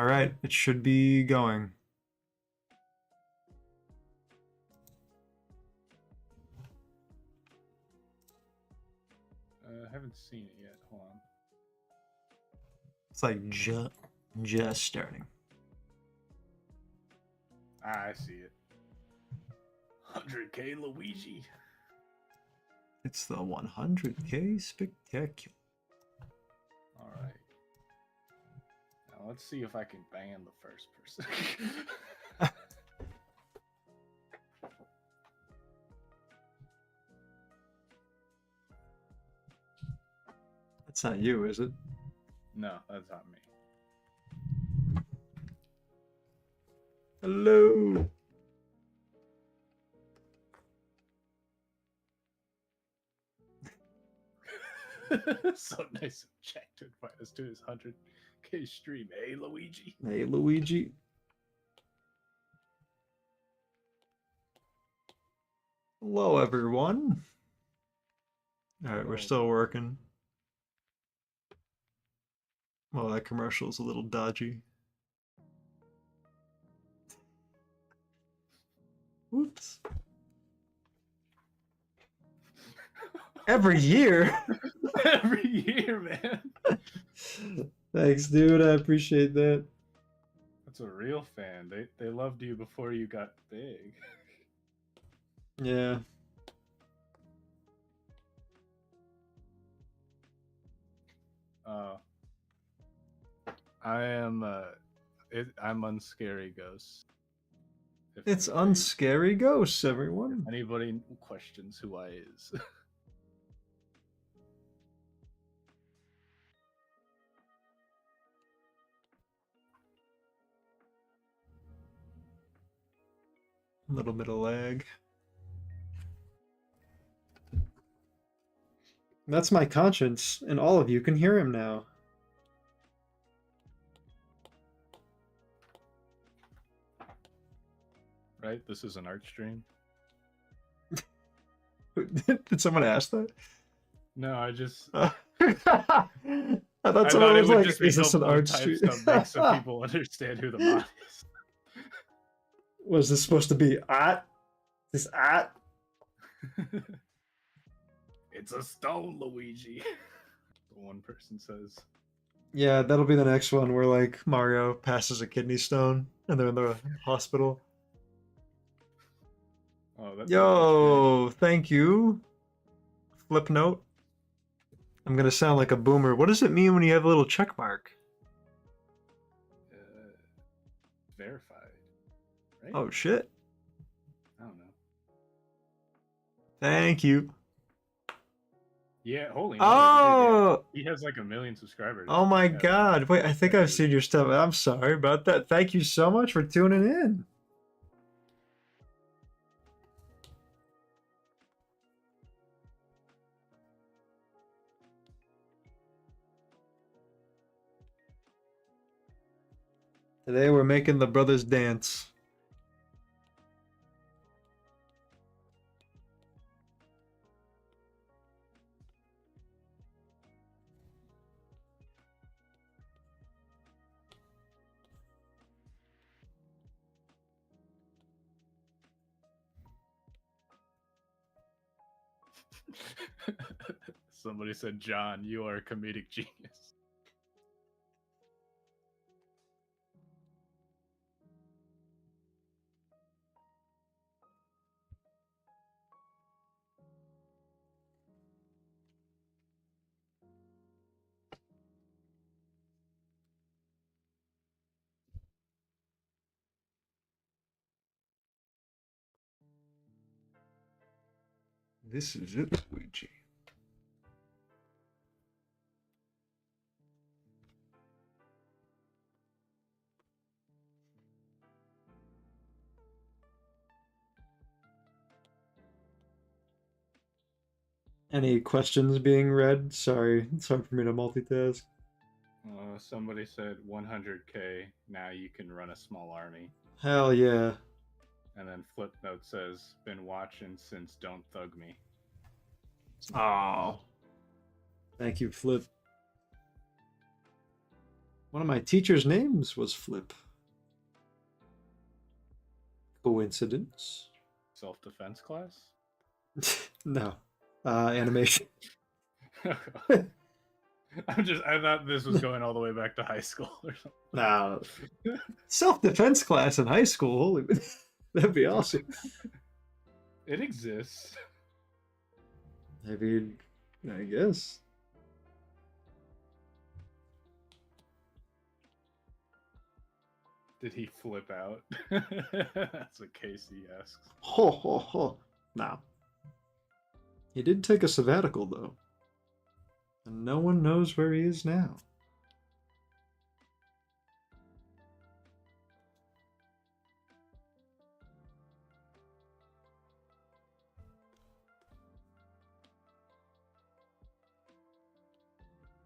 All right, it should be going. I haven't seen it yet. Hold on. It's like just starting. Ah, I see it. 100K Luigi. It's the 100K spectacular. All right. Now let's see if I can ban the first person. That's not you, is it? No, that's not me. Hello. So nice of Jack to invite us to his 100K stream. Hey, Luigi. Hey, Luigi. Hello, everyone. All right, we're still working. Well, that commercial's a little dodgy. Whoops. Every year. Every year, man. Thanks, dude. I appreciate that. That's a real fan. They loved you before you got big. Yeah. I'm Unscary Ghost. It's Unscary Ghosts, everyone. If anybody questions who I is. A little bit of lag. That's my conscience, and all of you can hear him now. Right? This is an art stream. Did someone ask that? No, I just. I thought someone was like, "Is this an art stream?" So people understand who the mod is. Was this supposed to be art? This art? It's a stone, Luigi. The one person says. Yeah, that'll be the next one where like Mario passes a kidney stone and they're in the hospital. Oh, that's Yo, thank you. Flip note. I'm gonna sound like a boomer. What does it mean when you have a little check mark? Verified. Right? Oh shit. I don't know. Thank you. Yeah, holy. Oh! He has like 1 million subscribers. Oh my god. Wait, I think I've seen your stuff. I'm sorry about that. Thank you so much for tuning in. Today we're making the brothers dance. Somebody said, John, you are a comedic genius. This is it, Luigi. Any questions being read? Sorry, it's hard for me to multitask. Somebody said 100K, now you can run a small army. Hell yeah. And then Flipnote says, been watching since Don't Thug Me. Oh. Thank you, Flip. One of my teacher's names was Flip. Coincidence? Self-defense class? No. Animation. I thought this was going all the way back to high school or something. No. Self-defense class in high school. Holy, that'd be awesome. It exists. I mean, I guess. Did he flip out? That's what Casey asks. Ho ho ho. No. He did take a sabbatical though. And no one knows where he is now.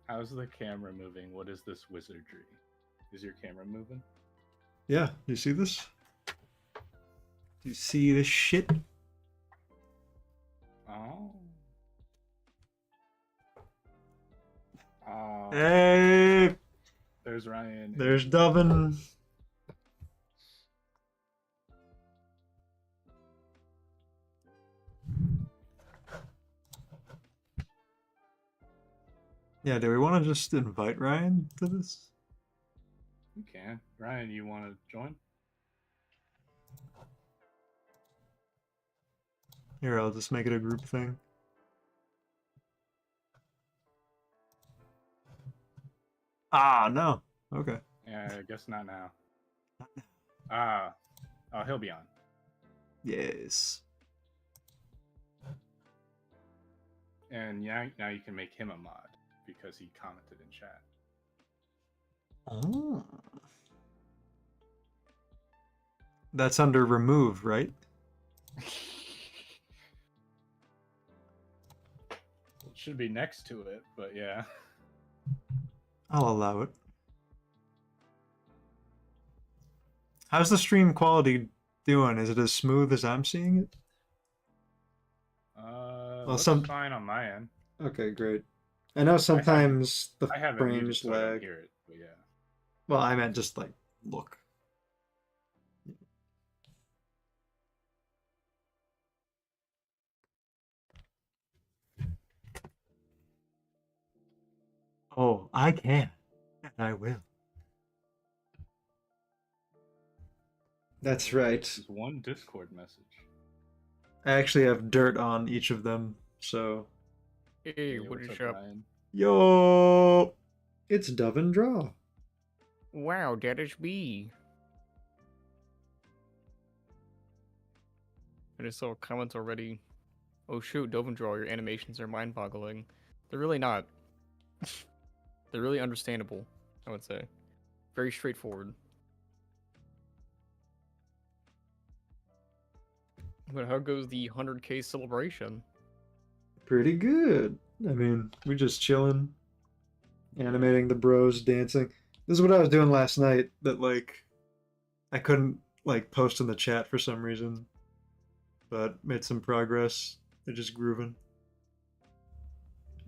How's the camera moving? What is this wizardry? Is your camera moving? Yeah, you see this? Do you see this shit? Oh. Oh. Hey! There's Ryan. There's Dubbin. Yeah, do we want to just invite Ryan to this? You can. Ryan, you want to join? Here, I'll just make it a group thing. Ah, no. Okay. Yeah, I guess not now. Oh, he'll be on. Yes. And yeah, now you can make him a mod because he commented in chat. Oh. That's under remove, right? It should be next to it, but yeah. I'll allow it. How's the stream quality doing? Is it as smooth as I'm seeing it? Looks fine on my end. Okay, great. I know sometimes the I haven't frames muted, so I don't lag. hear it, but yeah. Well, I meant just like look. Oh, I can. And I will. That's right. There's one Discord message. I actually have dirt on each of them, so. Hey, what what's is up, up? Ryan? Yo! It's Dove and Draw. Wow, that is me. I just saw comments already. Oh shoot, Dove and Draw, your animations are mind-boggling. They're really not. They're really understandable, I would say. Very straightforward. But how goes the 100K celebration? Pretty good. I mean, we're just chilling, animating the bros dancing. This is what I was doing last night that, like, I couldn't, like, post in the chat for some reason. But made some progress. They're just grooving.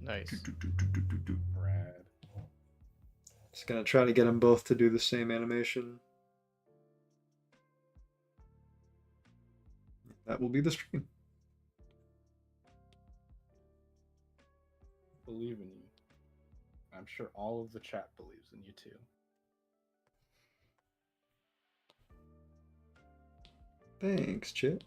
Nice. Brad. Just gonna try to get them both to do the same animation. That will be the stream. Believe in you. I'm sure all of the chat believes in you too. Thanks, Chit.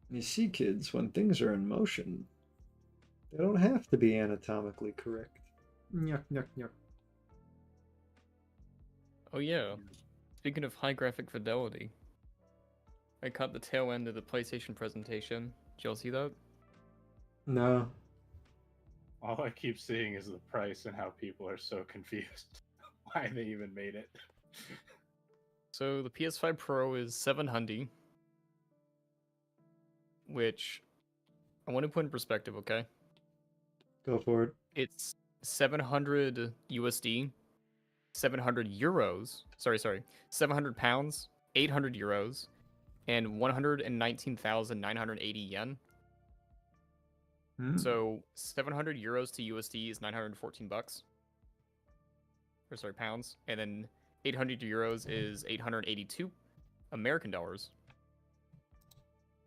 You see, kids, when things are in motion, they don't have to be anatomically correct. Nyuk, nyuk, nyuk. Oh yeah, speaking of high graphic fidelity, I caught the tail end of the PlayStation presentation. Did y'all see that? No. All I keep seeing is the price and how people are so confused why they even made it. So the PS5 Pro is $700, which I want to put in perspective, okay? Go for it. It's 700 USD, 700 euros. Sorry, 700 pounds, 800 euros, and 119,980 yen. Hmm. So 700 euros to USD is 914 bucks. Or sorry, pounds. And then 800 euros is 882 American dollars.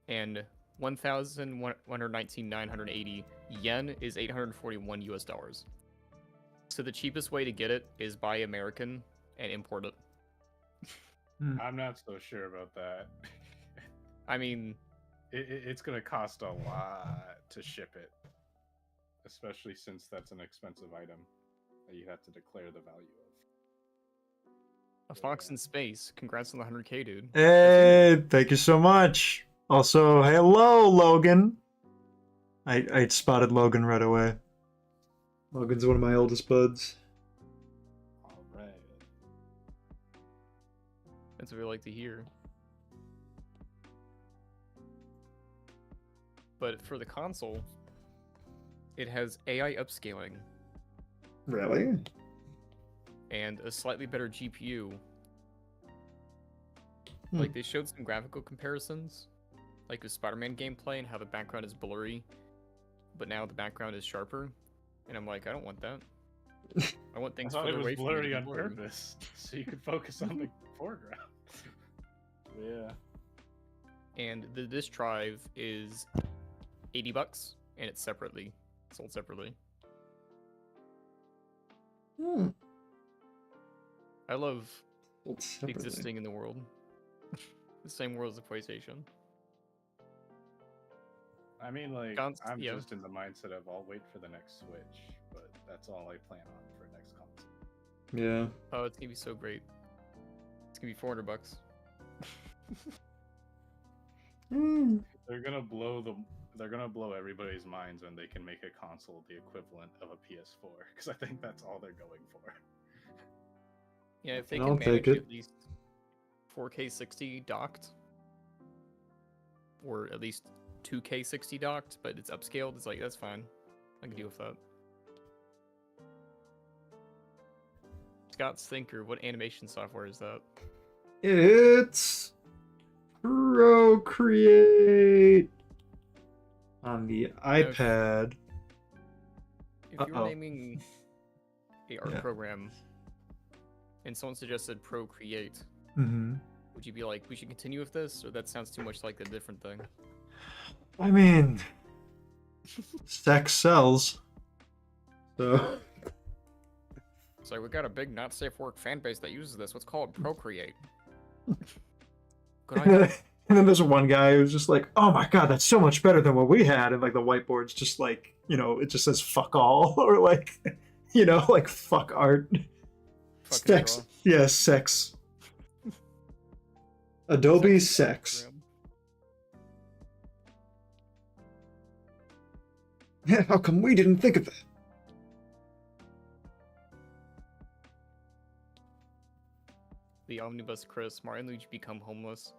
And 1,119,980 yen is 841 US dollars. So the cheapest way to get it is buy American and import it. I'm not so sure about that. I mean, It's going to cost a lot to ship it, especially since that's an expensive item that you have to declare the value of. a fox in space. Congrats on the 100K, dude. Hey, thank you so much. Also, hello, Logan. I spotted Logan right away. Logan's one of my oldest buds. All right. That's what we like to hear. But for the console, it has AI upscaling Really? and a slightly better GPU. Hmm. Like, they showed some graphical comparisons, like with Spider-Man gameplay and how the background is blurry, but now the background is sharper. And I'm like, I don't want that. I want I things thought it further was away from me to blurry be on blurry. purpose, so you could focus on the foreground. Yeah. And the disk drive is 80 bucks, and it's separately sold separately. Hmm. I love Sold separately. existing in the world. The same world as the PlayStation. I mean, like, I'm yeah. just in the mindset of I'll wait for the next Switch, but that's all I plan on for next console. Yeah. Oh, it's gonna be so great. It's gonna be 400 bucks. Hmm. They're gonna blow everybody's minds when they can make a console the equivalent of a PS4, because I think that's all they're going for. Yeah, if they And can I'll manage take it. at least 4K 60 docked, or at least 2K 60 docked, but it's upscaled, it's like, that's fine. I can deal with that. Scott's Thinker, what animation software is that? It's Procreate on the iPad. If you were Uh-oh. naming a art Yeah. program and someone suggested Procreate, Mm-hmm. would you be like, we should continue with this, or that sounds too much like a different thing? I mean, sex sells. So. It's like, we got a big not safe for work fan base that uses this. Let's call it Procreate. Good idea. And then there's one guy who's just like, oh my god, that's so much better than what we had. And like the whiteboard's just like, it just says fuck all. Or like, like fuck art. Fucking Sex. draw. Yeah, sex. Adobe sex. Program. Yeah, how come we didn't think of that? The Omnibus Chris, Mario and Luigi become homeless.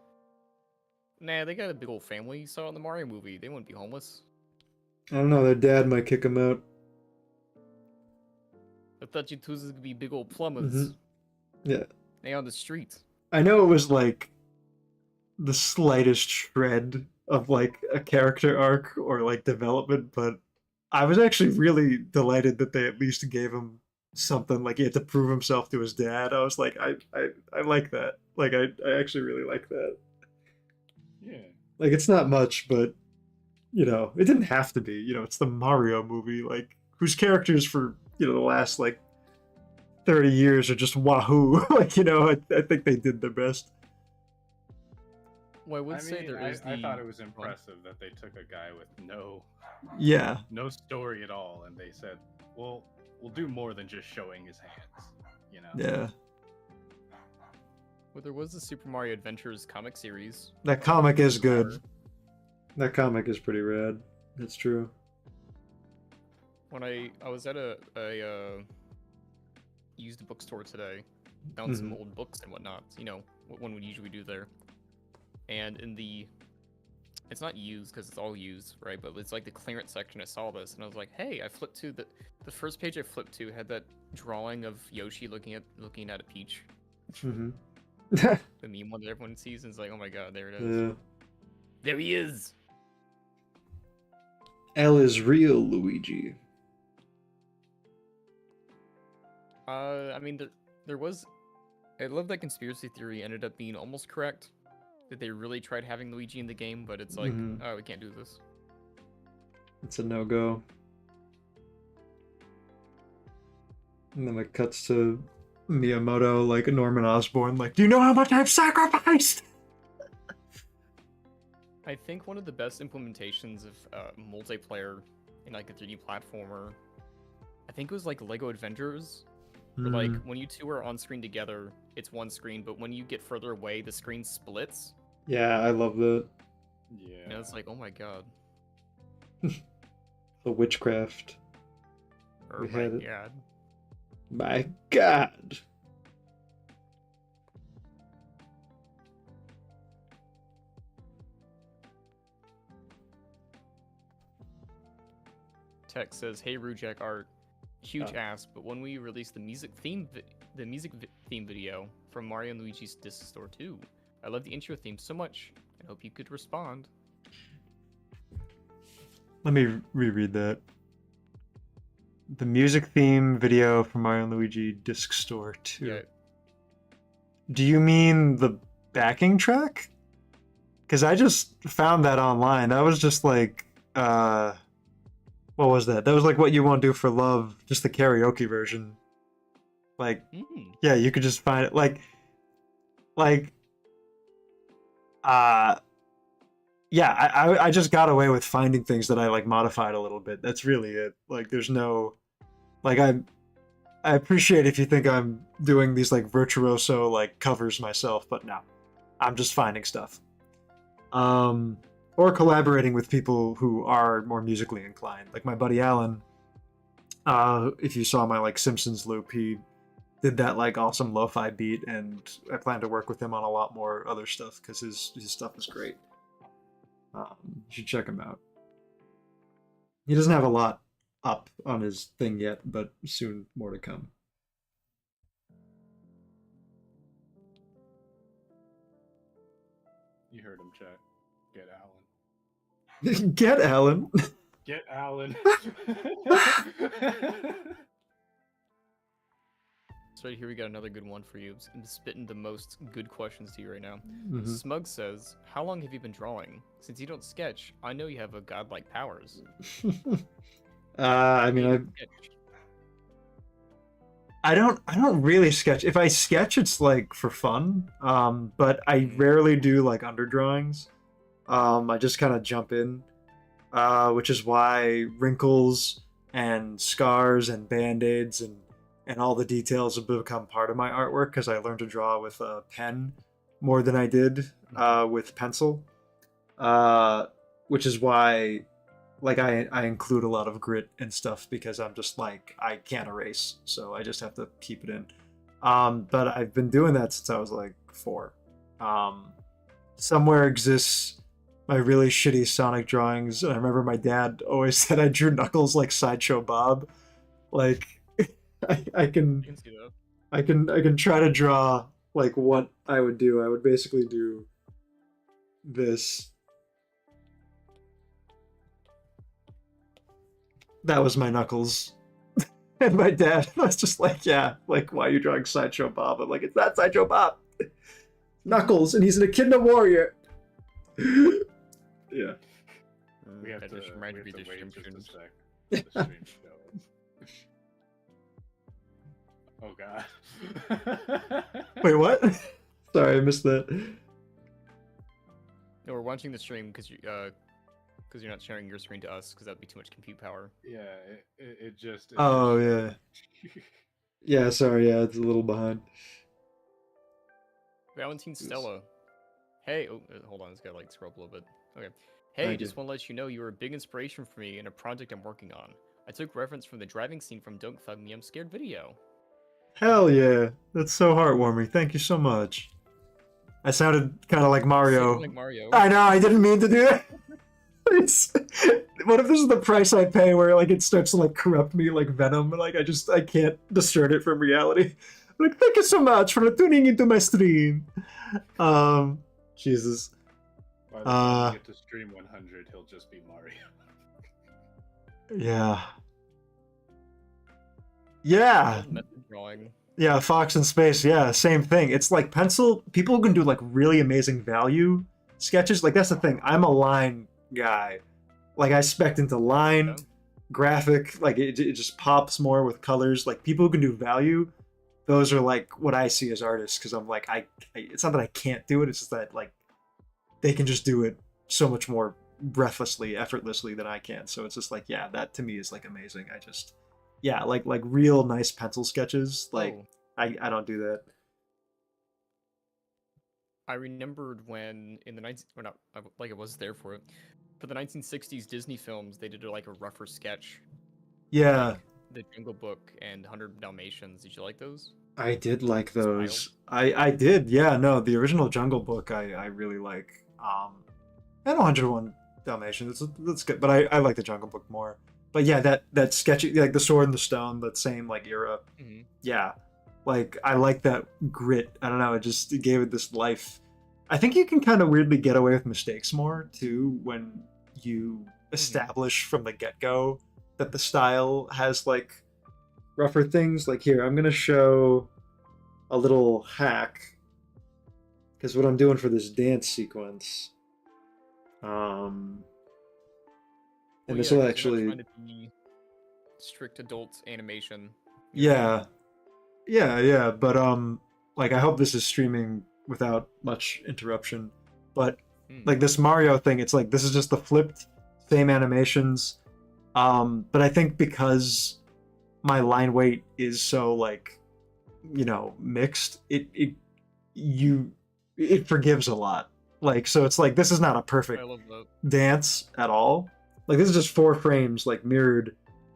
Nah, they got a big old family. You saw it in the Mario movie. They wouldn't be homeless. I don't know, their dad might kick him out. I thought you two would be big old plumbers. Mhm. Yeah. They on the street. I know it was like the slightest shred of like a character arc or like development, but I was actually really delighted that they at least gave him something. Like he had to prove himself to his dad. I was like, I like that. Like I actually really like that. Yeah. Like it's not much, but it didn't have to be. It's the Mario movie, like whose characters for the last like 30 years are just wahoo. Like I think they did their best. Well, I would say mean, there is I thought it was impressive that they took a guy with no story at all, and they said, well, we'll do more than just showing his hands. Yeah. Well, there was the Super Mario Adventures comic series. That comic is good. Horror. That comic is pretty rad. That's true. When I was at a used bookstore today, found some old books and whatnot. What one would usually do there. And in the it's not used because it's all used, right? But it's like the clearance section. I saw this and I was like, hey, I flipped to the first page I flipped to had that drawing of Yoshi looking at a peach. Mm-hmm. The meme one that everyone sees and it's like, oh my god, there it is. Yeah. There he is. L is real, Luigi. I mean, there was. I love that conspiracy theory ended up being almost correct. That they really tried having Luigi in the game, but it's like, oh, we can't do this. It's a no-go. And then it cuts to Miyamoto, like Norman Osborn, like, do you know how much I've sacrificed? I think one of the best implementations of multiplayer in like a 3D platformer, I think it was like Lego Avengers. Where, like, when you two are on screen together, it's one screen, but when you get further away, the screen splits. Yeah, I love that. Yeah. And it's like, oh my god. The witchcraft. Or We my had it. god. My God. Tech says, "Hey RudeJack art, huge ass, but when we release the music theme theme video from Mario and Luigi's Disc Store 2, I love the intro theme so much. I hope you could respond." Let me reread that. The music theme video from Mario and Luigi Disc Store 2. Yeah. Do you mean the backing track? Because I just found that online. That was just like, what was that? That was like What You Won't Do for Love, just the karaoke version. Like, yeah, you could just find it. Yeah, I just got away with finding things that I like modified a little bit. That's really it. Like, there's no, like, I appreciate if you think I'm doing these like virtuoso like covers myself, but no, I'm just finding stuff. Or collaborating with people who are more musically inclined. Like my buddy Alan, if you saw my like Simpsons loop, he did that like awesome lo-fi beat, and I plan to work with him on a lot more other stuff because his stuff is great. You should check him out. He doesn't have a lot up on his thing yet, but soon more to come. You heard him, chat. Get Alan. Get Alan. Get Alan. So right here we got another good one for you. I'm spitting the most good questions to you right now. Mhm. Smug says, "How long have you been drawing? Since you don't sketch, I know you have a godlike powers." I mean, I don't really sketch. If I sketch, it's like for fun. But I rarely do like underdrawings. I just kind of jump in, which is why wrinkles and scars and band-aids and all the details have become part of my artwork, because I learned to draw with a pen more than I did with pencil, which is why like I include a lot of grit and stuff, because I'm just like, I can't erase, so I just have to keep it in. But I've been doing that since I was like 4. Somewhere exists my really shitty Sonic drawings, and I remember my dad always said I drew Knuckles like Sideshow Bob. Like, I can try to draw like what I would do. I would basically do this. That was my Knuckles. And my dad was just like, yeah, like, why are you drawing Sideshow Bob? I'm like, it's not Sideshow Bob. Knuckles, and he's an Echidna warrior. Yeah. We have to remind you wait to just stream a sec. The stream show. Oh god. Wait, what? Sorry, I missed that. No, we're watching the stream because you're not sharing your screen to us, because that'd be too much compute power. Yeah, it just. Oh yeah. Yeah, sorry. Yeah, it's a little behind. Valentine Stella. Hey, hold on, this guy like scroll up a little bit. Okay. Hey, just want to let you know you were a big inspiration for me in a project I'm working on. I took reference from the driving scene from Don't Thug Me, I'm Scared video. Hell yeah, that's so heartwarming. Thank you so much. I sounded kind of like Mario. Like Mario. I know, I didn't mean to do that. It's, what if this is the price I pay where like it starts to like corrupt me like venom, and like I can't discern it from reality. Like, thank you so much for tuning into my stream. Jesus. By the time we get to stream 100, he'll just be Mario. Yeah. Yeah. Method drawing. Yeah, Fox in Space. Yeah, same thing. It's like pencil. People who can do like really amazing value sketches. Like that's the thing. I'm a line guy. Like I spec into line, graphic. Like it just pops more with colors. Like people who can do value, those are like what I see as artists. Because I'm like it's not that I can't do it. It's just that like they can just do it so much more breathlessly, effortlessly than I can. So it's just like yeah, that to me is like amazing. I just yeah, like real nice pencil sketches. Like I don't do that. I remembered when in the 19 or not like I was there for it. For the 1960s Disney films, they did like a rougher sketch. Yeah. Like the Jungle Book and 100 Dalmatians. Did you like those? I did like those. I did. Yeah, no, the original Jungle Book I really like. And 101 Dalmatians. That's good, but I like the Jungle Book more. But yeah, that sketchy, like the Sword and the Stone, that same like era. Mm-hmm. Yeah, like I like that grit. I don't know. It gave it this life. I think you can kind of weirdly get away with mistakes more too when you establish from the get-go that the style has like rougher things. Like here, I'm gonna show a little hack because what I'm doing for this dance sequence. And this will actually trying to be strict adult animation. Yeah. But like I hope this is streaming without much interruption. But like this Mario thing, it's like this is just the flipped same animations. But I think because my line weight is so like, you know, mixed, it forgives a lot. Like so it's like this is not a perfect dance at all. Like this is just 4 frames like mirrored,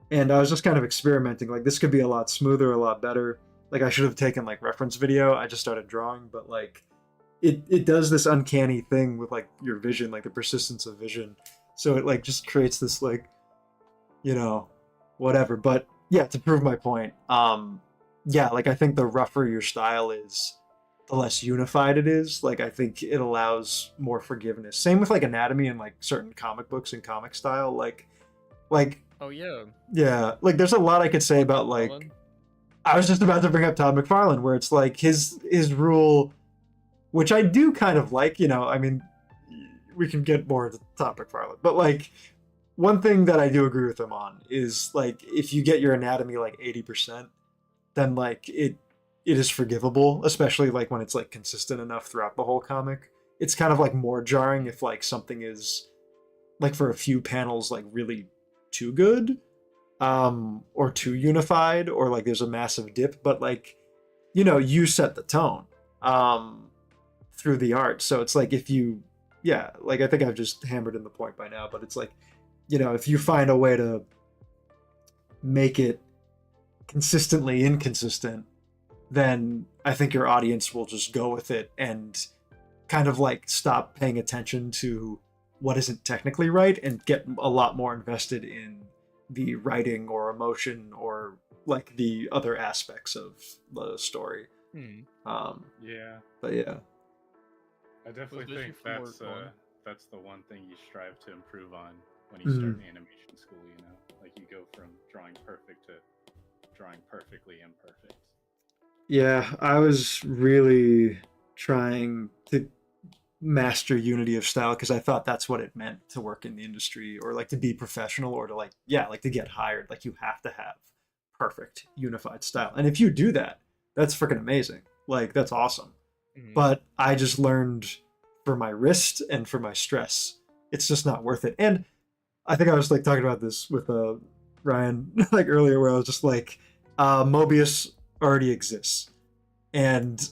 and I was just kind of experimenting. Like this could be a lot smoother, a lot better. Like I should have taken like reference video. I just started drawing, but like it does this uncanny thing with like your vision, like the persistence of vision. So it like just creates this like, you know, whatever. But yeah, to prove my point, yeah, like I think the rougher your style is, the less unified it is. Like I think it allows more forgiveness. Same with like anatomy and like certain comic books and comic style. Like oh yeah, like there's a lot I could say about like I was just about to bring up Todd McFarlane, where it's like his rule, which I do kind of like, you know, I mean we can get more into Todd McFarlane, but like one thing that I do agree with him on is like if you get your anatomy like 80%, then like it is forgivable, especially like when it's like consistent enough throughout the whole comic. It's kind of like more jarring if like something is like for a few panels like really too good, or too unified, or like there's a massive dip, but like, you know, you set the tone through the art. So it's like if you, yeah, like I think I've just hammered in the point by now, but it's like, you know, if you find a way to make it consistently inconsistent, then I think your audience will just go with it and kind of like stop paying attention to what isn't technically right and get a lot more invested in the writing or emotion or like the other aspects of the story. Yeah. But yeah. I definitely think that's the one thing you strive to improve on when you start animation school, you know? Like you go from drawing perfect to drawing perfectly imperfect. Yeah, I was really trying to master unity of style because I thought that's what it meant to work in the industry or like to be professional or to like, yeah, like to get hired. Like you have to have perfect unified style. And if you do that, that's freaking amazing. Like that's awesome. But I just learned for my wrist and for my stress, it's just not worth it. And I think I was like talking about this with Ryan like earlier where I was just like, Mobius already exists. And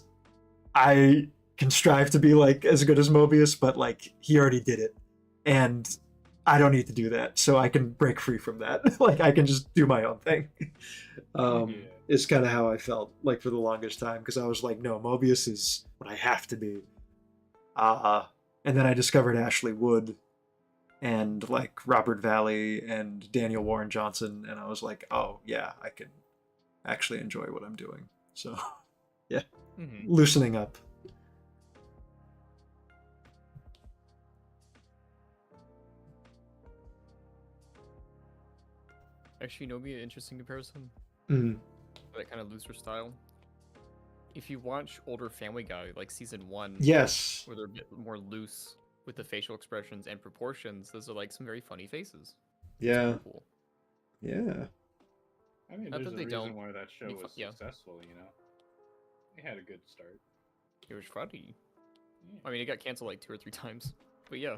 I can strive to be like as good as Mobius, but like he already did it. And I don't need to do that. So I can break free from that. Like I can just do my own thing. Is kind of how I felt like for the longest time. Because I was like, no, Mobius is what I have to be. And then I discovered Ashley Wood. and like Robert Valley and Daniel Warren Johnson, and I was like, oh yeah, I can actually enjoy what I'm doing. So yeah, loosening up. Actually, you know, be an interesting comparison. Mm. That kind of looser style. If you watch older Family Guy, like season 1, Yes, where they're a bit more loose with the facial expressions and proportions, those are like some very funny faces. Yeah. Cool. Yeah. I mean, there's a reason why that show was successful, you know? It had a good start. It was funny. Yeah. I mean, it got canceled like 2 or 3 times, but yeah.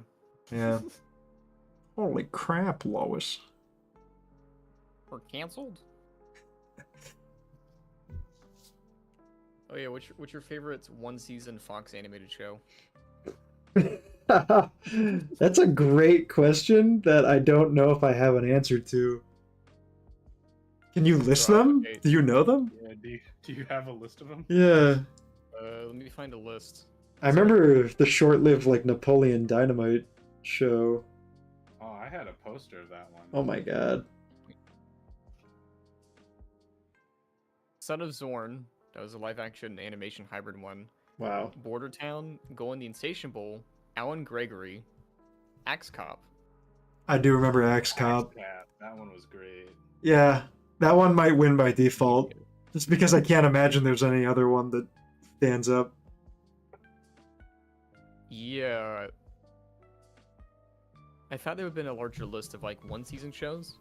Yeah. Holy crap, Lois. We're canceled? Oh yeah, what's your favorite 1-season Fox animated show? That's a great question that I don't know if I have an answer to. Can you list them? Okay. Do you know them? Yeah, do you have a list of them? Yeah. Let me find a list. I remember the short-lived like Napoleon Dynamite show. Oh, I had a poster of that one. Oh my god. Son of Zorn. That was a live-action animation hybrid one. Wow. Border Town, Go in the Insatiable, Alan Gregory, Axe Cop. I do remember Axe Cop. That one was great. Yeah, that one might win by default. Just because I can't imagine there's any other one that stands up. Yeah. I thought there would have been a larger list of like 1-season shows.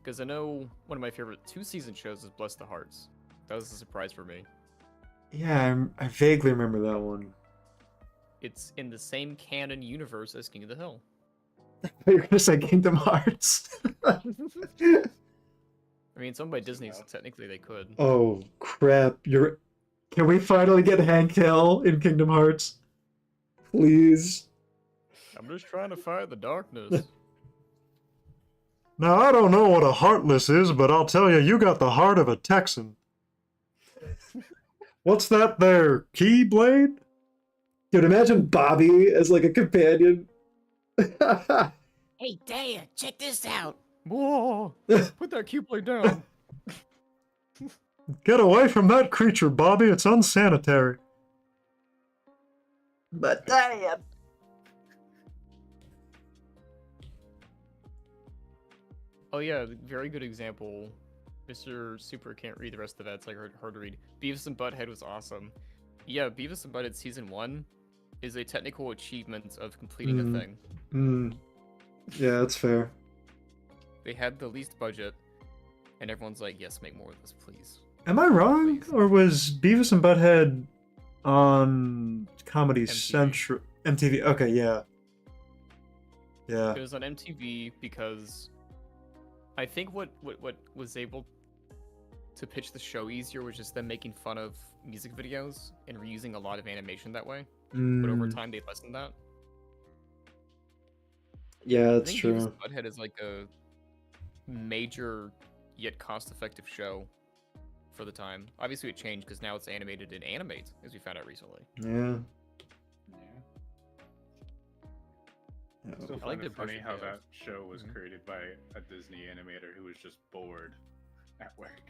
Because I know one of my favorite 2-season shows is Bless the Hearts. That was a surprise for me. Yeah, I vaguely remember that one. It's in the same canon universe as King of the Hill. You're gonna say Kingdom Hearts. I mean, it's owned by Disney, so technically they could. Oh crap! Can we finally get Hank Hill in Kingdom Hearts? Please. I'm just trying to fight the darkness. Now I don't know what a heartless is, but I'll tell you, you got the heart of a Texan. What's that there? Keyblade? Dude, imagine Bobby as like a companion. Hey, Dad, check this out. Whoa! Put that Keyblade down. Get away from that creature, Bobby. It's unsanitary. But Dad. Oh yeah, very good example. Mr. Super can't read the rest of that. It's like hard to read. Beavis and Butt-Head was awesome. Yeah, Beavis and Butt-Head Season 1 is a technical achievement of completing a thing. Yeah, that's fair. They had the least budget, and everyone's like, yes, make more of this, please. Am I wrong? Please. Or was Beavis and Butt-Head on Comedy Central? MTV? Okay, yeah. Yeah. It was on MTV because I think what was able to pitch the show easier was just them making fun of music videos and reusing a lot of animation that way. But over time, they lessened that. Yeah, that's true. Beavis and Butt-Head is like a major yet cost-effective show for the time. Obviously, it changed because now it's animated in Animate, as we found out recently. Yeah. I still find it funny how that show was created by a Disney animator who was just bored at work.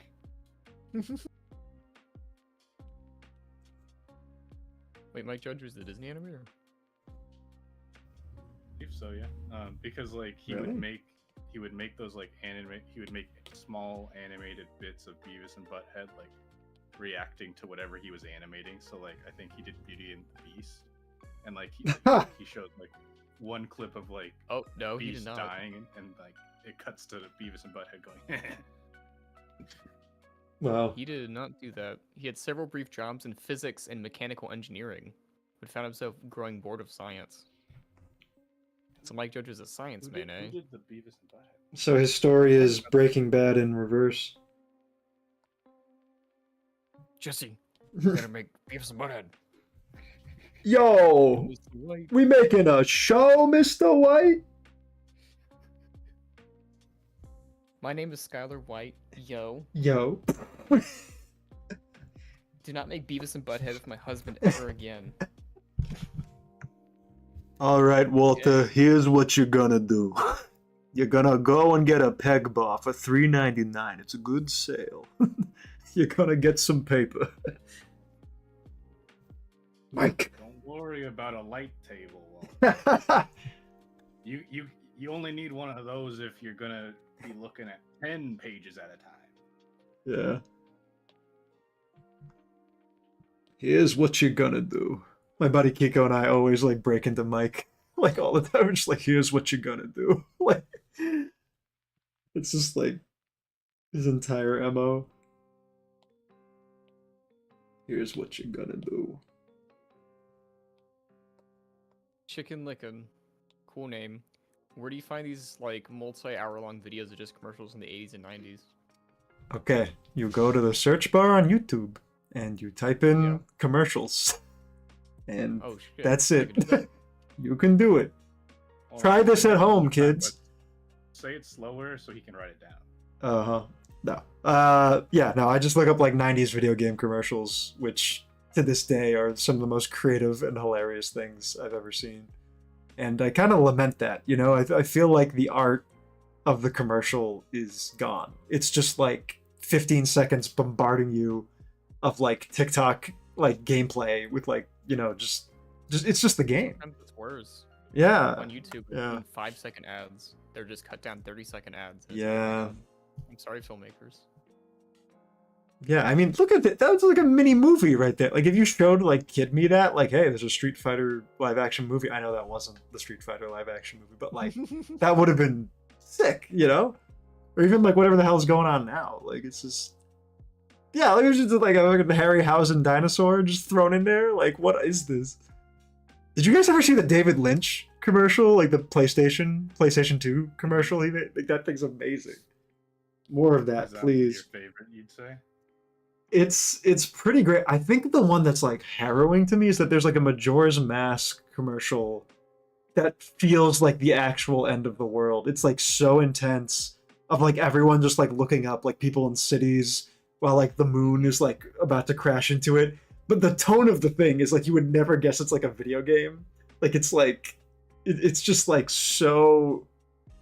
Wait, Mike Judge was the Disney animator? I believe so, yeah. Because like he would make those like he would make small animated bits of Beavis and Butt-Head like reacting to whatever he was animating. So like I think he did Beauty and the Beast, and like he showed like one clip of like Beast dying, and like it cuts to Beavis and Butt-Head going. Wow. He did not do that. He had several brief jobs in physics and mechanical engineering, but found himself growing bored of science. So Mike Judge is a science man, eh? Who did the Beavis and Butt-Head? So his story is Breaking Bad in reverse. Jesse, we're gonna make Beavis and Butt-Head. Yo! We making a show, Mr. White? My name is Skylar White. Yo. Yo. Do not make Beavis and Butt-Head with my husband ever again. All right, Walter, Yeah. here's what you're gonna do. You're gonna go and get a peg bar for $3.99. It's a good sale. You're gonna get some paper. Mike. Don't worry about a light table. Yeah. You only need one of those if you're gonna be looking at 10 pages at a time. Here's what you're gonna do. My buddy Kiko and I always like break into Mike like all the time. We're just like, here's what you're gonna do. Like, it's just like his entire MO. Here's what you're gonna do. Chicken like a cool name. Where do you find these like multi-hour-long videos of just commercials in the 80s and 90s? Okay, you go to the search bar on YouTube and you type in Yeah. commercials. And Oh shit. that's I it. can do that. You can do it. Hold Try on, this say at it one home, more time, kids. but say it slower so he can write it down. Uh-huh. No. Yeah, no, I just look up like 90s video game commercials, which to this day are some of the most creative and hilarious things I've ever seen. And I kind of lament that, you know? I feel like the art of the commercial is gone. It's just like 15 seconds bombarding you of like TikTok like gameplay with like, you know, just it's just the game. Sometimes it's worse. Yeah. On YouTube, Yeah. 5-second ads. They're just cut down 30-second ads. It's Yeah. like, I'm sorry, filmmakers. Yeah, I mean, look at that. That was like a mini movie right there. Like, if you showed like Kid Me that, like, hey, there's a Street Fighter live action movie. I know that wasn't the Street Fighter live action movie, but like, that would have been sick, you know? Or even like whatever the hell's going on now. Like, it's just, yeah, like it was just like a Harryhausen dinosaur just thrown in there. Like, what is this? Did you guys ever see the David Lynch commercial, like the PlayStation 2 commercial he made? Like, that thing's amazing. More of that, Is that please. your favorite, you'd say? It's pretty great. I think the one that's like harrowing to me is that there's like a Majora's Mask commercial that feels like the actual end of the world. It's like so intense of like everyone just like looking up, like people in cities while like the moon is like about to crash into it. But the tone of the thing is like you would never guess it's like a video game. Like it's like it's just like so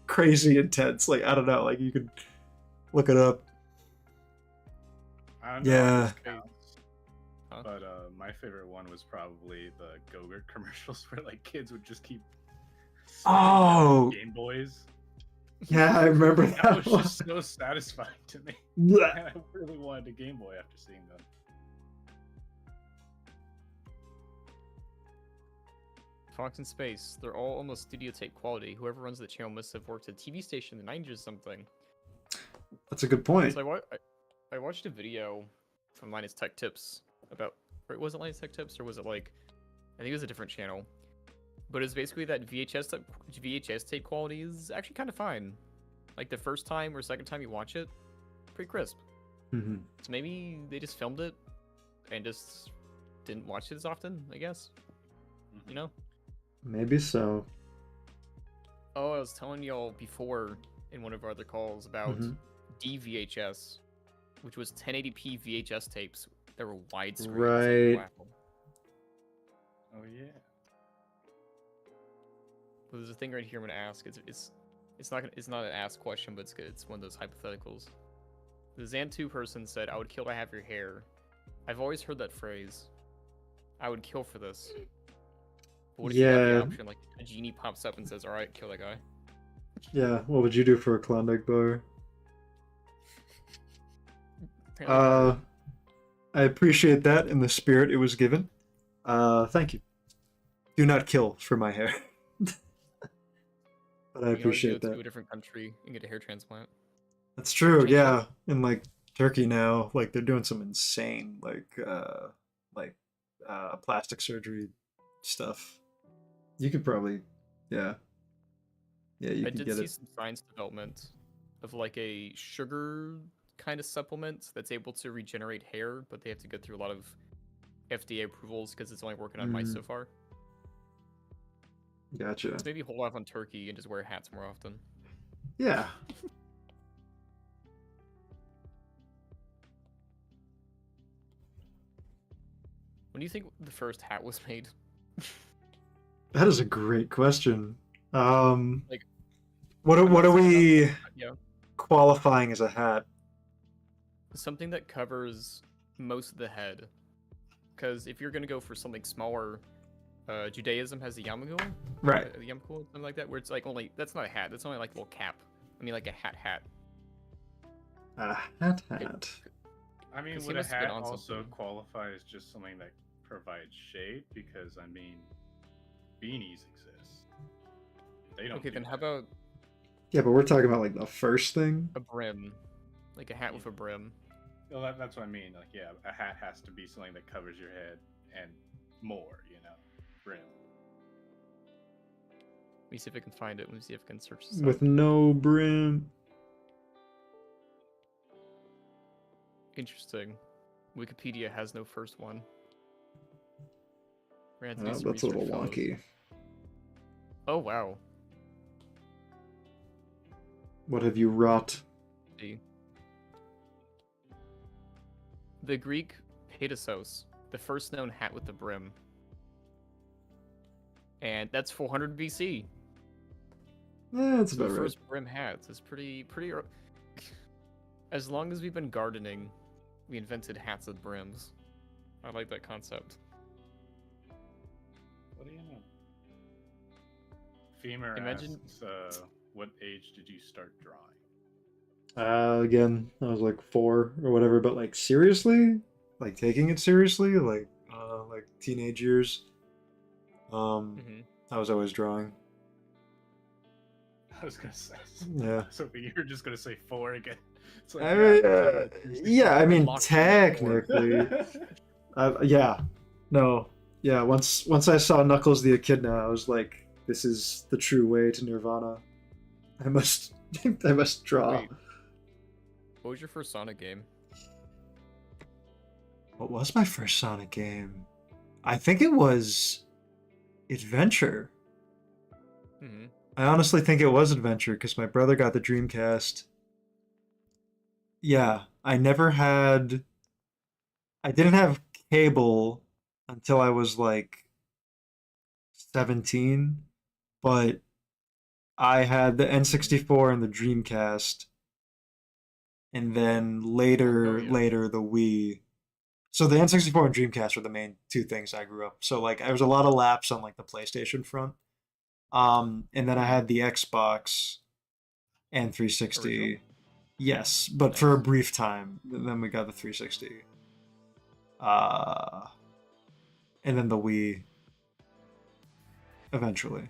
crazy intense. Like I don't know, like you could look it up. I don't know Yeah. if this counts, Huh? but my favorite one was probably the Go-Gurt commercials where like kids would just keep Oh. Game Boys. Yeah, I remember That that was one. just so satisfying to me. Blech. And I really wanted a Game Boy after seeing them. Fox in Space. They're all almost studio tape quality. Whoever runs the channel must have worked at a TV station in the 90s or something. That's a good point. So I watched a video from Linus Tech Tips about, or was it Linus Tech Tips or was it like, I think it was a different channel, but it's basically that VHS tape quality is actually kind of fine. Like the first time or second time you watch it, pretty crisp. Mm-hmm. So maybe they just filmed it and just didn't watch it as often, I guess. You know? Maybe so. Oh, I was telling y'all before in one of our other calls about Mhm. DVHS, which was 1080p VHS tapes that were widescreen. Right. Wow. Oh yeah. Well, there's a thing right here I'm gonna ask. It's not an ask question, but it's good. It's one of those hypotheticals. The Xantu person said, "I would kill to have your hair." I've always heard that phrase. I would kill for this. But what if you have Yeah. the option, like a genie pops up and says, "All right, kill that guy." Yeah, what would you do for a Klondike bar? I appreciate that in the spirit it was given. Thank you. Do not kill for my hair. But I You can always appreciate go that. to a different country and get a hair transplant. That's true, change yeah. In like Turkey now, like they're doing some insane plastic surgery stuff. You could probably, yeah. Yeah, you I could did get see it. some science development of like a sugar kind of supplement that's able to regenerate hair, but they have to go through a lot of FDA approvals because it's only working on mice so far. Gotcha. So maybe hold off on turkey and just wear hats more often. Yeah. When do you think the first hat was made? That is a great question. Like, what are we yeah, qualifying as a hat? something that covers most of the head. Because if you're gonna go for something smaller, Judaism has the yarmulke, Right. the yarmulke, something like that, where it's like only that's not a hat. That's only like a little cap. I mean, like a hat. A hat. I mean, Because he would a must have been hat on also something. qualify as just something that provides shade? Because I mean, beanies exist. They don't. Okay, do then how that. about Yeah, but we're talking about like the first thing. a brim, like a hat with a brim? Well, that's what I mean. Like, yeah, a hat has to be something that covers your head and more. Brim. Let me see if I can find it. Let me see if I can search this up. With no brim. Interesting. Wikipedia has no first one. We're gonna Oh, have to do that's some a little research, fellas. wonky. Oh wow. What have you wrought? See. The Greek petasos, the first known hat with the brim. And that's 400 BC. That's So the about right. first brim hats is pretty. As long as we've been gardening, we invented hats with brims. I like that concept. What do you know? Femur Imagine- asks, what age did you start drawing? Again, I was like 4 or whatever, but like seriously, like taking it seriously, like teenage years. Mhm. I was always drawing. I was gonna say. Yeah. So you were just gonna say 4 again. It's like, I mean, yeah, I mean Locked in at 4. technically, yeah, no, yeah. Once I saw Knuckles the Echidna, I was like, this is the true way to Nirvana. I must draw. Wait. What was your first Sonic game? What was my first Sonic game? I think it was Adventure. Mm-hmm. I honestly think it was Adventure because my brother got the Dreamcast. Yeah, I didn't have cable until I was like 17, but I had the N64 and the Dreamcast, and then later yeah. the Wii. So the N64 and Dreamcast were the main two things I grew up. So like there was a lot of laps on like the PlayStation front. And then I had the Xbox and 360. Original? Yes, but for a brief time. Then we got the 360. And then the Wii eventually.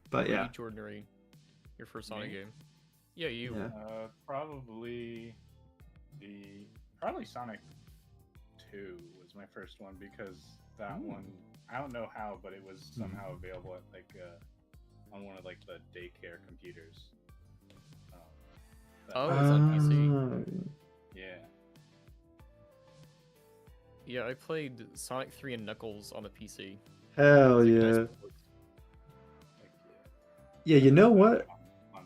But yeah. Jordan, your first Sonic Me? game. Yeah, you. Yeah. Probably Sonic 2 was my first one because that one, I don't know how, but it was somehow available at like on one of like the daycare computers. Oh, it's on PC. Yeah. Yeah, I played Sonic 3 and Knuckles on a PC. Hell It's like a yeah. nice port. Like, Yeah, you know what? On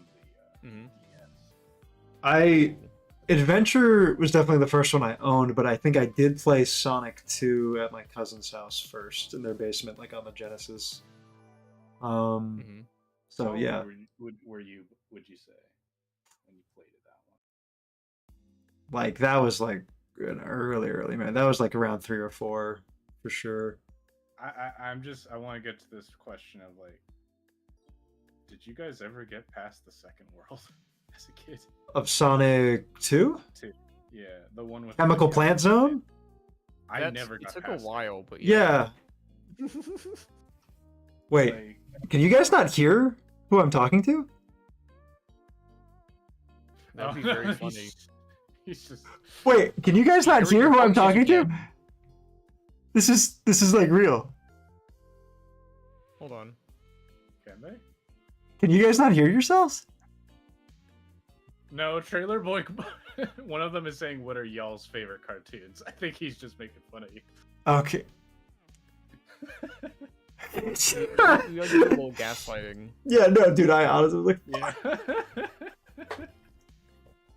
the Mhm. I Adventure was definitely the first one I owned, but I think I did play Sonic 2 at my cousin's house first in their basement, like on the Genesis. Mhm. So yeah. Would you say when you played it that one? Like that was like an early man. That was like around 3 or 4 for sure. I want to get to this question of like, did you guys ever get past the second world as a kid? Of Sonic 2? Yeah, the one with Chemical the Plant Zone? I never got It took past a while, but Yeah. Wait, Like, can you guys not hear who I'm talking to? That'd be very funny. He's just Wait, can you guys not Hear hear who I'm your talking to? again. This is like real. Hold on. can they? Can you guys not hear yourselves? No, Trailer Boy. One of them is saying, "What are y'all's favorite cartoons?" I think he's just making fun of you. Okay. We gotta do a little gaslighting. Yeah, no, dude, I honestly was like, Yeah.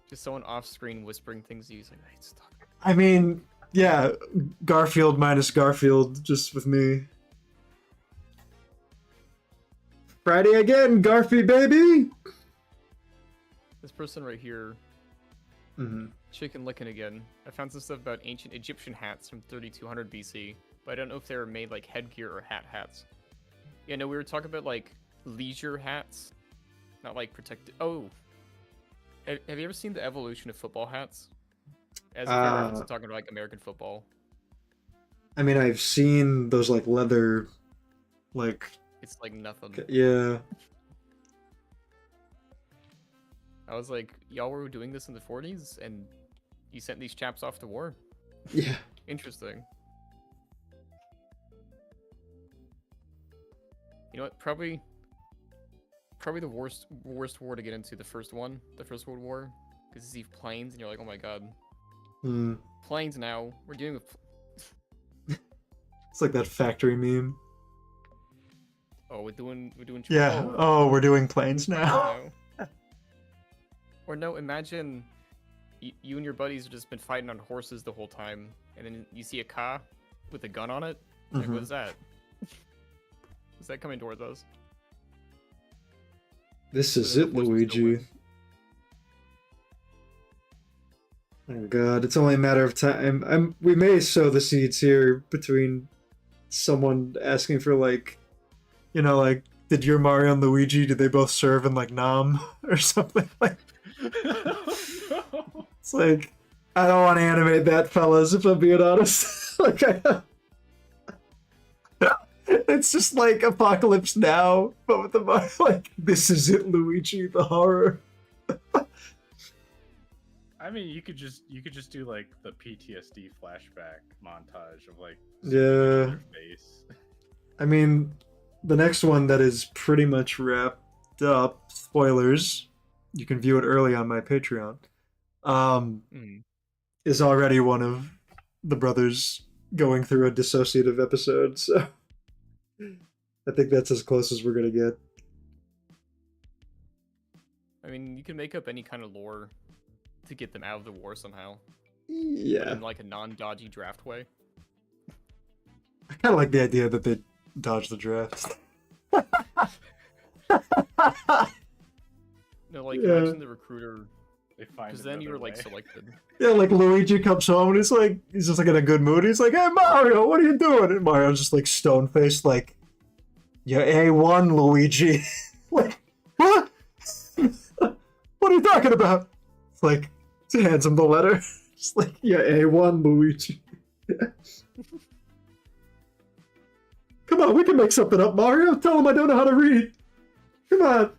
Just someone off screen whispering things to you. He's like, hey, stop. I mean, yeah, Garfield minus Garfield, just with me. Friday again, Garfy baby. This person right here, chicken licking again. I found some stuff about ancient Egyptian hats from 3200 BC, but I don't know if they were made like headgear or hats. Yeah, no, we were talking about like leisure hats, not like protected. Oh, have you ever seen the evolution of football hats? As if you're reference to talking about like American football. I mean, I've seen those like leather, like. It's like nothing. Yeah. I was like, y'all were doing this in the 40s, and you sent these chaps off to war? Yeah. Interesting. You know what? Probably the worst war to get into, the first one, the First World War, because you see planes, and you're like, oh my god. Planes now. We're dealing with... It's like that factory meme. Oh, we're doing... Yeah. Oh, we're doing planes now. Or no, imagine you and your buddies have just been fighting on horses the whole time, and then you see a car with a gun on it. Like, what is that? Is that coming towards us? This is it, Luigi. Oh god, it's only a matter of time. We may sow the seeds here between someone asking for like, you know, like, did your Mario and Luigi, did they both serve in like Nam or something like? It's like, I don't want to animate that, fellas, if I'm being honest. Like, it's just like Apocalypse Now, but with the like, this is it, Luigi, the horror. I mean, you could just do like the PTSD flashback montage of like yeah. Face. I mean, the next one that is pretty much wrapped up. Spoilers. You can view it early on my Patreon. Is already one of the brothers going through a dissociative episode. So I think that's as close as we're gonna get. I mean, you can make up any kind of lore to get them out of the war somehow. Yeah. But in like a non-dodgy draft way. I kind of like the idea that they dodge the draft. No, like, imagine the recruiter, because then you were like selected. Yeah, like Luigi comes home and he's just like in a good mood. He's like, "Hey Mario, what are you doing?" And Mario's just like stone faced, like, "You're A1, Luigi." Like, what? What are you talking about? It's like, he hands him the letter. Just like, "You're A1, Luigi." Come on, we can make something up, Mario. Tell him I don't know how to read. Come on.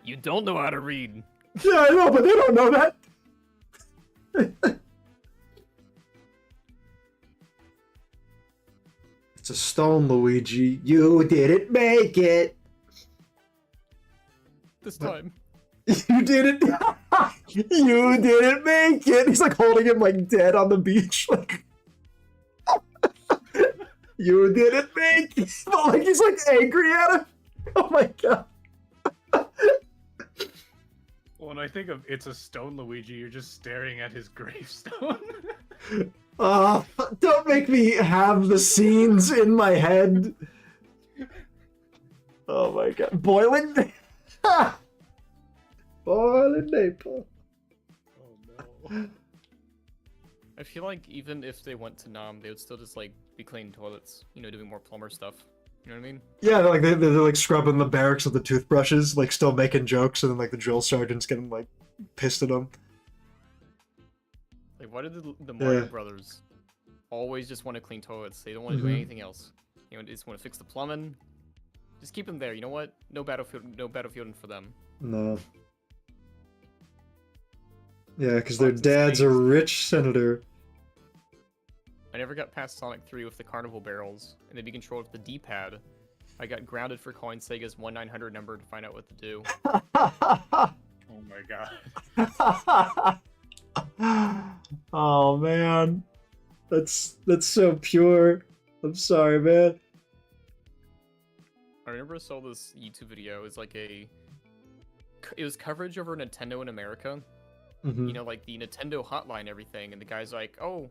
You don't know how to read. Yeah, I know, but they don't know that. It's a stone, Luigi. You didn't make it. This time. You didn't. You didn't make it. He's like holding him like dead on the beach. Like, you didn't make it. But like he's like angry at him. Oh my god. Well, when I think of It's a Stone Luigi, you're just staring at his gravestone. Don't make me have the scenes in my head. Oh my god. Boiling? Boiling Naples. Oh no. I feel like even if they went to Nam, they would still just like be cleaning toilets, you know, doing more plumber stuff. You know what I mean? Yeah, they're like scrubbing the barracks with the toothbrushes, like still making jokes, and then like the drill sergeant's getting like pissed at them. Like, why did the Mario brothers always just want to clean toilets? They don't want to do anything else. You know, they just want to fix the plumbing. Just keep them there. You know what? No battlefielding for them. No. Yeah, because their dad's a rich senator. I never got past Sonic 3 with the carnival barrels, and they'd be controlled with the D-pad. I got grounded for calling Sega's 1-900 number to find out what to do. Oh my god. Oh man. That's so pure. I'm sorry, man. I remember I saw this YouTube video. It was like it was coverage over Nintendo in America. You know, like the Nintendo hotline and everything, and the guy's like, "Oh,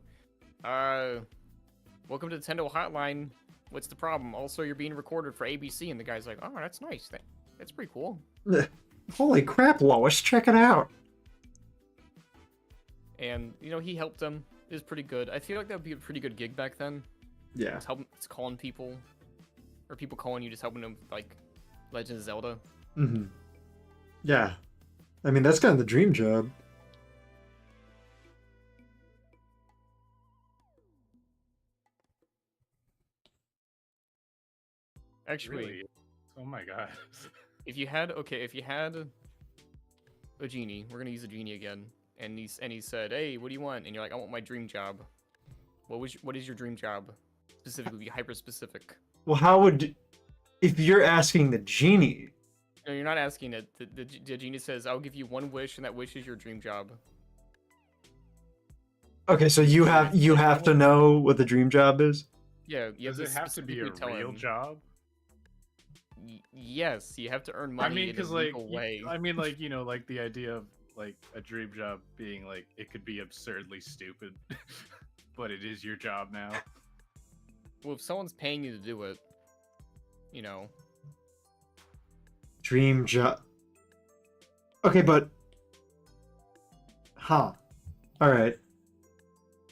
welcome to Nintendo hotline. what's the problem? Also, you're being recorded for ABC, and the guy's like, oh, that's nice. That's pretty cool. Holy crap, Lois, check it out. And, you know, he helped him. It was pretty good. I feel like that would be a pretty good gig back then. Yeah. It's calling people. Or people calling you, just helping them, like, Legend of Zelda. Mm-hmm. Yeah. I mean, that's kind of the dream job. Actually, Really? Oh my god. if you had a genie, we're gonna use a genie again, and he said, hey, what do you want? And you're like, I want my dream job. What is your dream job? Specifically, be hyper specific. Well, how would... If you're asking the genie... No, you're not asking it. The genie says, I'll give you one wish, and that wish is your dream job. Okay, so you have to know what the dream job is? Yeah, Does it have to be a real job? Yes, you have to earn money in a legal way. I mean, like, you know, like the idea of like a dream job being like it could be absurdly stupid, but it is your job now. Well, if someone's paying you to do it, you know. Dream job. Okay, but... Huh. Alright.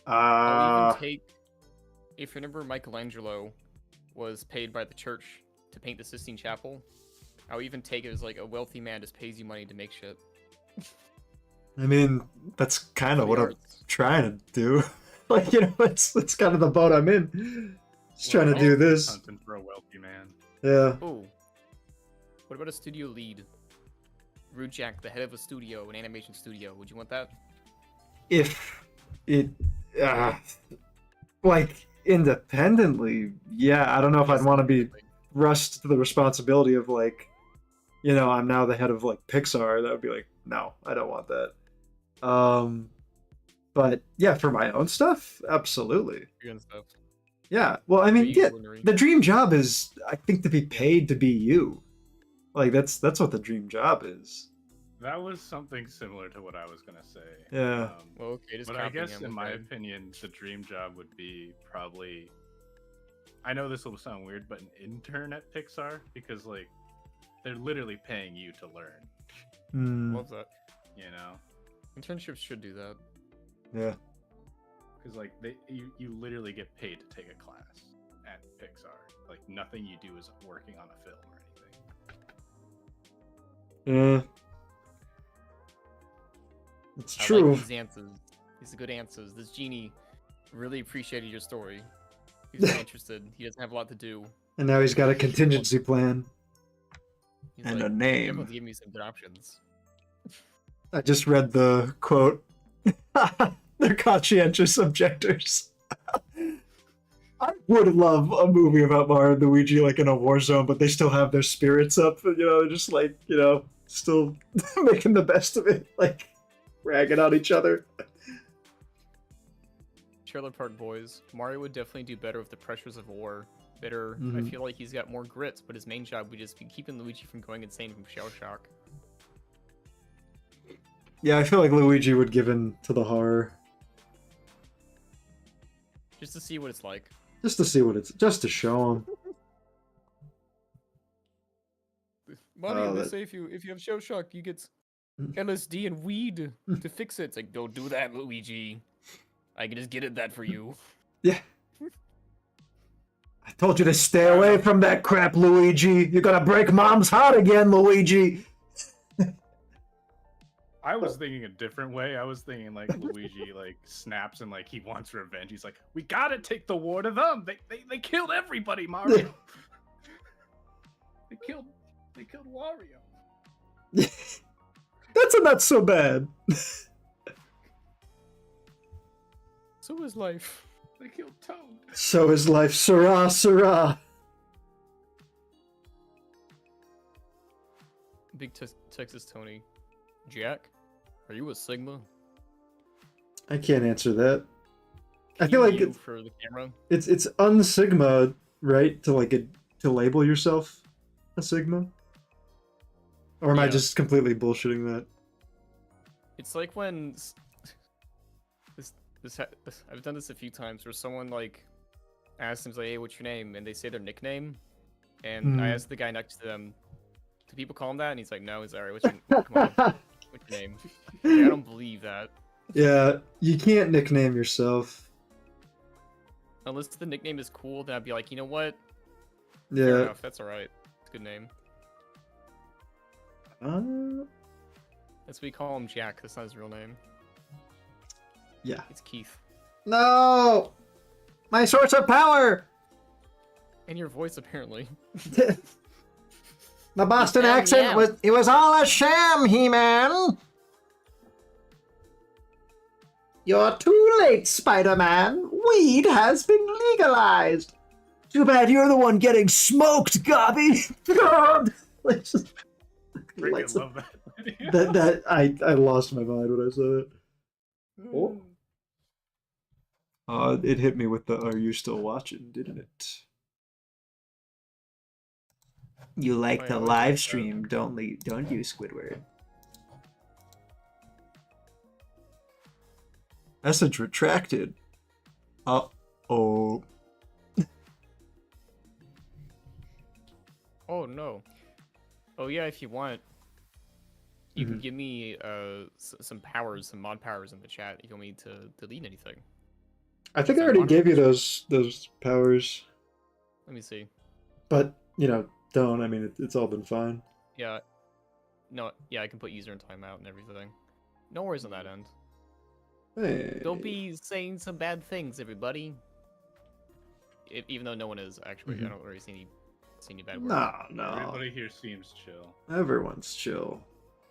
I'll even take... If you remember, Michelangelo was paid by the church to paint the Sistine Chapel. I'll even take it as like a wealthy man just pays you money to make shit. I mean, that's kind of what I'm trying to do. Like, you know, it's kind of the boat I'm in. Just trying to do this. Hunting for a wealthy man. Yeah. Ooh. What about a studio lead? RudeJack, the head of a studio, an animation studio. Would you want that? If it... like, independently, yeah, I don't know if I'd want to be rushed to the responsibility of, like, you know, I'm now the head of, like, Pixar. That would be like, no, I don't want that. But, yeah, for my own stuff, absolutely. Your own stuff. Yeah, well, I mean, yeah, the dream job is, I think, to be paid to be you. Like, that's what the dream job is. That was something similar to what I was gonna say. Yeah. Well, okay, just but I guess, in my opinion, the dream job would be probably... I know this will sound weird, but an intern at Pixar, because, like, they're literally paying you to learn. Love that. You know? Internships should do that. Yeah. Because, like, you literally get paid to take a class at Pixar. Like, nothing you do is working on a film or anything. Yeah. It's true. I like these answers. These are good answers. This genie really appreciated your story. He's not interested. He doesn't have a lot to do. And now he's got a contingency plan. He's and like, a name. Everyone's giving me some good options. I just read the quote. They're conscientious objectors. I would love a movie about Mario and Luigi, like, in a war zone, but they still have their spirits up, you know, just, like, you know, still making the best of it, like, ragging on each other. Trailer Park Boys. Mario would definitely do better with the pressures of war. I feel like he's got more grit, but his main job would just be keeping Luigi from going insane from shell shock. Yeah, I feel like Luigi would give in to the horror. Just to see what it's like. Just to see what it's... Just to show him. Mario, they say if you have shell shock, you get LSD and weed to fix it. It's like, don't do that, Luigi. I can just get that for you. Yeah. I told you to stay away from that crap, Luigi. You're gonna break Mom's heart again, Luigi. I was thinking a different way. I was thinking, like, Luigi, like, snaps and, like, he wants revenge. He's like, we gotta take the war to them. They killed everybody, Mario. They killed Wario. That's not so bad. So is life. They killed Toad. So is life. Sirrah, sirrah. Big Texas Tony. Jack, are you a Sigma? I can't answer that. I feel like it's, for the camera. It's unsigma, right? To label yourself a Sigma? Or am I just completely bullshitting that? It's like when I've done this a few times where someone like I asked them, like, hey, what's your name? And they say their nickname. And I asked the guy next to them, do people call him that? And he's like, no. He's like, all right, what's your, come on, what's your name? Like, I don't believe that. Yeah, you can't nickname yourself. Unless the nickname is cool, then I'd be like, you know what? Yeah. Fair enough, that's alright. It's a good name. That's what we call him, Jack. That's not his real name. Yeah. It's Keith. No! My source of power! And your voice, apparently. The Boston accent it was all a sham, He-Man! You're too late, Spider-Man. Weed has been legalized. Too bad you're the one getting smoked, Gobby. God! Love that. I lost my mind when I said it. Oh. It hit me with the "Are you still watching?" didn't it? You like the live stream, don't you, Squidward? Message retracted. Uh-oh. Oh, no. Oh, yeah, if you want, you can give me some powers, some mod powers in the chat if you want me to delete anything. I think I already gave you those powers. Let me see. But, you know, don't. I mean, it's all been fine. Yeah. No, yeah, I can put user in timeout and everything. No worries on that end. Hey. Don't be saying some bad things, everybody. Even though no one is, actually. I don't really see any bad words. No. Everybody here seems chill. Everyone's chill.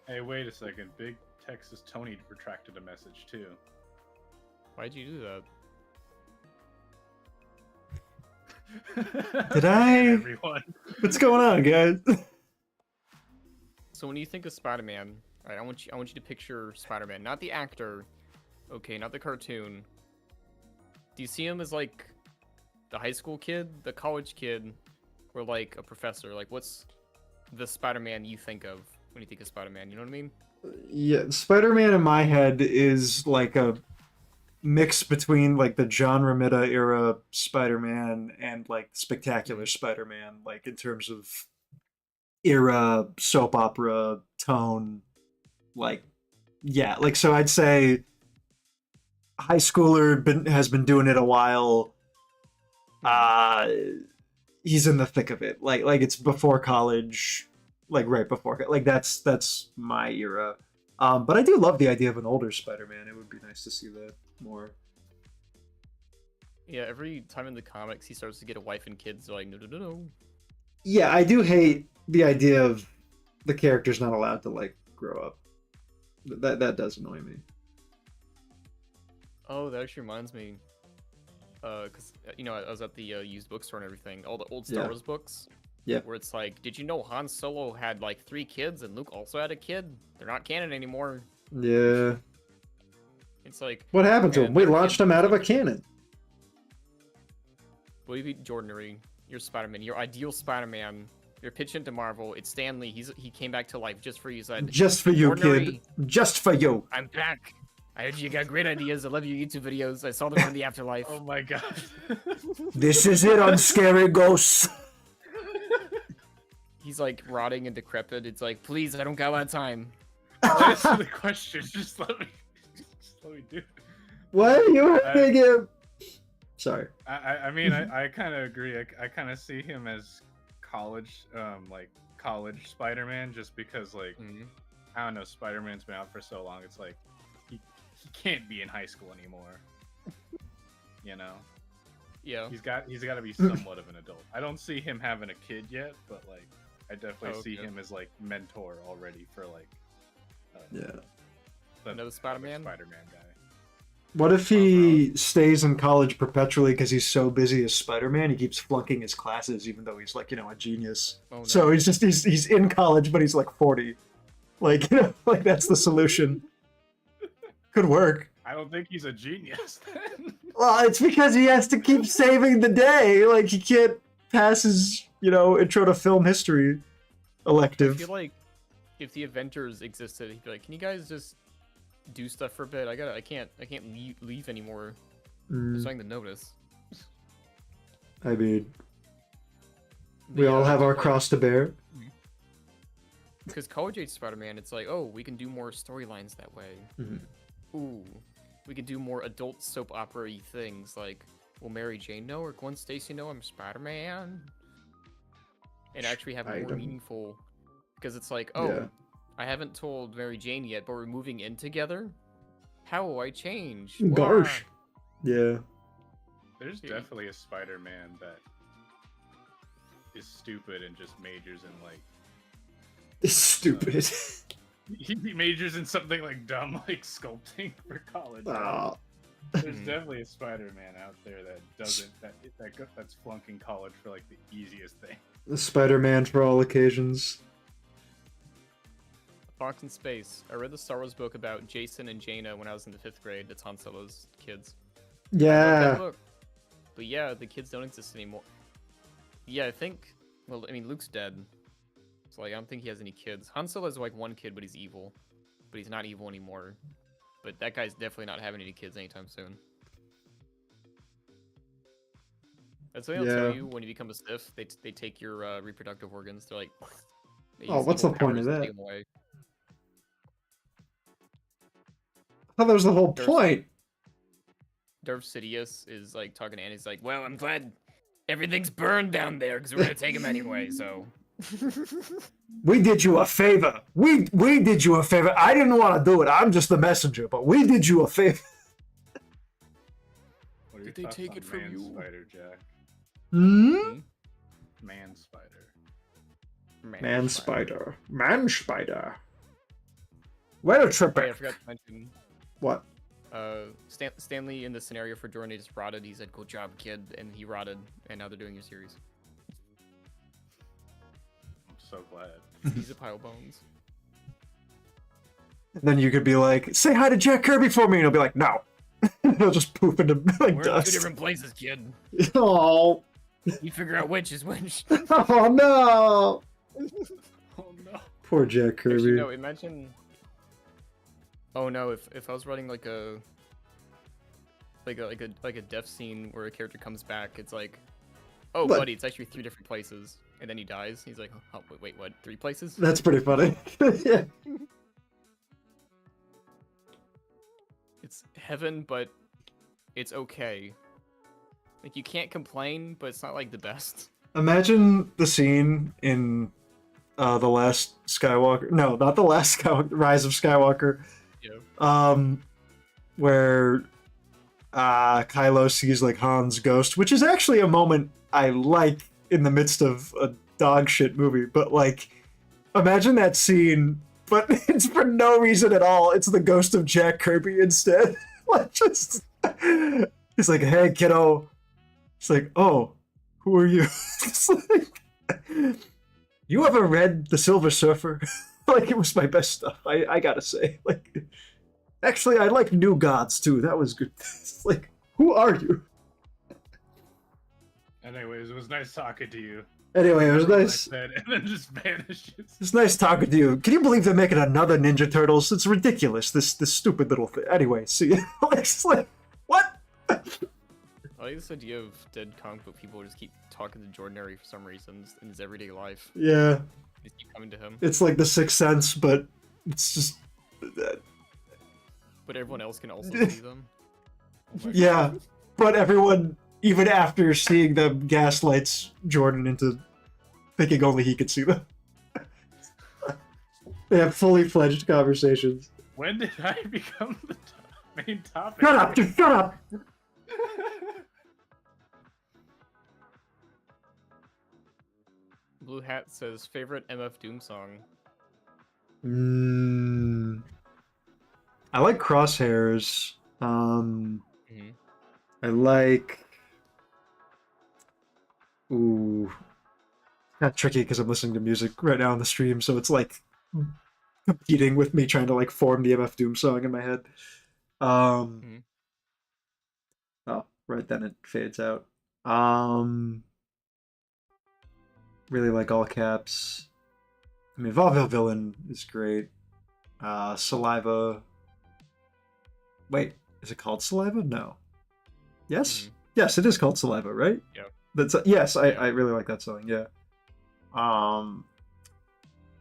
Hey, wait a second. Big Texas Tony retracted a message, too. Why'd you do that? Did I? Everyone. What's going on, guys? So when you think of Spider-Man, alright, I want you to picture Spider-Man, not the actor, okay, not the cartoon. Do you see him as like the high school kid, the college kid, or like a professor? Like, what's the Spider-Man you think of when you think of Spider-Man? You know what I mean? Yeah, Spider-Man in my head is like a mix between like the John Romita era Spider-Man and like Spectacular Spider-Man, like in terms of era, soap opera, tone, like, yeah, like, so I'd say high schooler has been doing it a while. He's in the thick of it, like it's before college, like right before, like that's my era. But I do love the idea of an older Spider-Man. It would be nice to see that more. Yeah, every time in the comics he starts to get a wife and kids, they're like, no. Yeah, I do hate the idea of the character's not allowed to like grow up. That does annoy me. Oh, that actually reminds me. Because, you know, I was at the used bookstore and everything. All the old Star Wars books. Yeah. Where it's like, did you know Han Solo had like 3 kids and Luke also had a kid? They're not canon anymore. Yeah. It's like... What happened to him? We launched him out of a cannon. Believe me, Jordanary, you're Spider-Man. Your ideal Spider-Man. You're pitching to Marvel. It's Stan Lee. He came back to life just for you. Said, just for you, kid. Just for you. I'm back. I heard you got great ideas. I love your YouTube videos. I saw them from the afterlife. Oh my god. This is it, Unscary ghosts. He's like rotting and decrepit. It's like, please, I don't got a lot of time. Answer the question. Just let me do it. What are you thinking? Sorry. I mean, I kind of agree. I kind of see him as college Spider-Man, just because, like, I don't know, Spider-Man's been out for so long. It's like he can't be in high school anymore. You know? Yeah. He's got to be somewhat of an adult. I don't see him having a kid yet, but like I definitely see him as like mentor already for like another Spider-Man guy. What if he stays in college perpetually because he's so busy as Spider-Man? He keeps flunking his classes even though he's like, you know, a genius. Oh, no. So he's in college but he's like 40. Like, you know, like that's the solution. Could work. I don't think he's a genius then. Well, it's because he has to keep saving the day. Like, he can't pass his, you know, intro to film history elective. I feel like if the Avengers existed, he'd be like, can you guys just do stuff for a bit? I can't leave anymore. There's something to notice. I mean, we all have our cross to bear. Because college age Spider-Man, it's like, oh, we can do more storylines that way. Ooh, we can do more adult soap opera-y things, like, will Mary Jane know or Gwen Stacy know I'm Spider-Man? And actually have it more meaningful, because it's like, oh, I haven't told Mary Jane yet, but we're moving in together? How will I change? Gosh. Yeah. There's definitely a Spider-Man that is stupid and just majors in, like... It's stupid. He majors in something like dumb, like sculpting for college. There's definitely a Spider-Man out there that doesn't that's flunking college for like the easiest thing. The Spider-Man for all occasions. Fox in Space. I read the Star Wars book about Jason and Jaina when I was in the 5th grade. That's Han Solo's kids. Yeah. But yeah, the kids don't exist anymore. Yeah, I think. Well, I mean, Luke's dead. So like, I don't think he has any kids. Han Solo has like one kid, but he's evil. But he's not evil anymore. But that guy's definitely not having any kids anytime soon. That's what they'll tell you when you become a Sith. They take your reproductive organs. They're like, oh, what's the point of that? I thought that was the whole point. Darth Sidious is like talking to Annie. He's like, well, I'm glad everything's burned down there because we're gonna take him anyway. So. We did you a favor. We did you a favor. I didn't want to do it. I'm just the messenger, but we did you a favor. Did they take it from you? Spider, Jack? Hmm? Man spider. Man spider. Man spider. Where a trip? Oh, yeah, I forgot to mention. What? Stanley in the scenario for Jordan just rotted. He said, "Good job, kid," and he rotted, and now they're doing your series. So glad. He's a pile of bones. And then you could be like, say hi to Jack Kirby for me, and he'll be like, no. He'll just poop into like we're dust. in 2 different places, kid. Oh. You figure out which is which. Oh no. Oh no. Poor Jack Kirby. Actually, no, imagine. Oh no, if I was writing like a death scene where a character comes back, it's like, oh what? Buddy, it's actually 3 different places. And then he dies. He's like, oh, wait, what? 3 places? That's pretty funny. Yeah. It's heaven, but it's okay. Like, you can't complain, but it's not, like, the best. Imagine the scene in The Last Skywalker. No, not The Last Skywalker. Rise of Skywalker. Yeah. Where Kylo sees, like, Han's ghost, which is actually a moment I like in the midst of a dog shit movie, but like, imagine that scene, but it's for no reason at all. It's the ghost of Jack Kirby instead. Like, just, he's like, hey kiddo. It's like, oh, who are you? It's like, you ever read The Silver Surfer? Like, it was my best stuff, I gotta say. Like, actually, I like New Gods too. That was good. It's like, who are you? Anyways, it was nice talking to you. Anyway, it was nice. And then just vanishes. It's nice talking to you. Can you believe they're making another Ninja Turtles? It's ridiculous. This stupid little thing. Anyway, see you. It's like, what? I like this idea of dead comic book people just keep talking to Jordanary for some reason in his everyday life. Yeah. Just keep coming to him. It's like The Sixth Sense, but it's just. But everyone else can also see them. Oh yeah, but everyone, even after seeing them, gaslights Jordan into thinking only he could see them. They have fully fledged conversations. When did I become the main topic? Shut up! Just shut up! Blue Hat says, favorite MF Doom song? I like Crosshairs. I like... Ooh. Not tricky because I'm listening to music right now on the stream, so it's like competing with me trying to like form the MF Doom song in my head. Oh, right then it fades out. Really like All Caps. I mean, Vaudeville Villain is great. Saliva. Wait, is it called Saliva? No. Yes? Yes, it is called Saliva, right? Yeah. That's yes, I really like that song. Yeah. Um,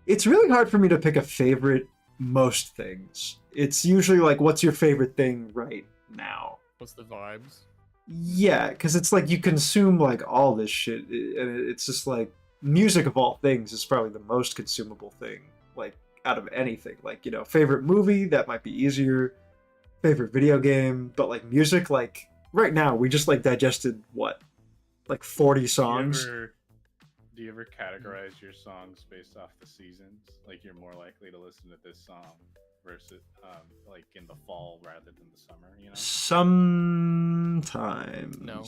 it's really hard for me to pick a favorite most things. It's usually like, what's your favorite thing right now? What's the vibes? Yeah, because it's like you consume like all this shit, and it's just like music of all things is probably the most consumable thing, like out of anything. Like, you know, favorite movie, that might be easier. Favorite video game, but like music, like right now we just like digested what, like 40 songs. Do you ever categorize your songs based off the seasons? Like you're more likely to listen to this song versus like in the fall rather than the summer, you know? Sometimes. No.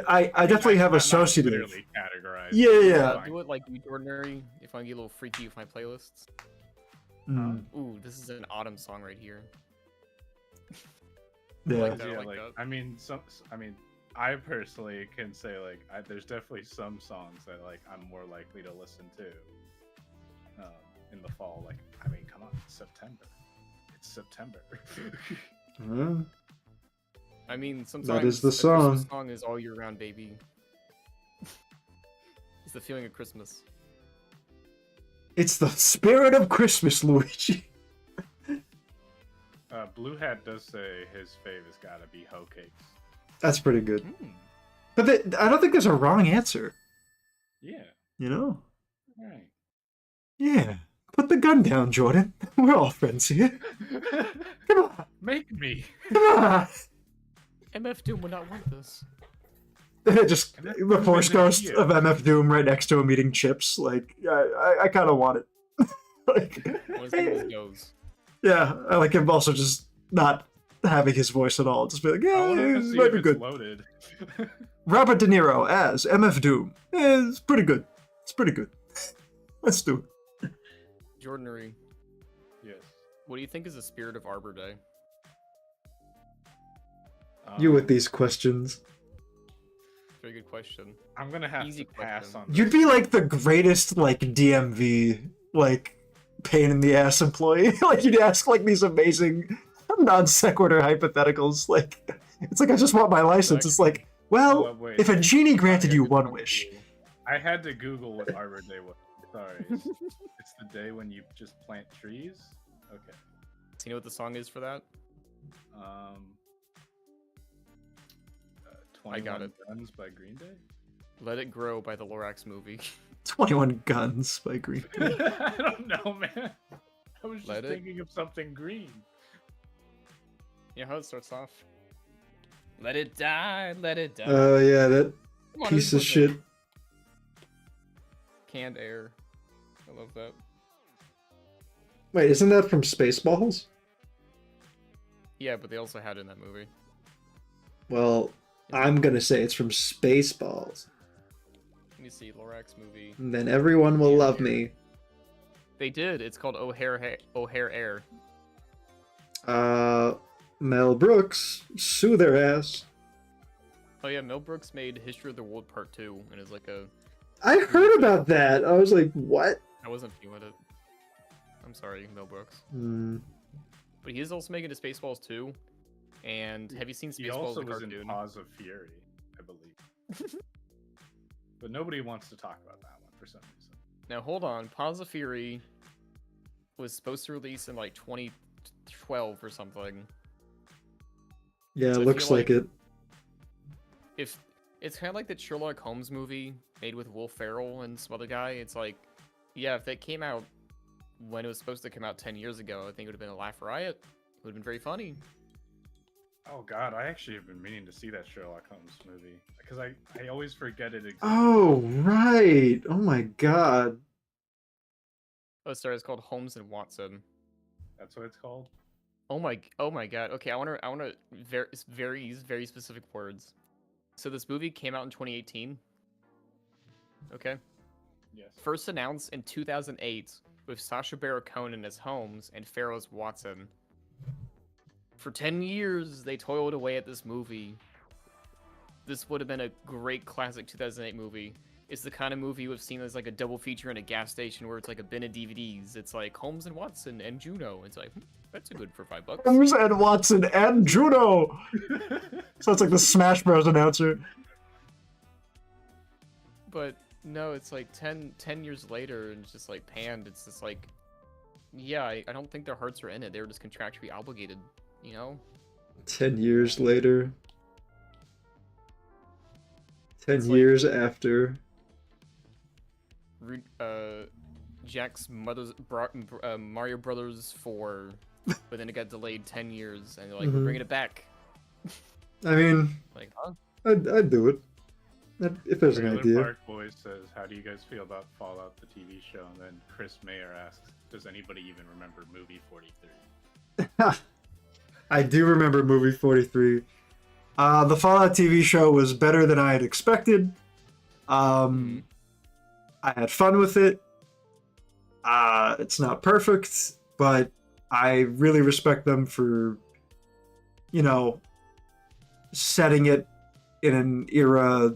I definitely have associative. Literally categorized. Yeah. I do it like ordinary if I get a little freaky with my playlists. Ooh, this is an autumn song right here. Yeah. I mean, I personally can say like there's definitely some songs that like I'm more likely to listen to in the fall. Like, I mean, come on, it's September. I mean, sometimes that is the a song. Christmas song is all year round, baby. It's the feeling of Christmas. It's the spirit of Christmas, Luigi. Blue Hat does say his fave has got to be hoe cakes. That's pretty good. But I don't think there's a wrong answer. Yeah. You know? Right. Yeah. Put the gun down, Jordan. We're all friends here. Come on. Make me. Come on. MF Doom would not want this. Just the Force Ghost of MF Doom right next to him eating chips. Like, I kind of want it. Like, goes. Yeah, I like him also just not having his voice at all. Just be like, yeah, it might be good. Loaded. Robert De Niro as MF Doom. It's pretty good. It's pretty good. Let's do it. Jordanary. Yes. What do you think is the spirit of Arbor Day? You with these questions. Very good question. I'm gonna have to pass on this. You'd be like the greatest like DMV like pain in the ass employee. Like you'd ask like these amazing non sequitur hypotheticals. Like it's like, I just want my license. It's like, well, if a genie granted you one wish. I had to Google what Arbor Day was. Sorry. It's the day when you just plant trees? Okay. Do you know what the song is for that? 21 I got it. Guns by Green Day? Let It Grow by the Lorax movie. 21 Guns by Green Day. I don't know, man. I was just thinking of something green. You know how it starts off? Let it die, let it die. Oh, yeah, that piece of shit. Canned Air. I love that. Wait, isn't that from Spaceballs? Yeah, but they also had it in that movie. Well, I'm gonna say it's from Spaceballs. Let me see, Lorax movie. And then everyone will love me. They did. It's called O'Hare Air. Mel Brooks, sue their ass. Oh yeah, Mel Brooks made History of the World Part 2, and it's like a... I heard about that. I was like, what? I wasn't feeling it. I'm sorry, Mel Brooks. But he is also making a Spaceballs 2. And have you seen Spaceballs he also the was cartoon? In Paws of Fury, I believe. But nobody wants to talk about that one for some reason. Now hold on, Paws of Fury was supposed to release in like 2012 or something. Yeah, so it looks like it. If it's kind of like the Sherlock Holmes movie made with Will Ferrell and some other guy, it's like, yeah, if that came out when it was supposed to come out 10 years ago, I think it would have been a laugh riot. It would have been very funny. Oh god, I actually have been meaning to see that Sherlock Holmes movie because I always forget it exists. Oh right! Oh my god. Oh, sorry, it's called Holmes and Watson. That's what it's called. Oh my god. Okay, I want to very specific words. So this movie came out in 2018. Okay. Yes. First announced in 2008 with Sacha Baron Cohen as Holmes and Farrell as Watson. For 10 years, they toiled away at this movie. This would have been a great classic 2008 movie. It's the kind of movie we've seen as like a double feature in a gas station where it's like a bin of DVDs. It's like Holmes and Watson and Juno. It's like, that's a good for $5. Holmes and Watson and Juno. Sounds like the Smash Bros. Announcer. But no, it's like 10 years later and it's just like panned. It's just like, yeah, I don't think their hearts are in it. They were just contractually obligated, you know? 10 years later. 10 It's years after. Jack's mother's Mario Brothers 4, but then it got delayed 10 years, and they're like, we're bringing it back. I mean, Like, huh? I'd do it. If there's an idea. Park Boys says, how do you guys feel about Fallout, the TV show? And then Chris Mayer asks, does anybody even remember movie 43? I do remember movie 43. The Fallout TV show was better than I had expected. I had fun with it. It's not perfect, but I really respect them for, you know, setting it in an era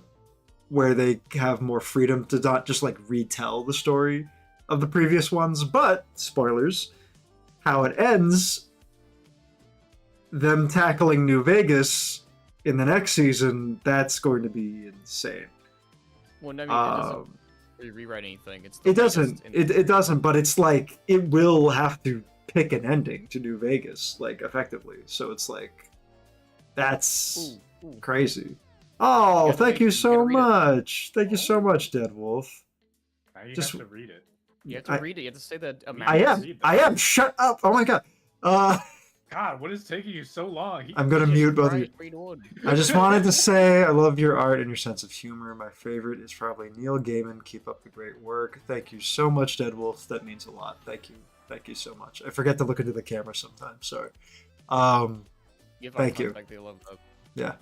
where they have more freedom to not just like retell the story of the previous ones. But spoilers, how it ends, them tackling New Vegas in the next season, that's going to be insane. Well, I mean, it doesn't really rewrite anything. It doesn't, but it's like it will have to pick an ending to New Vegas, like effectively. So it's like that's crazy. Oh, thank you so much. Thank you so much, Dead Wolf. Now you have to read it. You have to read it. You have to say that. I am. Shut up. Oh my god. God, what is taking you so long? I'm gonna mute both of you. I just wanted to say I love your art and your sense of humor. My favorite is probably Neil Gaiman. Keep up the great work. Thank you so much, Dead Wolf. That means a lot. Thank you. Thank you so much. I forget to look into the camera sometimes. Sorry. Thank you. They love that. Yeah.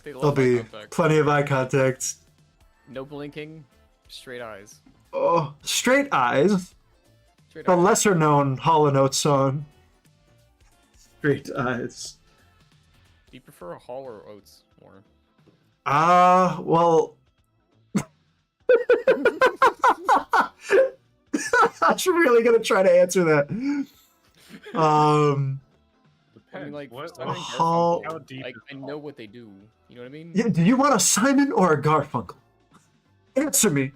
There'll be plenty of eye contact. No blinking, straight eyes. Oh, Straight Eyes. The lesser known Hall & Oates song. Straight Eyes. Do you prefer a Hall or Oates more? Well... I'm really gonna try to answer that. I mean, like, Hall... like, I know what they do. You know what I mean? Yeah, do you want a Simon or a Garfunkel? Answer me.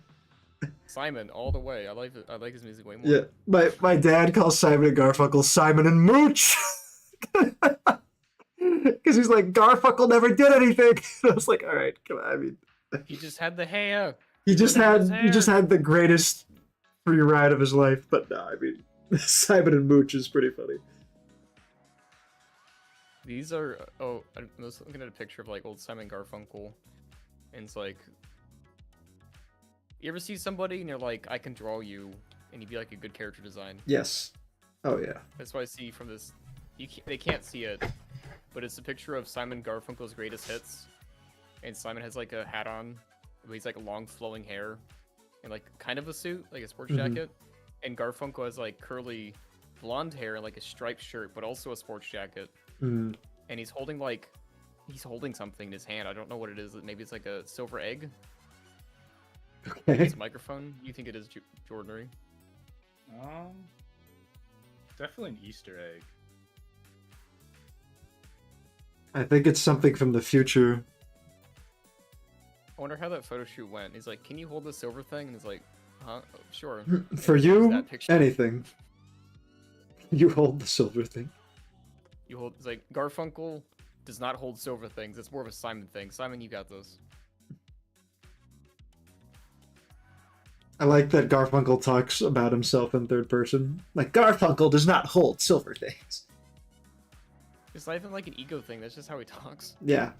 Simon, all the way. I like his music way more. Yeah, my dad calls Simon and Garfunkel Simon and Mooch. Because he's like, Garfunkel never did anything. And I was like, all right, come on. I mean, he just had the hair. He just had the greatest free ride of his life. But no, I mean, Simon and Mooch is pretty funny. These are I'm just looking at a picture of like old Simon Garfunkel, and it's like, you ever see somebody and you're like, I can draw you, and you'd be like a good character design. Yes. Oh yeah. That's what I see from this. They can't see it, but it's a picture of Simon Garfunkel's greatest hits, and Simon has like a hat on, but he's like long flowing hair, and like kind of a suit, like a sports jacket, and Garfunkel has like curly blonde hair and like a striped shirt, but also a sports jacket, and he's holding something in his hand. I don't know what it is. Maybe it's like a silver egg. Okay. It's a microphone. You think it is Jordanary? Definitely an Easter egg. I think it's something from the future. I wonder how that photo shoot went. He's like, "Can you hold the silver thing?" And he's like, "Huh? Oh, sure." For you, anything. You hold the silver thing. It's like, Garfunkel does not hold silver things. It's more of a Simon thing. Simon, you got this. I like that Garfunkel talks about himself in third person. Like, Garfunkel does not hold silver things. It's not even like an ego thing. That's just how he talks. Yeah.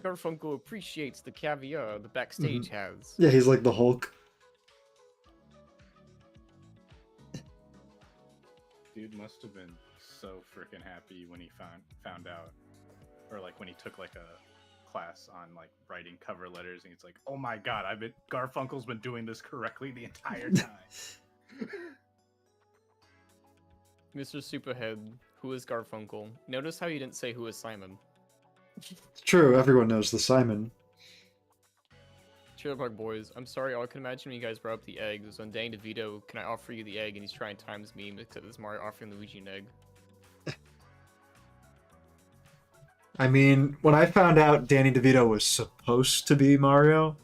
Garfunkel appreciates the caviar the backstage has. Yeah, he's like the Hulk. Dude must have been so freaking happy when he found out, or like when he took like a class on like writing cover letters, and he's like, "Oh my god, Garfunkel's been doing this correctly the entire time." Mr. Superhead, who is Garfunkel? Notice how you didn't say who is Simon. It's true, everyone knows the Simon. Sherlock boys, I'm sorry, all I can imagine when you guys brought up the egg was when Danny DeVito, can I offer you the egg? And he's trying times meme, except this Mario offering Luigi an egg. I mean, when I found out Danny DeVito was supposed to be Mario,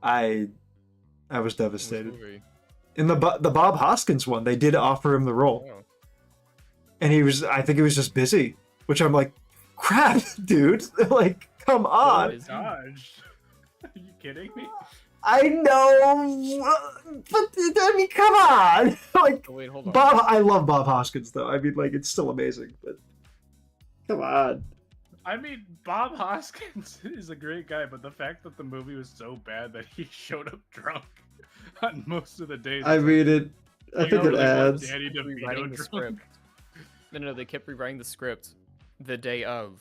I was devastated. In the Bob Hoskins one, they did offer him the role. Oh. And I think he was just busy, which I'm like, crap, dude. Like, come on. Oh, gosh. Are you kidding me? I know, but I mean, come on. Like, Oh, wait, hold on. I love Bob Hoskins, though. I mean, like, it's still amazing, but come on. I mean, Bob Hoskins is a great guy, but the fact that the movie was so bad that he showed up drunk on most of the days. I mean, I think it adds. Danny Rewriting the DeVito script. No, they kept rewriting the script the day of,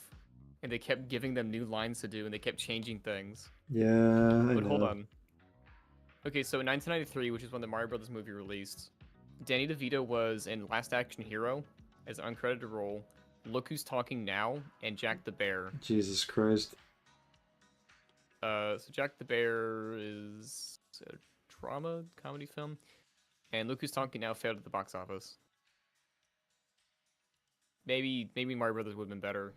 and they kept giving them new lines to do, and they kept changing things. Yeah, But hold on. Okay, so in 1993, which is when the Mario Brothers movie released, Danny DeVito was in Last Action Hero as an uncredited role, Look Who's Talking Now, and Jack the Bear. Jesus Christ. So Jack the Bear is a drama comedy film, and Look Who's Talking Now failed at the box office. Maybe Mario Brothers would have been better.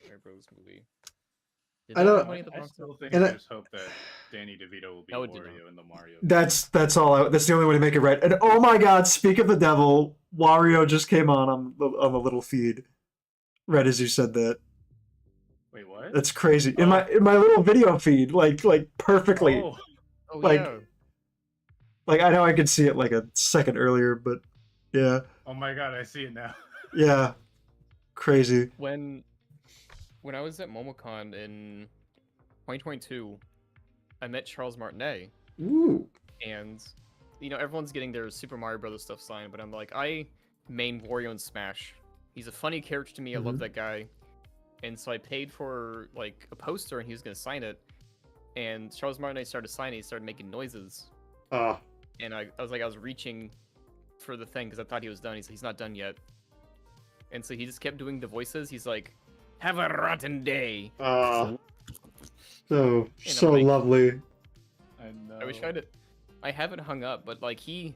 Mario Bros. Movie. I don't. I still think there's hope that Danny DeVito will be Wario in the Mario. That's all. That's the only way to make it right. And oh my God! Speak of the devil, Wario just came on the little feed, right as you said that. Wait, what? That's crazy. In my little video feed, like perfectly. Oh. Like, yeah. Like I know I could see it like a second earlier, but yeah. Oh my God, I see it now. Yeah. Crazy. When I was at MomoCon in 2022, I met Charles Martinet. Ooh. And, everyone's getting their Super Mario Brothers stuff signed, but I'm like, I main Wario and Smash. He's a funny character to me. I love that guy. And so I paid for, like, a poster, and he was going to sign it. And Charles Martinet started signing. He started making noises. And I was reaching for the thing because I thought he was done. He's not done yet. And so he just kept doing the voices. He's like, have a rotten day. So like, lovely. I know. I wish I haven't hung up, but like he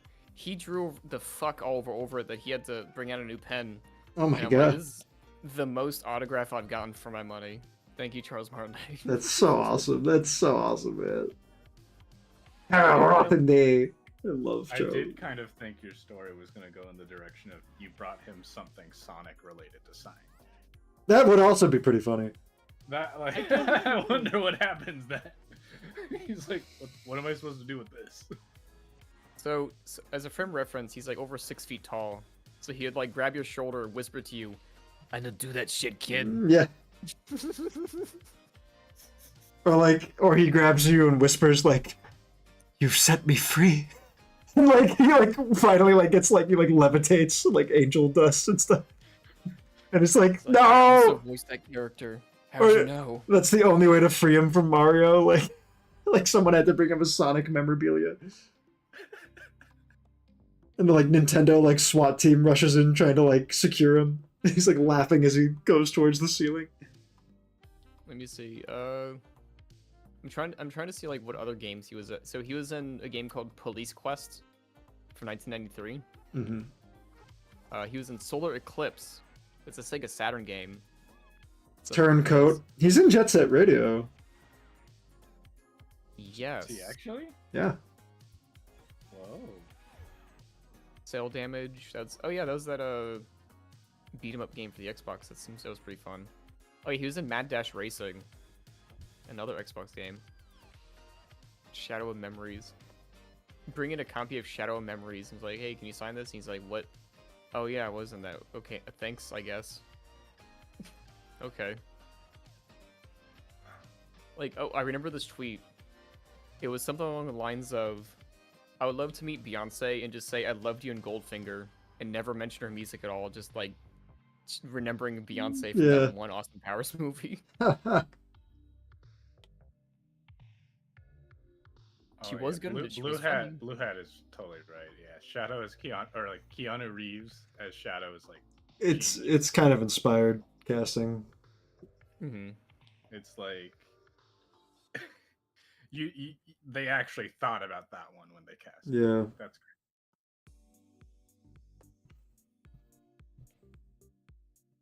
drew the fuck all over it that he had to bring out a new pen. Oh my God. God. This is the most autograph I've gotten for my money. Thank you, Charles Martinet. That's so awesome. That's so awesome, man. Have a rotten day. I love Joe. I did kind of think your story was going to go in the direction of you brought him something Sonic related to sign. That would also be pretty funny. That I wonder what happens then. He's like, what am I supposed to do with this? So as a frame reference, he's like over 6 feet tall. So he'd like grab your shoulder, whisper to you, "I know do that shit, kid." Yeah. Or he grabs you and whispers like, "You've set me free." And like he finally gets he levitates like angel dust and stuff. And it's like, no. I also voiced that character. How'd you know? That's the only way to free him from Mario. Like someone had to bring him a Sonic memorabilia. And the Nintendo SWAT team rushes in trying to secure him. He's laughing as he goes towards the ceiling. Let me see. I'm trying to see what other games he was at. So he was in a game called Police Quest from 1993. He was in Solar Eclipse. It's a Sega Saturn game. So Turncoat. He's in Jet Set Radio. Yes. Is he actually? Yeah. Whoa. Sail Damage. That was that beat 'em up game for the Xbox. That was pretty fun. Oh, yeah, he was in Mad Dash Racing. Another Xbox game. Shadow of Memories. Bring in a copy of Shadow of Memories and he's like, "Hey, can you sign this?" And he's like, "What? Oh yeah, I was in that. Okay, thanks, I guess." Okay. I remember this tweet. It was something along the lines of, "I would love to meet Beyonce and just say I loved you in Goldfinger and never mention her music at all, just remembering Beyonce from that one Austin Powers movie." She was good. Blue Hat is totally right. Yeah, Shadow is Keanu Reeves as Shadow is It's kind of inspired casting. Mm-hmm. It's like they actually thought about that one when they cast. Yeah. That's great.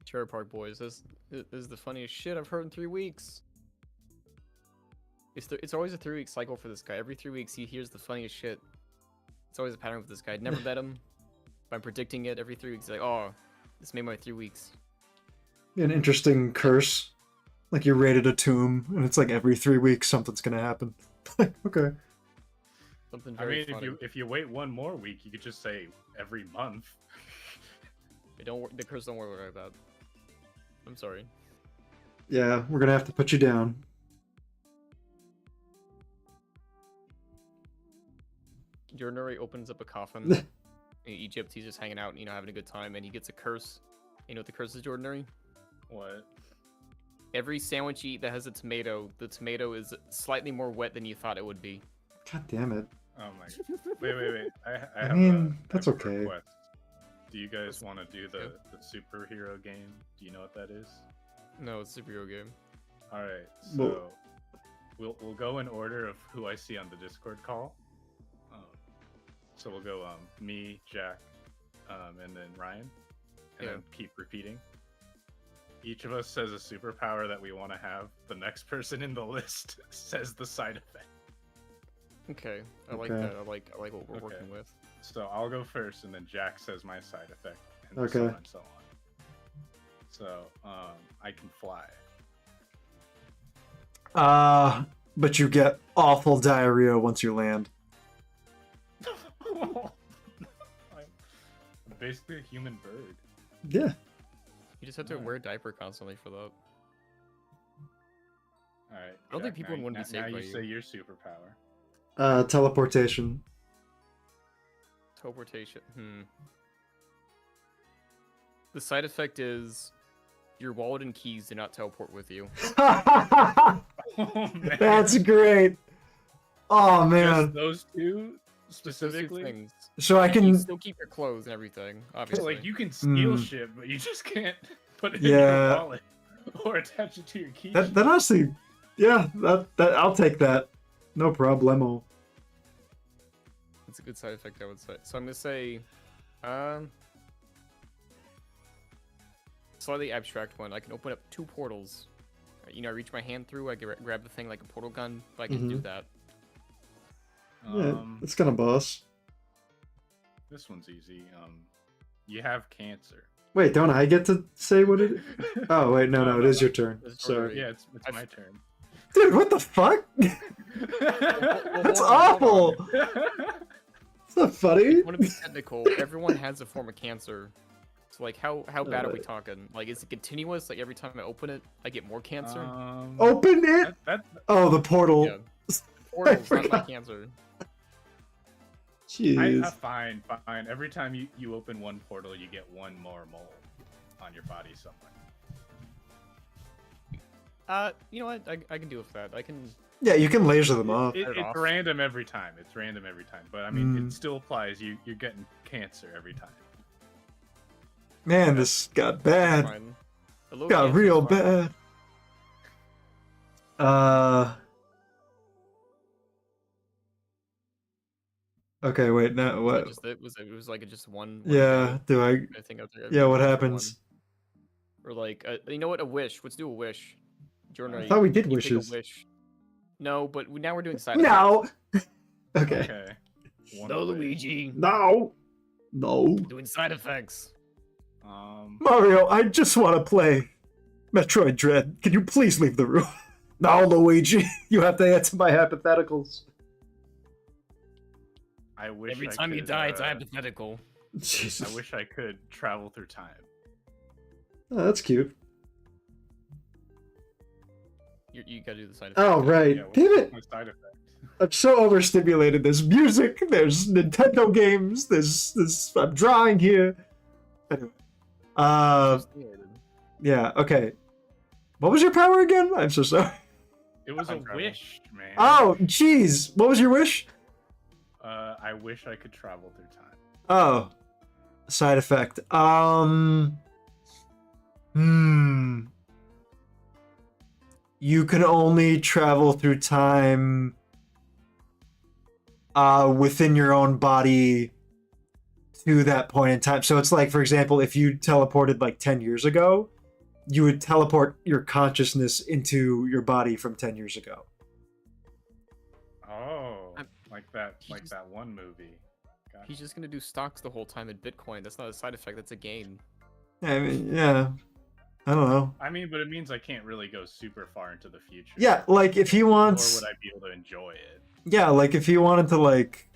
Trailer Park Boys. This is the funniest shit I've heard in 3 weeks. It's always a 3-week cycle for this guy. Every 3 weeks he hears the funniest shit. It's always a pattern with this guy. I'd never met him, but I'm predicting it every 3 weeks. He's like, oh, this made my 3 weeks. An interesting curse. Like you raided a tomb, and it's like every 3 weeks something's gonna happen. Okay. Something very funny. if you wait one more week, you could just say every month. The curse don't worry about. I'm sorry. Yeah, we're gonna have to put you down. Urinary opens up a coffin. In Egypt, he's just hanging out, having a good time, and he gets a curse. You know what the curse is, Ordinary? What? Every sandwich you eat that has a tomato, the tomato is slightly more wet than you thought it would be. God damn it. Oh my god. Wait. I mean, that's okay. Request. Do you guys want to do the superhero game? Do you know what that is? No, it's a superhero game. Alright, so we'll go in order of who I see on the Discord call. So we'll go me, Jack, and then Ryan, and then keep repeating. Each of us says a superpower that we want to have. The next person in the list says the side effect. Okay, I like that. I like what we're working with. So I'll go first, and then Jack says my side effect, and okay. so on and so on. So I can fly. But you get awful diarrhea once you land. I'm basically a human bird. Yeah. You just have to wear a diaper constantly for that. Alright. I don't think people wouldn't be saved by you. Say your superpower. Teleportation. Teleportation. The side effect is your wallet and keys do not teleport with you. That's great. Oh man. Just those two specifically. Those two things. So I can you still keep your clothes and everything. Obviously, so, like you can steal shit, but you just can't put it in your wallet or attach it to your keys. That honestly, yeah, that I'll take that. No problemo. It's a good side effect, I would say. So I'm gonna say, slightly abstract one. I can open up 2 portals. I reach my hand through. I grab the thing like a portal gun, but I can do that. Yeah, it's kind of boss. This one's easy. You have cancer. Wait, don't I get to say what it is? Oh, wait, no, it is your turn. Sorry. Yeah, it's my turn. Dude, what the fuck? That's awful! It's not funny. I want to be technical. Everyone has a form of cancer. So, like, how bad are we talking? Like, is it continuous? Like, every time I open it, I get more cancer? Open it? Oh, the portal. Yeah. Portal's not my cancer. Jeez. Fine. Every time you open one portal, you get one more mole on your body somewhere. You know what? I can deal with that. I can. Yeah, you can laser them off. It's random every time. But I mean, it still applies. You're getting cancer every time. Man, this got bad. Got real bad. Okay, wait, no, what? It was like just one. Yeah, I think yeah, what happens? Or like, you know what? A wish. Let's do a wish. Jordan, I thought we did wishes. Wish. No, but now we're doing side No. effects. Okay. No, Luigi. No. Doing side effects. Mario, I just want to play Metroid Dread. Can you please leave the room? No, Luigi. You have to answer my hypotheticals. I wish every time you die, it's hypothetical. Jesus. I wish I could travel through time. Oh, that's cute. You gotta do the side effect. Oh, right. Yeah, damn it. My side effect? I'm so overstimulated. There's music, there's Nintendo games, there's I'm drawing here. Anyway. Yeah, okay. What was your power again? I'm so sorry. It was a wish, man. Oh, jeez. What was your wish? I wish I could travel through time. Oh. Side effect. You can only travel through time within your own body to that point in time. So it's like, for example, if you teleported like 10 years ago, you would teleport your consciousness into your body from 10 years ago. Oh, like that one movie. Gotcha. He's just gonna do stocks the whole time in Bitcoin. That's not a side effect. That's a gain. I mean, yeah. I don't know. I mean, but it means I can't really go super far into the future. Yeah, like if he wants. Or would I be able to enjoy it? Yeah, like if he wanted to, like,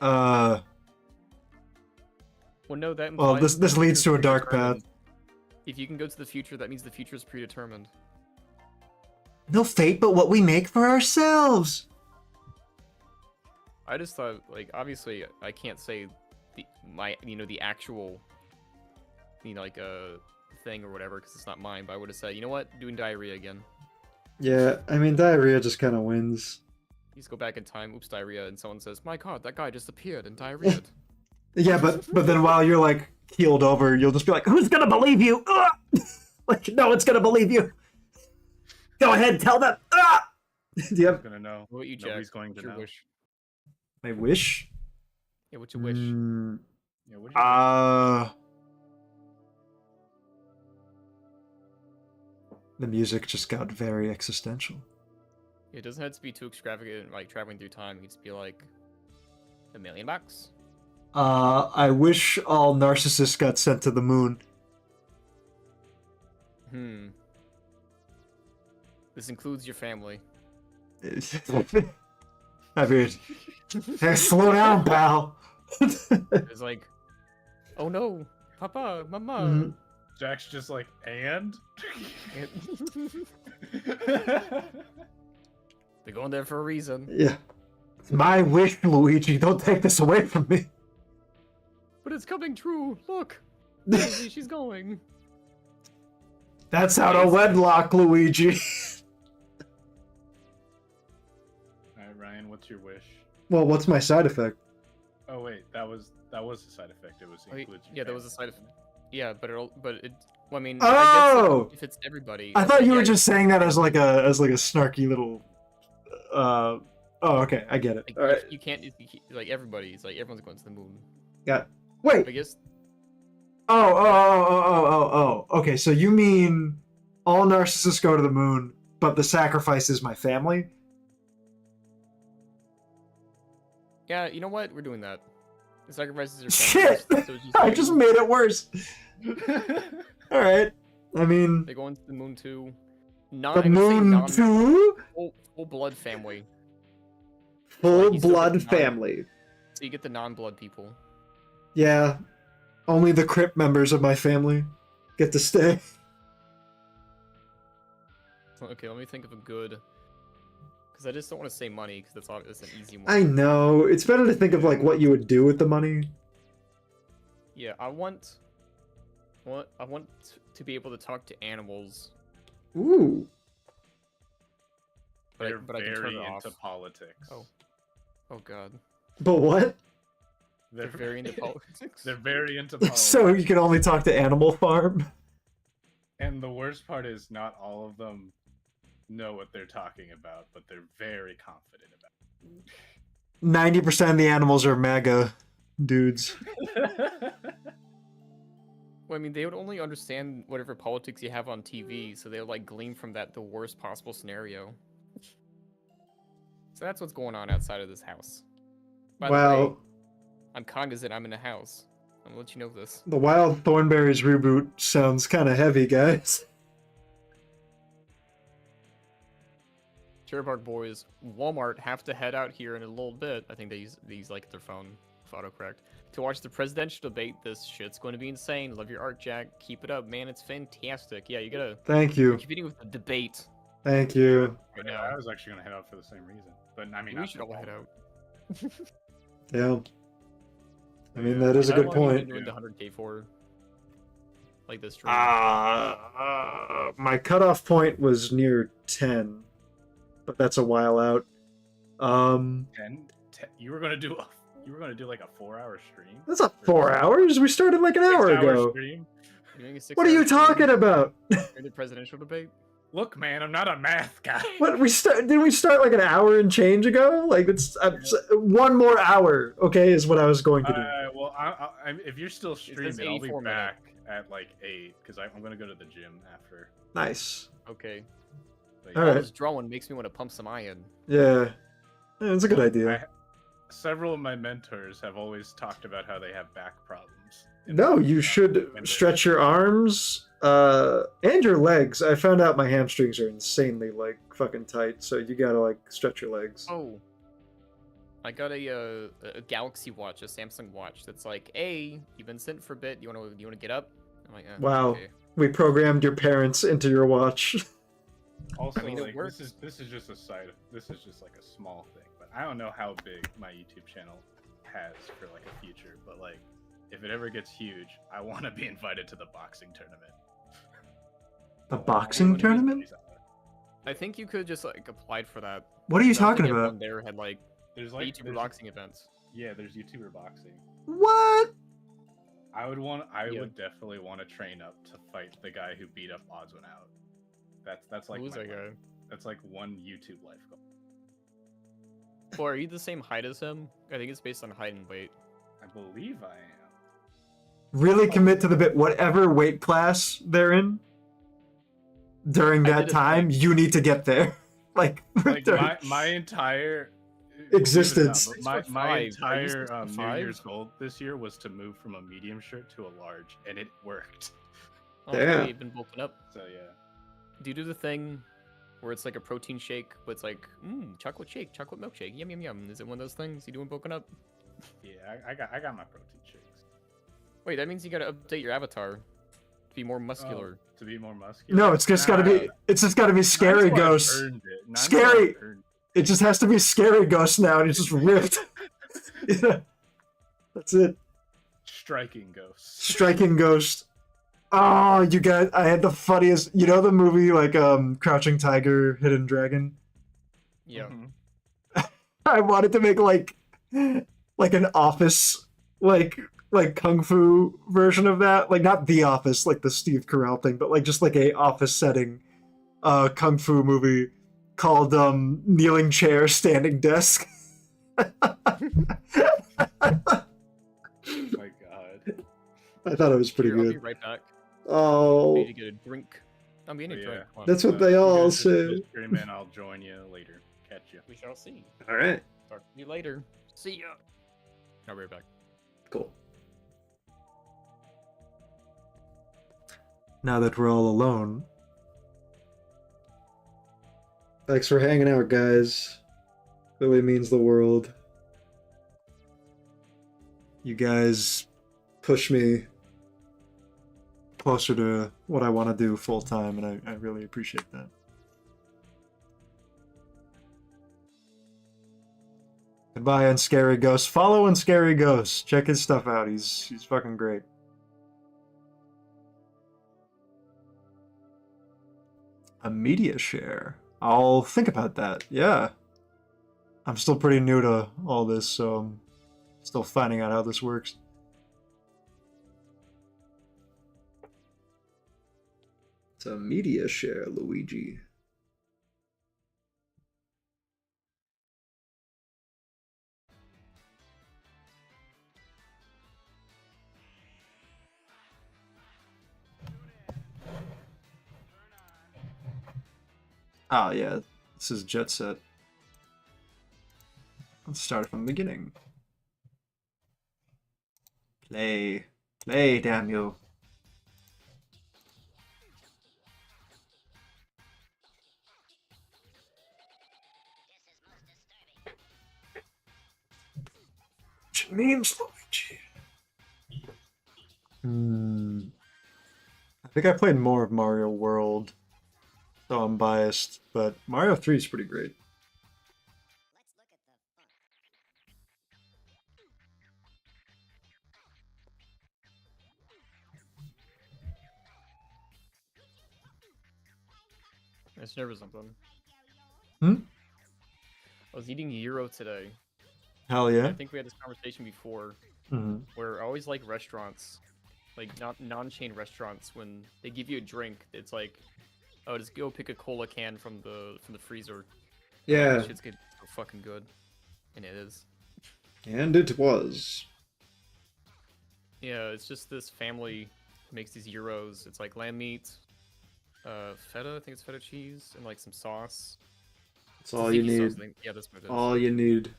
Well, no, that. Well, this leads to a dark path. If you can go to the future, that means the future is predetermined. No fate, but what we make for ourselves. I just thought, like, obviously, I can't say the actual, like thing or whatever, because it's not mine. But I would have said, you know what, doing diarrhea again. Yeah, I mean, diarrhea just kind of wins. You just go back in time, oops, diarrhea, and someone says, my god, that guy just appeared and diarrhea. Yeah, but then while you're like keeled over, you'll just be like, "Who's gonna believe you?" Like, no one's gonna believe you. Go ahead, tell them. Yep. Gonna know. What you, Jack? Nobody's going What's to your know. wish? My wish? Yeah, what's your wish? Yeah, what do you The music just got very existential. It doesn't have to be too extravagant, like traveling through time. It needs to be like $1 million. I wish all narcissists got sent to the moon. This includes your family. I mean, hey, slow down, pal. It's like, oh no, Papa, Mama. Mm-hmm. Jack's just like, and? They're going there for a reason. Yeah. It's my wish, Luigi. Don't take this away from me. But it's coming true. Look. Daisy, she's going. That's out of wedlock, Luigi. Alright, Ryan, what's your wish? Well, what's my side effect? Oh wait, that was a side effect. It was Yeah, that was a side effect. Yeah, but well, I mean, oh! I guess if it's everybody. I thought you were just saying that as like a snarky little. Oh, okay, I get it. Like, all right. You can't like everybody's like everyone's going to the moon. Yeah. Wait. I guess. Oh. Okay, so you mean all narcissists go to the moon, but the sacrifice is my family? Yeah, you know what? We're doing that. The sacrifices are Shit! I just made it worse. All right. I mean, they go into the moon too. The moon too? Full blood family. Full blood family. So you get the non-blood people. Yeah. Only the crypt members of my family get to stay. Okay, let me think of a good. Because I just don't want to say money, because that's an easy one. I know. It's better to think of like what you would do with the money. Yeah, I want to be able to talk to animals. Ooh. They're but I can turn very it into off. politics. Oh god. But what? They're very into politics. They're very into politics. So you can only talk to Animal Farm? And the worst part is not all of them know what they're talking about, but they're very confident about it. 90% of the animals are MAGA dudes. Well, I mean, they would only understand whatever politics you have on TV, so they would like glean from that the worst possible scenario. So that's what's going on outside of this house. By the way, I'm cognizant I'm in a house. I'm gonna let you know this. The Wild Thornberrys reboot sounds kind of heavy, guys. Cherry Boys, Walmart have to head out here in a little bit. I think they use like their phone with autocorrect to watch the presidential debate. This shit's going to be insane. Love your art, Jack. Keep it up, man. It's fantastic. Yeah, you gotta. Thank you. You're competing with the debate. Thank you. Right now. I was actually gonna head out for the same reason, but I mean, we should all head out. Yeah. I mean, that is a good point. Doing the 100K for like this stream. My cutoff point was near 10, but that's a while out. 10? You were gonna do like a 4-hour stream? That's not 4 hours. We started like an hour ago. Stream? What are you talking about? The presidential debate? Look, man, I'm not a math guy. What did we start like an hour and change ago? Like it's one more hour, okay, is what I was going to do. Well, if you're still streaming, I'll be back at like 8 because I'm gonna go to the gym after. Nice. Okay. All right. This drawing makes me want to pump some iron. Yeah, it's a good idea. Several of my mentors have always talked about how they have back problems. No, you should stretch your arms and your legs. I found out my hamstrings are insanely like fucking tight, so you gotta like stretch your legs. Oh, I got a Galaxy watch, a Samsung watch that's like, hey, you've been sitting for a bit. You wanna get up? I'm like, wow, okay. We programmed your parents into your watch. Also, like, this is just a side. This is just like a small thing, but I don't know how big my YouTube channel has for like a future. But like, if it ever gets huge, I want to be invited to the boxing tournament. A boxing tournament? I think you could just like applied for that. What are you talking about? There had like there's like YouTuber boxing events. Yeah, there's YouTuber boxing. What? I would definitely want to train up to fight the guy who beat up Oswin out. That's like who's that guy? That's like one YouTube life goal. Well, are you the same height as him? I think it's based on height and weight. I believe I am. Really commit to the bit. Whatever weight class they're in during that time, you need to get there. like my entire existence. My entire New Year's goal this year was to move from a medium shirt to a large, and it worked. Oh, yeah, you've been bulking up. So yeah. Do you do the thing where it's like a protein shake, but it's like, chocolate shake, chocolate milkshake, yum yum yum? Is it one of those things you doing bulking up? Yeah, I got my protein shakes. Wait, that means you gotta update your avatar to be more muscular. To be more muscular. No, it's just gotta be. It's just gotta be scary ghost. Scary. It just has to be scary ghost now, and it's just ripped. Yeah. That's it. Striking ghost. Striking ghost. Oh, you guys! I had the funniest. You know the movie like Crouching Tiger, Hidden Dragon. Yeah. I wanted to make like an Office like kung fu version of that, like not The Office, like the Steve Carell thing, but like just like a office setting, kung fu movie called Kneeling Chair, Standing Desk. Oh my god! I thought it was pretty good. I'll be right back. Oh. I need to get a drink. I'm getting a drink. That's what they all say. Stream and I'll join you later. Catch you. We shall see. All right. Talk to you later. See ya. I'll be right back. Cool. Now that we're all alone. Thanks for hanging out, guys. Really means the world. You guys push me closer to what I want to do full time, and I really appreciate that. Goodbye, Unscary Ghost. Follow Unscary Ghost. Check his stuff out. He's fucking great. A media share. I'll think about that. Yeah. I'm still pretty new to all this, so I'm still finding out how this works. It's a media share, Luigi. Oh yeah, this is Jet Set. Let's start from the beginning. Play. Play, damn you. Which means Luigi. I think I played more of Mario World, so I'm biased, but Mario 3 is pretty great. I just nervous something. I was eating gyro today. Hell yeah. I think we had this conversation before, where I always like restaurants, like not non-chain restaurants, when they give you a drink, it's like Oh, just go pick a cola can from the freezer. Yeah. That shit's getting so fucking good. And it is. And it was. Yeah, it's just this family makes these gyros. It's like lamb meat, feta, I think it's feta cheese, and like some sauce. That's all you need. Yeah, that's what it is. All you need.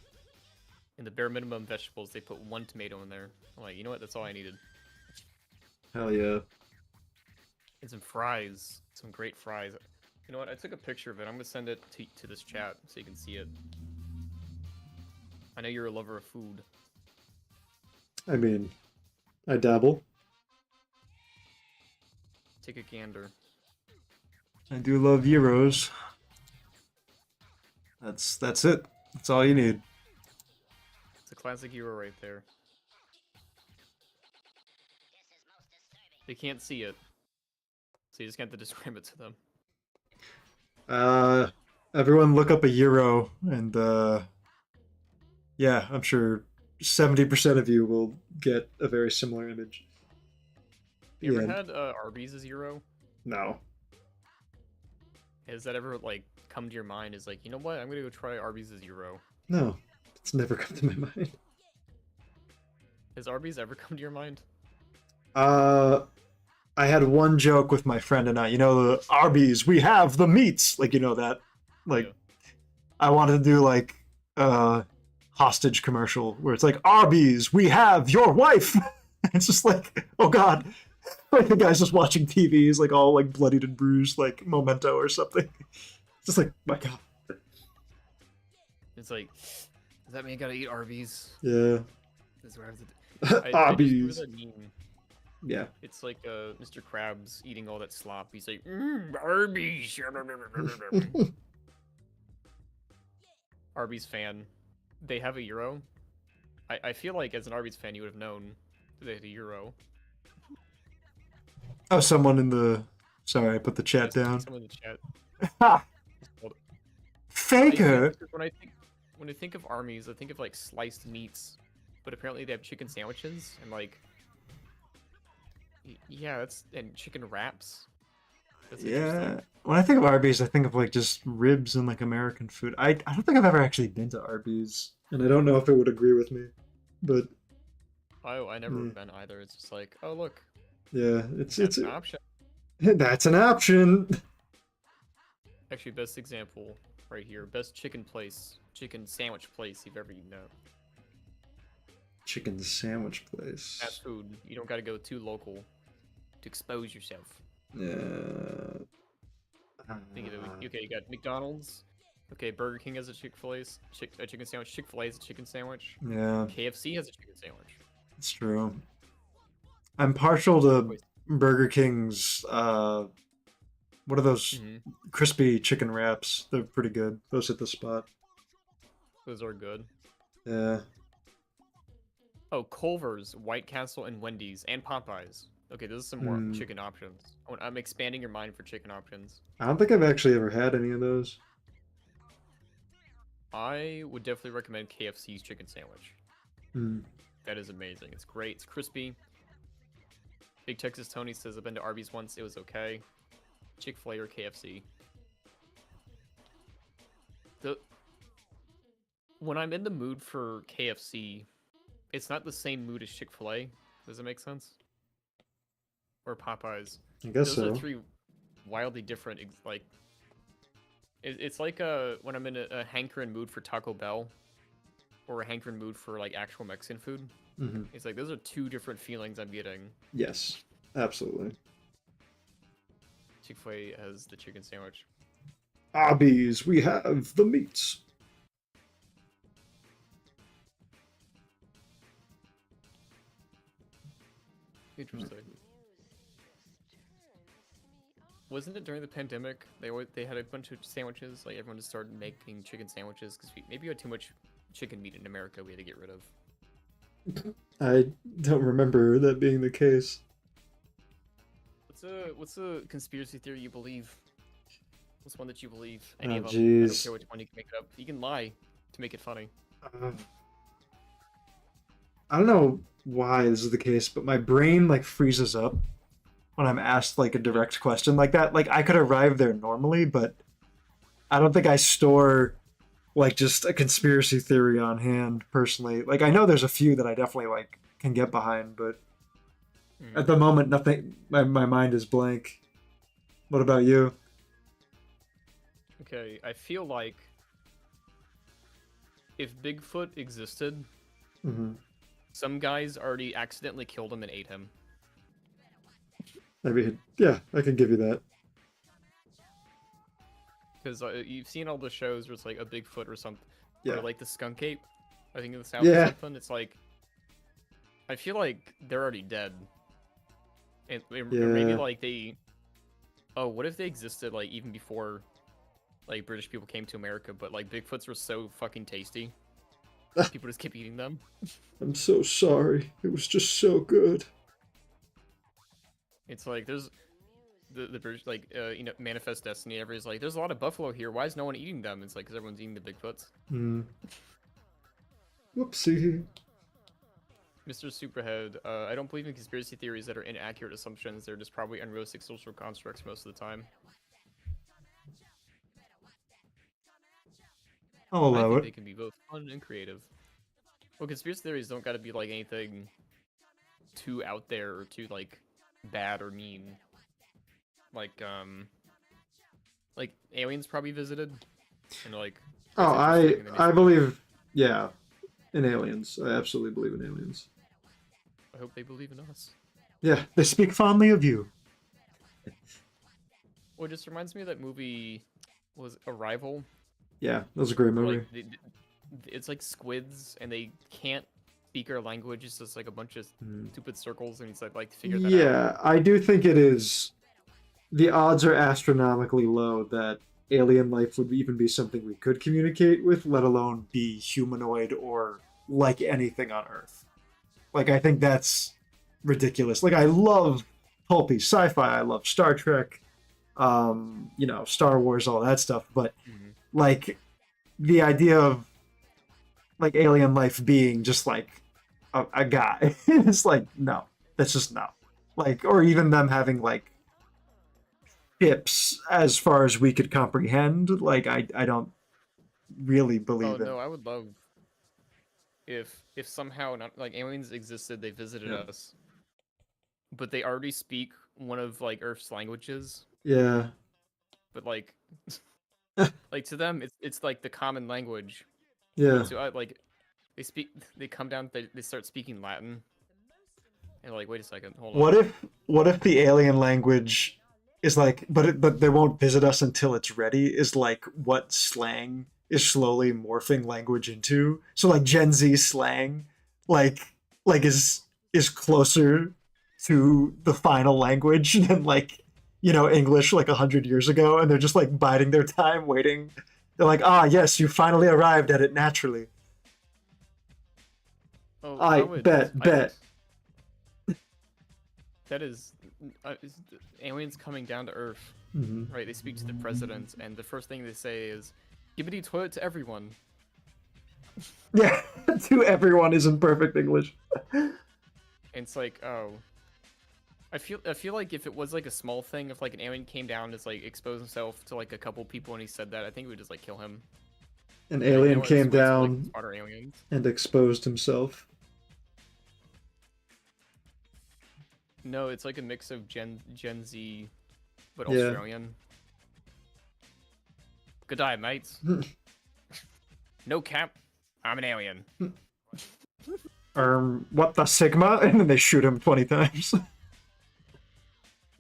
In the bare minimum vegetables, they put 1 tomato in there. I'm like, you know what? That's all I needed. Hell yeah. And some fries. Some great fries. You know what? I took a picture of it. I'm gonna send it to this chat so you can see it. I know you're a lover of food. I mean, I dabble. Take a gander. I do love gyros. That's it. That's all you need. It's a classic gyro right there. They can't see it, so you just have to describe it to them. Everyone look up a gyro, and yeah, I'm sure 70% of you will get a very similar image. You ever had Arby's as gyro? No. Has that ever like come to your mind? Is like, you know what? I'm gonna go try Arby's as gyro. No, it's never come to my mind. Has Arby's ever come to your mind? I had one joke with my friend and I. You know, the Arby's, we have the meats. Like, you know that. Like, yeah. I wanted to do like hostage commercial where it's like, Arby's, we have your wife. It's just like, oh god. Like the guy's just watching TV, he's like all like bloodied and bruised, like Memento or something. It's just like, my god. It's like, does that mean I gotta eat Arby's? Yeah. This is where I have to... Arby's. I that meme. Yeah. It's like Mr. Krabs eating all that slop. He's like, Arby's. Arby's fan. They have a gyro. I feel like as an Arby's fan, you would have known they had a gyro. Oh, someone in the... Sorry, I put the chat down. Someone in the chat. Ha! Faker! When I think of Arby's, I think of like sliced meats, but apparently they have chicken sandwiches and like... Yeah, and chicken wraps. That's yeah. When I think of Arby's, I think of like just ribs and like American food. I don't think I've ever actually been to Arby's, and I don't know if it would agree with me, but I never been either. It's just like, oh look. Yeah, it's an option. That's an option. Actually, best example right here. Best chicken sandwich place you've ever eaten at. Chicken sandwich place. Fast food. You don't gotta go too local to expose yourself. Yeah. Okay, you got McDonald's. Okay, Burger King has a chicken sandwich. Chick-fil-A has a chicken sandwich. Yeah. KFC has a chicken sandwich. It's true. I'm partial to Burger King's, what are those crispy chicken wraps? They're pretty good. Those hit the spot. Those are good. Yeah. Oh, Culver's, White Castle, and Wendy's, and Popeyes. Okay, those are some more chicken options. I'm expanding your mind for chicken options. I don't think I've actually ever had any of those. I would definitely recommend KFC's chicken sandwich. That is amazing. It's great. It's crispy. Big Texas Tony says, I've been to Arby's once. It was okay. Chick-fil-A or KFC. When I'm in the mood for KFC, it's not the same mood as Chick-fil-A. Does it make sense? Or Popeyes. I guess so. Those are three wildly different, like... It's like when I'm in a hankering mood for Taco Bell, or a hankering mood for like actual Mexican food. It's like those are two different feelings I'm getting. Yes, absolutely. Chick-fil-A has the chicken sandwich. Arby's, we have the meats. Interesting. Wasn't it during the pandemic they had a bunch of sandwiches? Like everyone just started making chicken sandwiches because maybe we had too much chicken meat in America we had to get rid of. I don't remember that being the case. What's a conspiracy theory you believe? What's one that you believe? Any of them? Geez. I don't care which one, you can make it up. You can lie to make it funny. I don't know why this is the case, but my brain like freezes up when I'm asked like a direct question like that. Like I could arrive there normally, but I don't think I store like just a conspiracy theory on hand personally. Like I know there's a few that I definitely like can get behind, but at the moment nothing my mind is blank. What about you? Okay, I feel like if Bigfoot existed, some guys already accidentally killed him and ate him. I mean, yeah, I can give you that. Because you've seen all the shows where it's like a Bigfoot or something, Yeah. or like the skunk ape, I think in the South Yeah. or something. It's like, I feel like they're already dead. And or maybe like they, oh, what if they existed like even before like British people came to America, but like Bigfoots were so fucking tasty. People just keep eating them. I'm so sorry. It was just so good. It's like there's the British like you know, Manifest Destiny. Everybody's like, there's a lot of buffalo here. Why is no one eating them? It's like because everyone's eating the Bigfoots. Whoopsie. Mr. Superhead, I don't believe in conspiracy theories that are inaccurate assumptions. They're just probably unrealistic social constructs most of the time. I'll allow I think it. they can be both fun and creative. Well, conspiracy theories don't got to be like anything too out there or too like bad or mean. Like aliens probably visited, and like. Oh, I believe, yeah, in aliens. I absolutely believe in aliens. I hope they believe in us. Yeah, they speak fondly of you. Well, it just reminds me of that movie, was Arrival. Yeah, that was a great movie. Like, it's like squids, and they can't speak our language. It's just like a bunch of stupid circles, and it's like figure that out. Yeah, I do think it is. The odds are astronomically low that alien life would even be something we could communicate with, let alone be humanoid or like anything on Earth. Like, I think that's ridiculous. Like, I love pulpy sci-fi. I love Star Trek, you know, Star Wars, all that stuff. But, like, the idea of, like, alien life being just, like, a guy, it's like, no. That's just no. Like, or even them having, like, ships as far as we could comprehend. Like, I don't really believe it. Oh, no, I would love if somehow not like aliens existed, they visited us, but they already speak one of like Earth's languages. Yeah. But like, like to them, it's like the common language. Yeah. So like, they come down, they start speaking Latin, and like, wait a second, hold on. What if the alien language is like, but they won't visit us until it's ready? Is like what slang is slowly morphing language into. So like Gen Z slang, like is closer to the final language than like, you know, English like 100 years ago, and they're just like biding their time, waiting. They're like, ah, yes, you finally arrived at it naturally. Oh, I bet. That is aliens coming down to Earth, right? They speak to the president, and the first thing they say is, "Gibbity toilet to everyone." Yeah, to everyone is in perfect English. And it's like, oh, I feel like if it was like a small thing, if like an alien came down and like exposed himself to like a couple people and he said that, I think we would just like kill him. An alien came down aliens. and exposed himself. No, it's like a mix of Gen Z, but Australian. Good day, mates. No cap. I'm an alien. What the Sigma? And then they shoot him 20 times.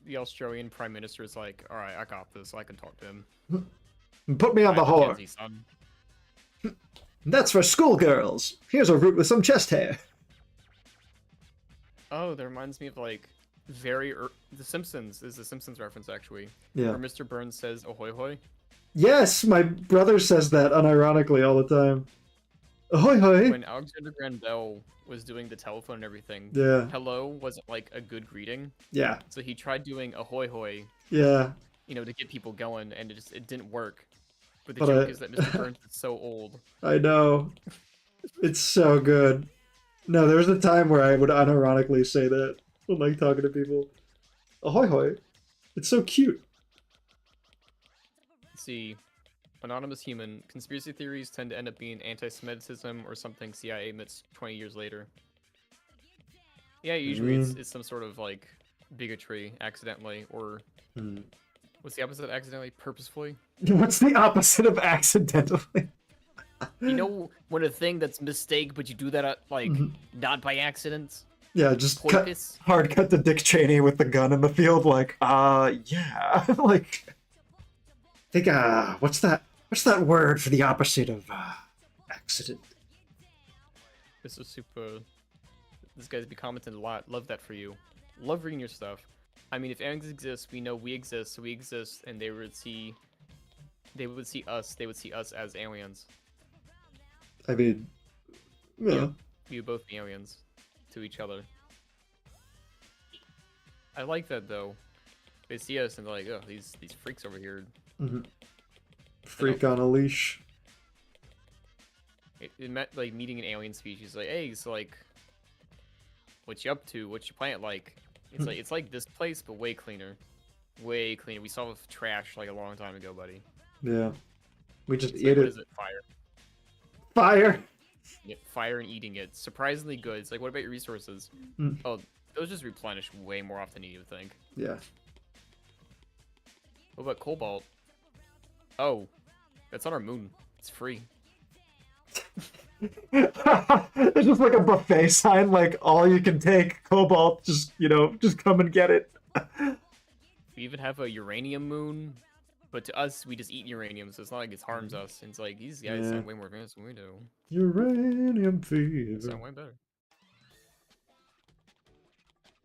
The Australian Prime Minister is like, all right, I got this. I can talk to him. Put me on the whore. That's for schoolgirls. Here's a root with some chest hair. Oh, that reminds me of like The Simpsons. This is a Simpsons reference actually. Yeah. Where Mr. Burns says "ahoy hoy." Yes, my brother says that unironically all the time. Ahoy hoy. When Alexander Graham Bell was doing the telephone and everything, yeah, hello wasn't like a good greeting. Yeah. So he tried doing ahoy hoy. Yeah. You know, to get people going, and it didn't work. But the joke is that Mr. Burns is so old. I know. It's so good. No, there was a time where I would unironically say that when like talking to people. Ahoy hoy. It's so cute. Let's see. Anonymous human. Conspiracy theories tend to end up being anti-Semitism or something CIA admits 20 years later. Yeah, usually it's some sort of like bigotry accidentally, or what's the opposite of accidentally? Purposefully? What's the opposite of accidentally? You know, when a thing that's mistake, but you do that like not by accident. Yeah, just hard cut to Dick Cheney with the gun in the field, like, yeah, like, I think, what's that word for the opposite of accident? This is super. This guy's been commenting a lot. Love that for you. Love reading your stuff. I mean, if aliens exist, we know we exist, so we exist, and they would see us. They would see us as aliens. I mean, yeah. We would both be aliens to each other. I like that though. They see us and they're like, oh, these freaks over here. Freak on a leash. It meant like meeting an alien species. Like, hey, so like, what you up to? What's your planet like? It's like this place, but way cleaner. Way cleaner. We saw trash like a long time ago, buddy. Yeah. We just eat it. What is it? Fire. Fire. Yeah, fire and eating it. Surprisingly good. It's like, what about your resources? Oh, those just replenish way more often than you would think. Yeah. What about cobalt? Oh, that's on our moon. It's free. It's just like a buffet sign, like all you can take cobalt. Just just come and get it. We even have a uranium moon. But to us, we just eat uranium, so it's not like it harms us. And it's like, these guys sound way more advanced than we do. Uranium fever. Sound way better.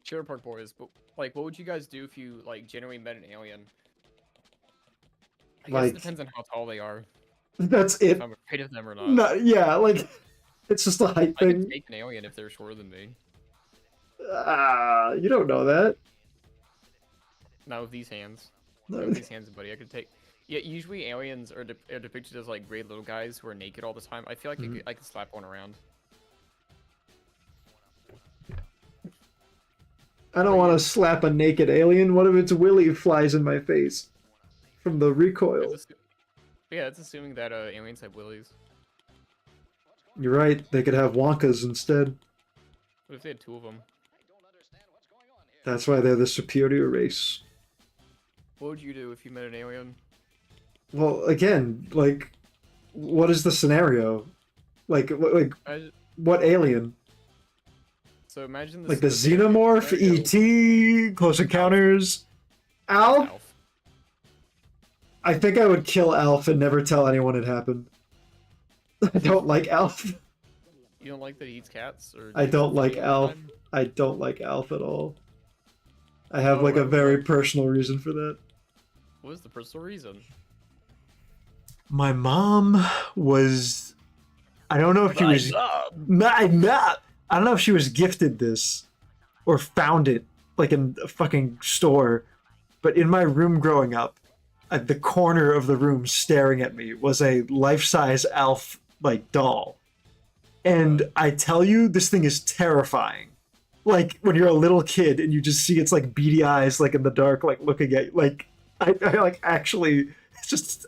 Trailer Park Boys, but like, what would you guys do if you like genuinely met an alien? I guess it depends on how tall they are. That's it. If I'm afraid of them or not. No, yeah, like it's just a height thing. I could take an alien if they're shorter than me. You don't know that. Not with these hands. Not with these hands, buddy. I could take. Yeah, usually aliens are depicted as like great little guys who are naked all the time. I feel like I could slap one around. I don't want to slap a naked alien. What if its willy flies in my face from the recoil? Yeah, it's assuming that aliens have willies. You're right. They could have Wonkas instead. What if they had two of them? That's why they're the superior race. What would you do if you met an alien? Well, again, like, what is the scenario? Like what alien? So imagine like the Xenomorph, E.T., Close Encounters, Alf? I think I would kill Alf and never tell anyone it happened. I don't like Alf. You don't like that he eats cats? Or I don't like Alf. I don't like Alf at all. I have like a very personal reason for that. What is the personal reason? My mom was... I don't know if she was... I don't know if she was gifted this or found it like in a fucking store, but in my room growing up, at the corner of the room staring at me was a life-size Alf like doll. And I tell you, this thing is terrifying. Like when you're a little kid and you just see its like beady eyes like in the dark, like looking at you. Like I like actually it's just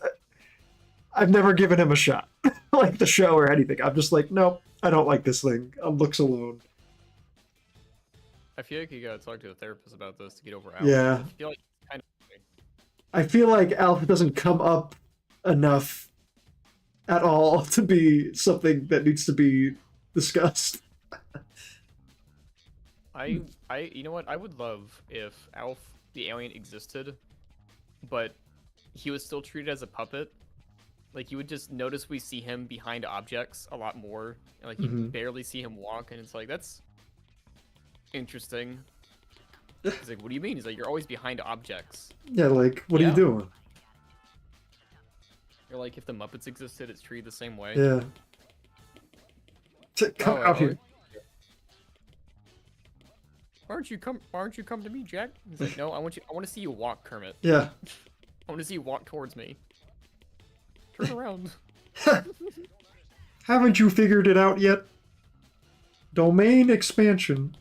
I've never given him a shot. Like the show or anything. I'm just like, nope, I don't like this thing. On looks alone. I feel like you gotta talk to a therapist about this to get over Alf. Yeah. I feel like Alf doesn't come up enough at all to be something that needs to be discussed. You know what? I would love if Alf the alien existed, but he was still treated as a puppet. Like you would just notice we see him behind objects a lot more, and like you barely see him walk, and it's like that's interesting. He's like, what do you mean? He's like, you're always behind objects. Yeah, like what are you doing? You're like, if the Muppets existed, it's treated the same way. Yeah. Come out here. Why aren't you come to me, Jack? He's like, no, I want to see you walk, Kermit. Yeah. I want to see you walk towards me. Turn around. Haven't you figured it out yet? Domain expansion.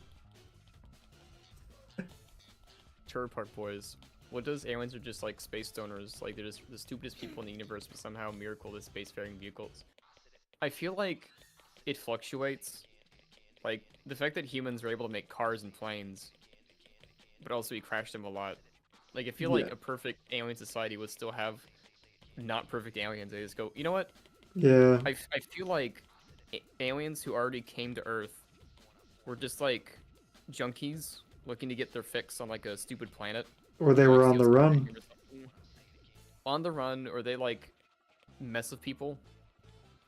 Trailer Park Boys. What does aliens are just like space stoners? Like they're just the stupidest people in the universe, but somehow miracle the spacefaring vehicles. I feel like it fluctuates. Like the fact that humans are able to make cars and planes, but also we crash them a lot. Like I feel like a perfect alien society would still have not perfect aliens. They just go, you know what? Yeah. I feel like aliens who already came to Earth were just like junkies looking to get their fix on like a stupid planet. Or they were on the run. On the run, or they like mess with people.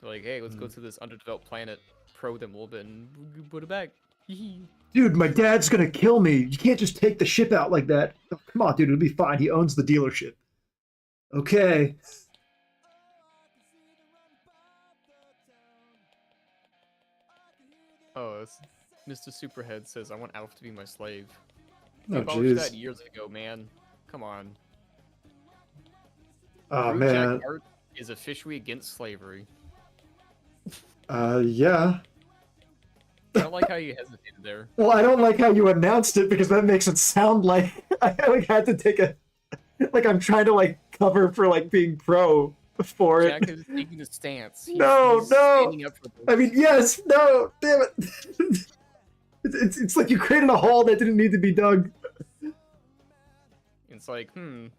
They're like, hey, let's go to this underdeveloped planet, pro them a little bit, and put it back. Dude, my dad's gonna kill me. You can't just take the ship out like that. Oh, come on, dude, it'll be fine. He owns the dealership. Okay. Oh, Mr. Superhead says, I want Alf to be my slave. Oh, I abolished that jeez. years ago, man. Come on. Oh, RudeJack man. art is officially against slavery. Yeah. I don't like how you hesitated there. Well, I don't like how you announced it because that makes it sound like I like had to take a like I'm trying to like cover for like being pro for it. Jack is taking a stance. He's No. standing up for I mean, yes, no, damn it. It's like you created a hole that didn't need to be dug. It's like, I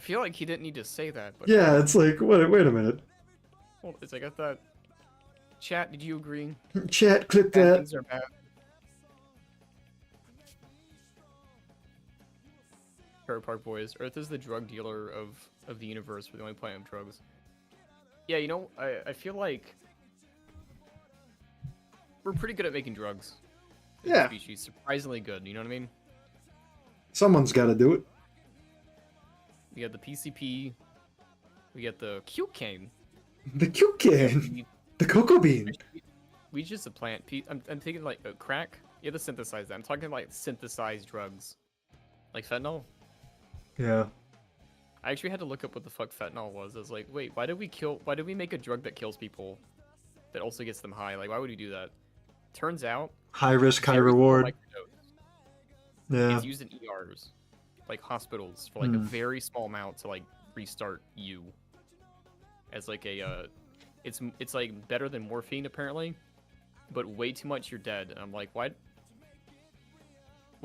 feel like he didn't need to say that, but Yeah, it's like wait a minute. well, it's like I thought. Chat, did you agree? Chat, clip Bad that. things are bad. Trailer Park Boys. Earth is the drug dealer of the universe. We're the only planet of drugs. Yeah, you know, I feel like we're pretty good at making drugs. as a Yeah. Species. Surprisingly good, you know what I mean? Someone's got to do it. We got the PCP. We got the Q-cane. The Q-cane. The cocoa bean. We just a plant. I'm thinking like crack. You have to synthesize that. I'm talking like synthesized drugs, like fentanyl. Yeah. I actually had to look up what the fuck fentanyl was. I was like, wait, why did we make a drug that kills people, that also gets them high? Like, why would we do that? Turns out, High risk, high very small reward. microdose. Yeah. It's used in ERs, like hospitals, for like a very small amount to like restart you. As like a, it's like better than morphine apparently, but way too much you're dead. And I'm like, why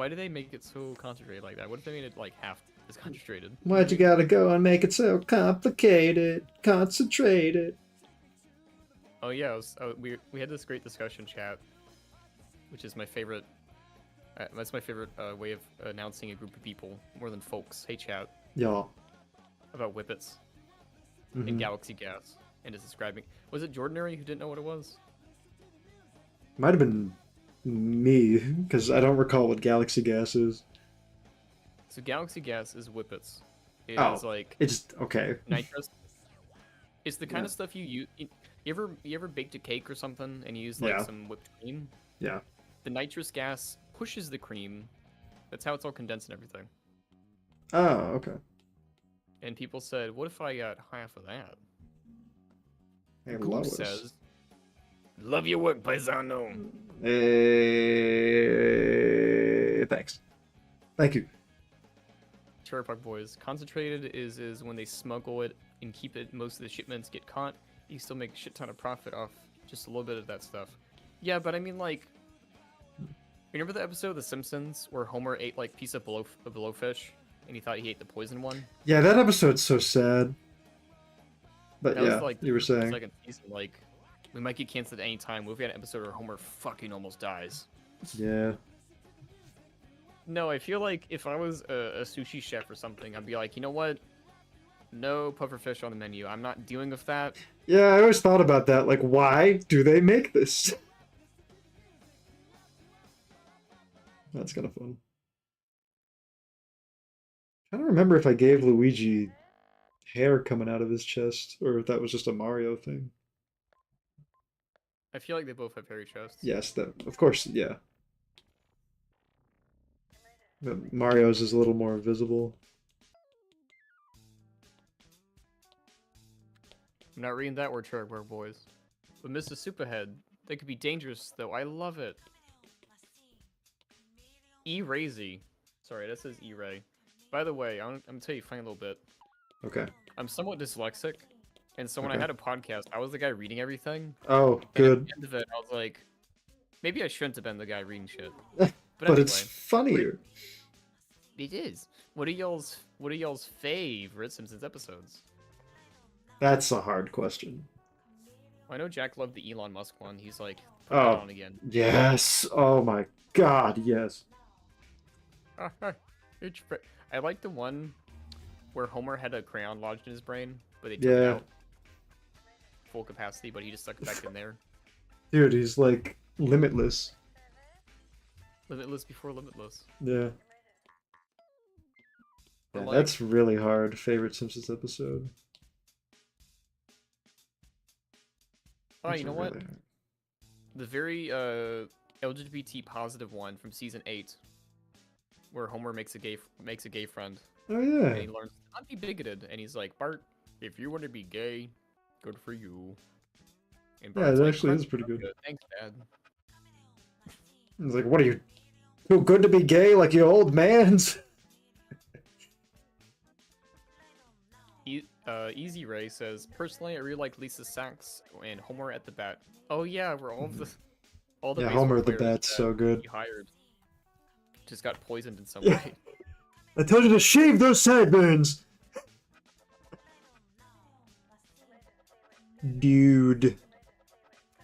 do they make it so concentrated like that? What if they made it like half as concentrated? Why'd you gotta go and make it so complicated, concentrated? Oh yeah, we had this great discussion chat, which is my favorite. That's my favorite way of announcing a group of people more than folks. Hey chat. Y'all. About whippets and galaxy gas, and is describing. Was it Jordinary who didn't know what it was? Might have been me, because I don't recall what galaxy gas is. So galaxy gas is whippets. It's like it's okay. nitrous. It's the kind of stuff you use. You ever baked a cake or something and you use like some whipped cream? Yeah. The nitrous gas pushes the cream. That's how it's all condensed and everything. Oh, okay. And people said, "What if I got half of that?" Hey, Goop Lois. says, "Love your work, paisano." Thanks. Thank you. Trailer Park Boys. Concentrated is when they smuggle it and keep it. Most of the shipments get caught. You still make a shit ton of profit off just a little bit of that stuff. Yeah, but I mean, like, remember the episode of The Simpsons where Homer ate like piece of blowfish and he thought he ate the poison one? Yeah, that episode's so sad. But That yeah, was like you were saying. second season. Like, we might get canceled at any time. What if we had an episode where Homer fucking almost dies? Yeah. No, I feel like if I was a sushi chef or something, I'd be like, you know what? No pufferfish on the menu. I'm not dealing with that. Yeah, I always thought about that. Like, why do they make this? That's kind of fun. I don't remember if I gave Luigi hair coming out of his chest, or if that was just a Mario thing. I feel like they both have hairy chests. Yes, that of course, yeah. But Mario's is a little more visible. I'm not reading that word, Trailer Park Boys. But Mr. Superhead, they could be dangerous, though. I love it. E-Razy. Sorry, that says E-Ray. By the way, I'm gonna tell you a funny little bit. Okay. I'm somewhat dyslexic, and so when I Okay. had a podcast, I was the guy reading everything. Oh, And good. at the end of it, I was like, maybe I shouldn't have been the guy reading shit. But But it's anyway, funnier. it is. What are y'all's favorite Simpsons episodes? That's a hard question. I know Jack loved the Elon Musk one. He's like, put that Oh, on again. yes. Oh my god, yes. I like the one where Homer had a crayon lodged in his brain, but they took it Yeah. out full capacity, but he just stuck it back in there. Dude, he's like limitless. Limitless before limitless. Yeah. But, Yeah, like, that's really hard. Favorite Simpsons episode. oh, That's you know what? really hard. The very LGBT positive one from season 8, where Homer makes a gay friend, Oh and yeah. he learns to not be bigoted, and he's like, Bart, if you want to be gay, good for you. And Yeah, Bart's it like, actually is "I'm pretty good. Thanks, Dad. He's like, what are you? Too good to be gay like you old mans? Easy Ray says, personally, I really like Lisa Sachs and Homer at the bat. Oh yeah, we're all the Yeah, baseball Homer at the players bat's that so good. he hired just got poisoned in some Yeah. way. I told you to shave those sideburns! Dude.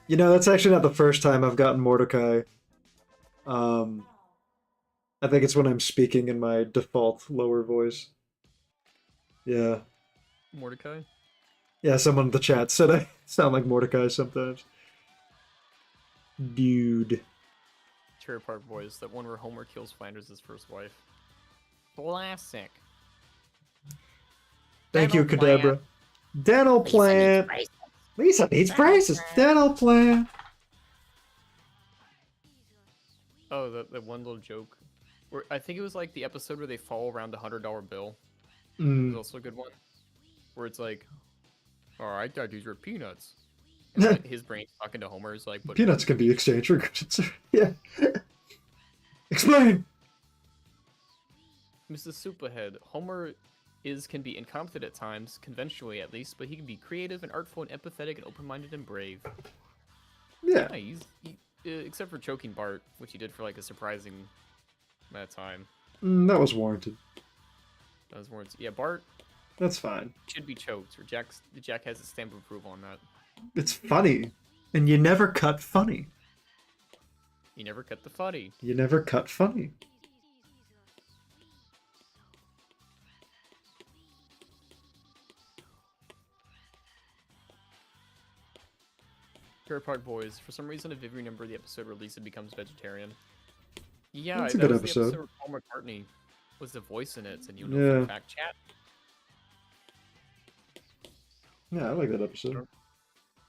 You know, that's actually not the first time I've gotten Mordecai. I think it's when I'm speaking in my default lower voice. Yeah. Mordecai? Yeah, someone in the chat said I sound like Mordecai sometimes. Dude. Cherry Park Boys, that one where Homer kills Flanders' first wife. Classic. Thank you, Dental Kadabra. Dental plant. Lisa needs braces. Dental plant. Oh, that one little joke. Where I think it was like the episode where they fall around the $100 bill. It was also a good one. Where it's like, oh, I thought these were peanuts. And then his brain's talking to Homer is like, but Peanuts can be exchanged for goods. Yeah. Explain. Mrs. Superhead, Homer can be incompetent at times, conventionally at least, but he can be creative and artful and empathetic and open-minded and brave. Yeah. Yeah, except for choking Bart, which he did for like a surprising amount of time. That was warranted. That was words. Yeah, Bart That's fine. should be choked, or Jack has a stamp of approval on that. It's funny. And you never cut funny. You never cut the funny. You never cut funny. Cherry Park Boys, for some reason I vividly remember the episode where Lisa becomes vegetarian. Yeah, That's a that good was episode. the episode where Paul McCartney was the voice in it, and you know, Yeah. fun fact chat. Yeah, I like that episode.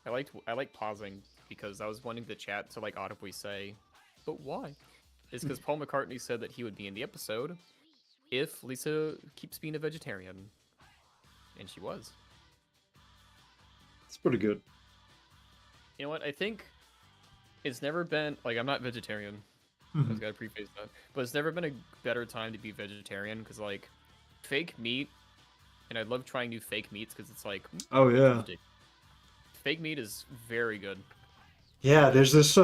I like pausing because I was wanting the chat to like audibly say, "But why?" It's because Paul McCartney said that he would be in the episode if Lisa keeps being a vegetarian, and she was. It's pretty good. You know what? I think it's never been like I'm not vegetarian. I just gotta preface that, but it's never been a better time to be vegetarian because like fake meat, and I love trying new fake meats because it's like Oh yeah. fake meat is very good. Yeah, there's this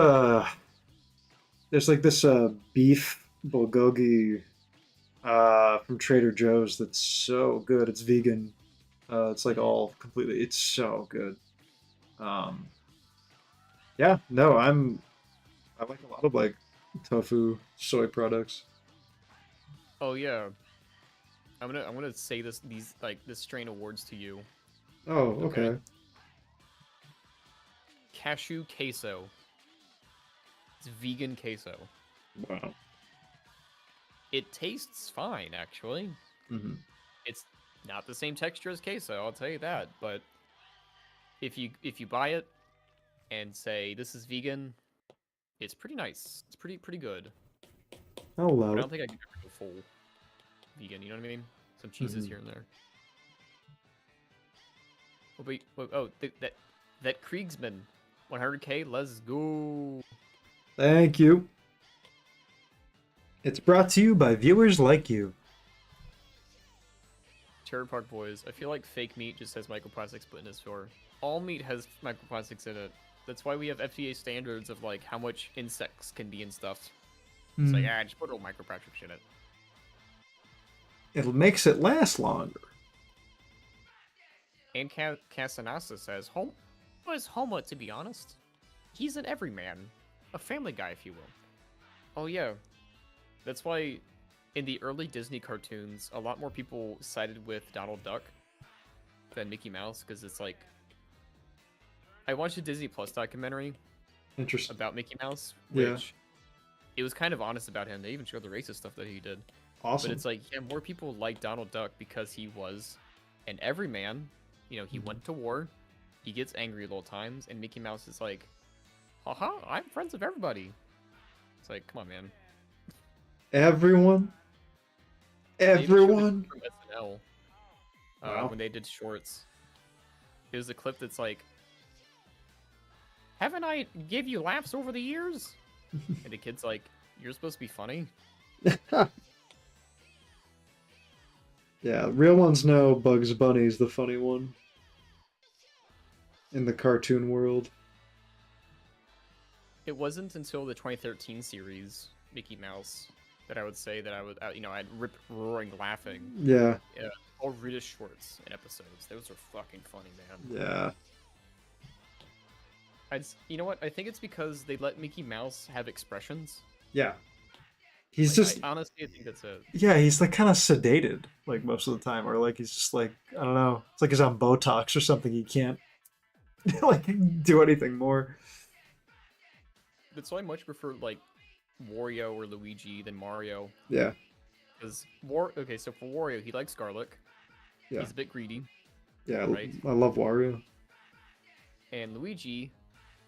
there's like this beef bulgogi from Trader Joe's that's so good. It's vegan. It's like all completely, it's so good. Yeah, no, I like a lot of like tofu, soy products. Oh yeah, I'm gonna say this strain of words to you. Oh, okay. Cashew queso. It's vegan queso. Wow. It tastes fine, actually. Mm-hmm. It's not the same texture as queso, I'll tell you that. But if you buy it and say this is vegan, it's pretty nice. It's pretty good. I'll allow But I it. don't think I can ever go full vegan. You know what I mean? Some cheeses here and there. Oh wait, that Kriegsman, 100K. Let's go. Thank you. It's brought to you by viewers like you. Terror Park Boys. I feel like fake meat just has microplastics put in its store. All meat has microplastics in it. That's why we have FDA standards of like how much insects can be in stuff. It's like, just put a little microplastics in it. It makes it last longer. And Casanasa says, what is Homer, to be honest? He's an everyman. A family guy, if you will. Oh, yeah. That's why in the early Disney cartoons, a lot more people sided with Donald Duck than Mickey Mouse, because it's like... I watched a Disney Plus documentary about Mickey Mouse, which it was kind of honest about him. They even showed the racist stuff that he did. Awesome. But it's like, yeah, more people like Donald Duck because he was an everyman. You know, he went to war. He gets angry at all times. And Mickey Mouse is like, haha, I'm friends with everybody. It's like, come on, man. Everyone? Everyone? From SNL, Wow. when they did shorts. It was a clip that's like, haven't I give you laughs over the years? And the kid's like, you're supposed to be funny? Yeah, real ones know Bugs Bunny's the funny one in the cartoon world. It wasn't until the 2013 series, Mickey Mouse, that I would say that I'd rip roaring laughing. Yeah. Yeah, all British shorts and episodes. Those are fucking funny, man. Yeah. You know what? I think it's because they let Mickey Mouse have expressions. Yeah. He's like, just honestly, I think that's it. Yeah, he's like kind of sedated like most of the time, or like he's just like, I don't know, it's like he's on Botox or something. He can't like do anything more. That's why I much prefer like Wario or Luigi than Mario. Yeah. Because okay, so for Wario, he likes garlic. Yeah. He's a bit greedy. Yeah, right? I love Wario. And Luigi,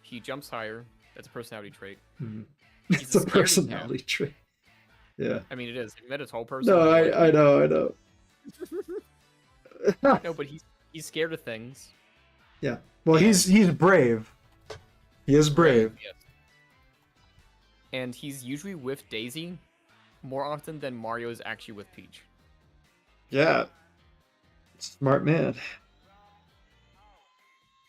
he jumps higher. That's a personality trait. Mm-hmm. He's It's a personality trait. Yeah. I mean, it is. Have you met a tall person? No, I know. No, but he's scared of things. Yeah. Well, he's brave. He is brave. Yes. And he's usually with Daisy more often than Mario is actually with Peach. Yeah. Smart man.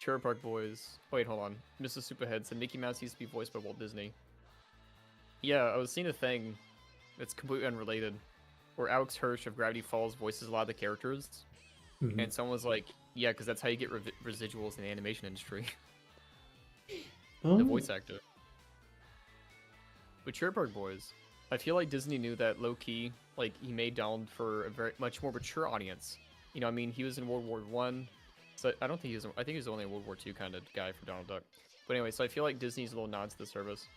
Cherry Park Boys. Wait, hold on. Mrs. Superhead said Mickey Mouse used to be voiced by Walt Disney. Yeah, I was seeing a thing that's completely unrelated, where Alex Hirsch of Gravity Falls voices a lot of the characters, and someone was like, yeah, because that's how you get residuals in the animation industry. The voice actor. But Cherry Park Boys, I feel like Disney knew that low-key, like, he made Donald for a very much more mature audience. You know, I mean, he was in World War I, so I don't think I think he was only a World War II kind of guy for Donald Duck. But anyway, so I feel like Disney's a little nod to the service.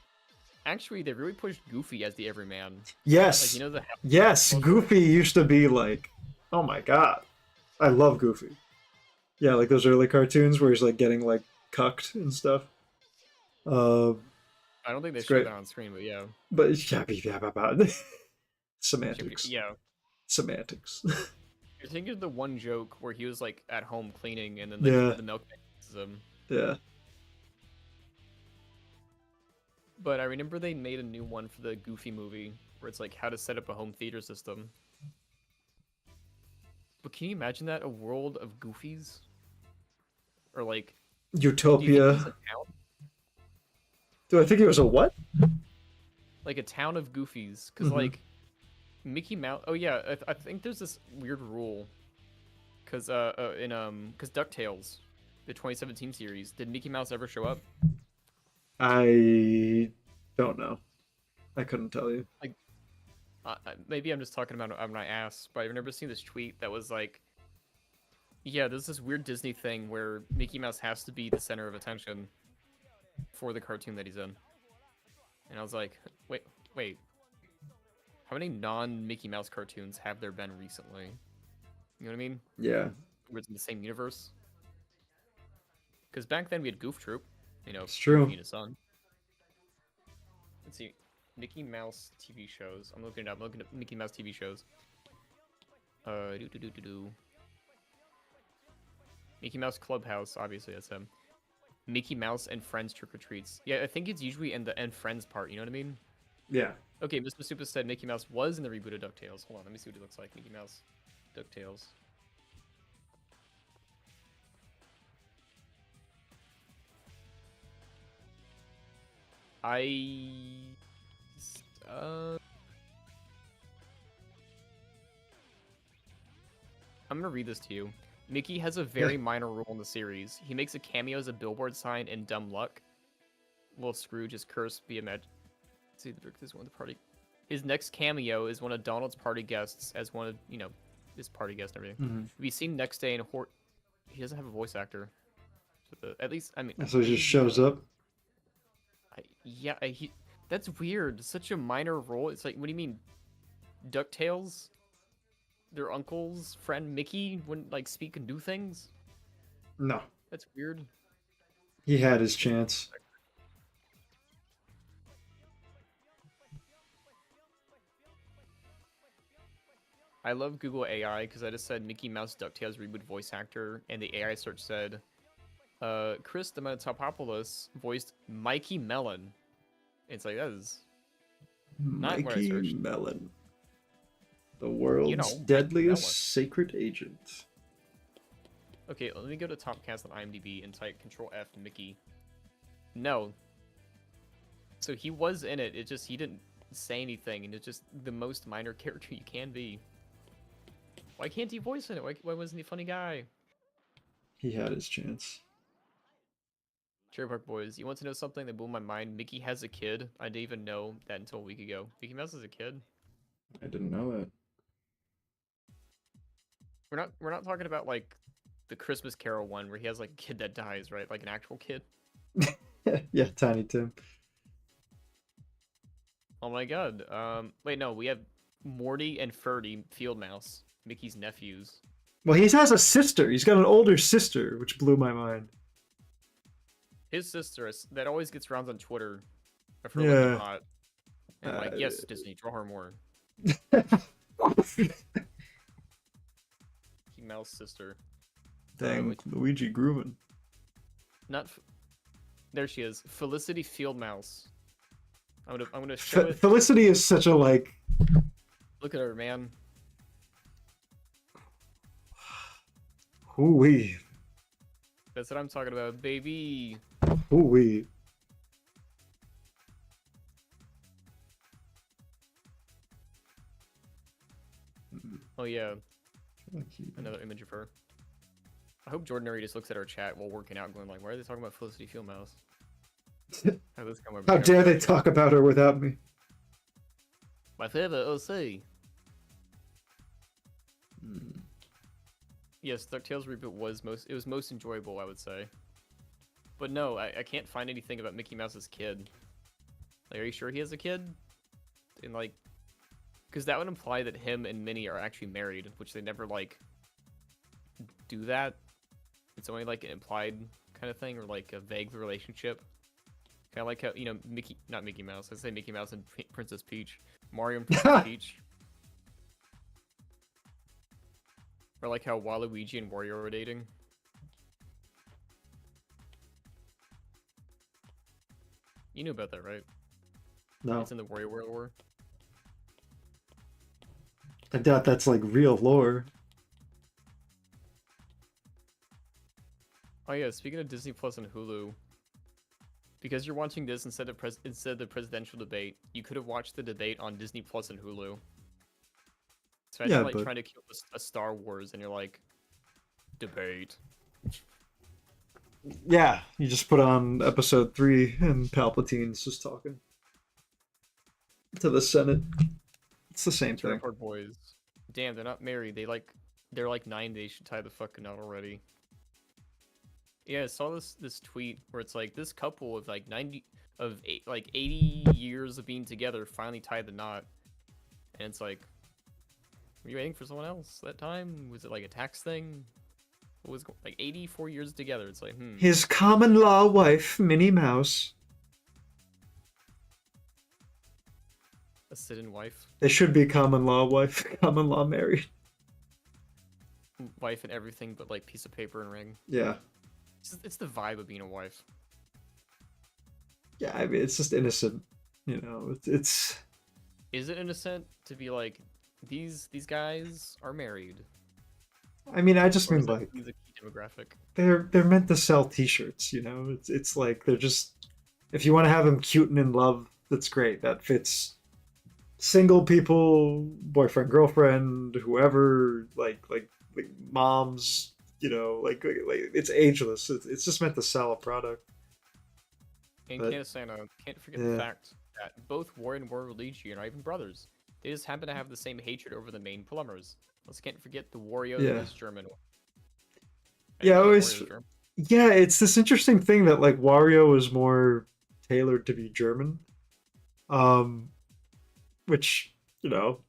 Actually, they really pushed Goofy as the everyman. Yes. Like, you know, yes, Goofy used to be like, oh my god. I love Goofy. Yeah, like those early cartoons where he's like getting like cucked and stuff. I don't think they showed that on screen, but yeah. But semantics. Yeah. Semantics. You're thinking of the one joke where he was like at home cleaning and then the milkman kisses him. Yeah. But I remember they made a new one for the Goofy movie where it's like how to set up a home theater system. But can you imagine that? A world of Goofies? Or like... Utopia. Do I think it was a what? Like a town of Goofies. Because like Mickey Mouse... Oh yeah, I think there's this weird rule. Because DuckTales, the 2017 series, did Mickey Mouse ever show up? I don't know. I couldn't tell you. Like, maybe I'm just talking about my ass, but I've never seen this tweet that was like, yeah, there's this weird Disney thing where Mickey Mouse has to be the center of attention for the cartoon that he's in. And I was like, wait. How many non-Mickey Mouse cartoons have there been recently? You know what I mean? Yeah. Where it's in the same universe? Because back then we had Goof Troop. You know, it's true. Goofy and his son. Let's see. Mickey Mouse TV shows. I'm looking it up. I'm looking at Mickey Mouse TV shows. Mickey Mouse Clubhouse, obviously that's him. Mickey Mouse and Friends Trick or Treats. Yeah, I think it's usually in the and Friends part, you know what I mean? Yeah. Okay, Mr. Super said Mickey Mouse was in the reboot of DuckTales. Hold on, let me see what he looks like. Mickey Mouse, DuckTales. I'm gonna read this to you. Mickey has a very minor role in the series. He makes a cameo as a billboard sign in Dumb Luck. Little Scrooge is cursed via see the brick is one of the party. His next cameo is one of Donald's party guests as one of his party guest and everything. Mm-hmm. Be seen next day in he doesn't have a voice actor. So at least So he just shows up. That's weird. Such a minor role. It's like, what do you mean? DuckTales? Their uncle's friend Mickey wouldn't like speak and do things? No. That's weird. He had his chance. I love Google AI because I just said Mickey Mouse DuckTales reboot voice actor, and the AI search said, Chris Demetopoulos voiced Mikey Mellon. It's like, that is not where I searched. Mikey Mellon. The world's deadliest sacred agent. Okay, let me go to Topcast on IMDb and type Control F Mickey. No. So he was in it. It just he didn't say anything, and it's just the most minor character you can be. Why can't he voice in it? Why wasn't he a funny guy? He had his chance. Cherry Park Boys, you want to know something that blew my mind? Mickey has a kid. I didn't even know that until a week ago. Mickey Mouse has a kid. I didn't know that. We're not talking about like the Christmas Carol one where he has like a kid that dies, right? Like an actual kid. Yeah, Tiny Tim. Oh my god. Wait, no, we have Morty and Ferdy, Field Mouse, Mickey's nephews. Well, he has a sister. He's got an older sister, which blew my mind. His sister that always gets rounds on Twitter for looking hot. And like, yes, Disney, draw her more. Mouse sister. Dang, Luigi grooving. There she is, Felicity Field Mouse. I'm gonna show it. Felicity is such a like. Look at her, man. Hoo-wee. That's what I'm talking about, baby. Hoo-wee. Oh yeah. Another image of her. I hope Jordanary just looks at our chat while working out, going like, "Why are they talking about Felicity Field Mouse? How dare they talk about her without me?" My favorite OC. Yes, DuckTales reboot was most enjoyable, I would say. But no, I can't find anything about Mickey Mouse's kid. Like, are you sure he has a kid? And like, because that would imply that him and Minnie are actually married, which they never like do that. It's only like an implied kind of thing, or like a vague relationship. Kind of like how, not Mickey Mouse. I say Mickey Mouse and Princess Peach, Mario and Princess Peach. Or like how Waluigi and Wario are dating. You knew about that, right? No. It's in the Wario World War. I doubt that's like real lore. Oh yeah, speaking of Disney Plus and Hulu, because you're watching this instead of the presidential debate, you could have watched the debate on Disney Plus and Hulu. So imagine like trying to kill a Star Wars, and you're like, debate. Yeah, you just put on episode 3 and Palpatine's just talking to the Senate. It's the same thing. Report Boys. Damn, they're not married. They're like 9. They should tie the fucking knot already. Yeah, I saw this tweet where it's like this couple of like 80 years of being together finally tied the knot, and it's like, were you waiting for someone else that time? Was it like a tax thing? What was like 84 years together? It's like, His common law wife, Minnie Mouse. A sit-in wife. They should be common law wife, common law married. Wife and everything, but like piece of paper and ring. Yeah. It's the vibe of being a wife. Yeah, I mean, it's just innocent. It's is it innocent to be like these guys are married? I mean, I just Or mean is that like the key demographic? they're meant to sell T-shirts, you know. It's like they're just if you want to have them cute and in love, that's great. That fits single people, boyfriend, girlfriend, whoever, like moms, you know, like it's ageless. It's just meant to sell a product. And But can't Santa can't forget the yeah, fact that both Wario and Waluigi are not even brothers. They just happen to have the same hatred over the main plumbers. Let's can't forget the Wario yeah, is German. I yeah. didn't I know that always Wario is German. yeah. It's this interesting thing that like Wario is more tailored to be German, um, which you know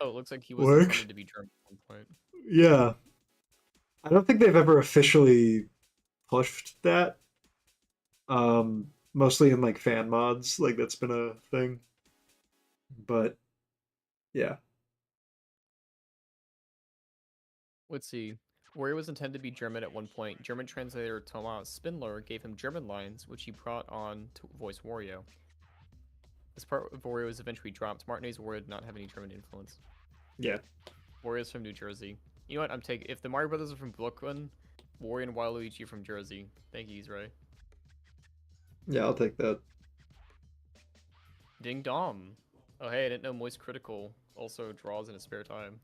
Oh, it looks like he was works. intended to be German at one point. Yeah, I don't think they've ever officially pushed that. Mostly in like fan mods, like that's been a thing. But yeah, Let's see. Wario was intended to be German at one point. German translator Thomas Spindler gave him German lines, which he brought on to voice Wario. This part of Wario was eventually dropped. Martinez Wario did not have any German influence. yeah, Wario's from New Jersey. You know what? I'm taking. If the Mario Brothers are from Brooklyn, Wario and Waluigi are from Jersey. Thank you, Ray. yeah. I'll take that. Ding dong. Oh hey, I didn't know Moist Critical also draws in his spare time.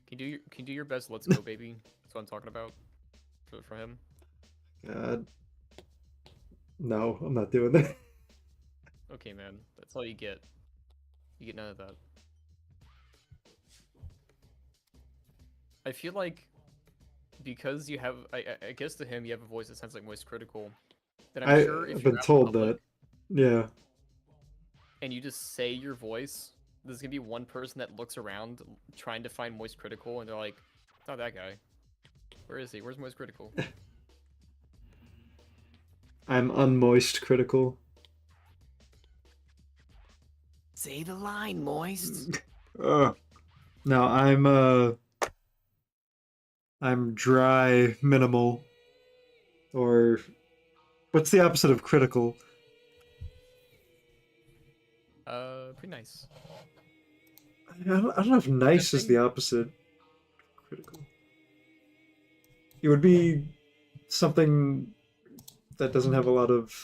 Can you do your best? Let's go, baby. That's what I'm talking about. For him. God, no, I'm not doing that. Okay, man. That's all you get. You get none of that. I feel like because you have, I guess to him you have a voice that sounds like Moist Critical. Then I'm sure I've if been you're out in told public that. Yeah, and you just say your voice, there's gonna be one person that looks around trying to find Moist Critical, and they're like, "It's not that guy. Where is he? Where's Moist Critical?" I'm unmoist critical. Say the line, Moist. No, I'm dry minimal, or what's the opposite of critical? Pretty nice. I don't know if nice is the opposite. Critical. It would be something that doesn't have a lot of.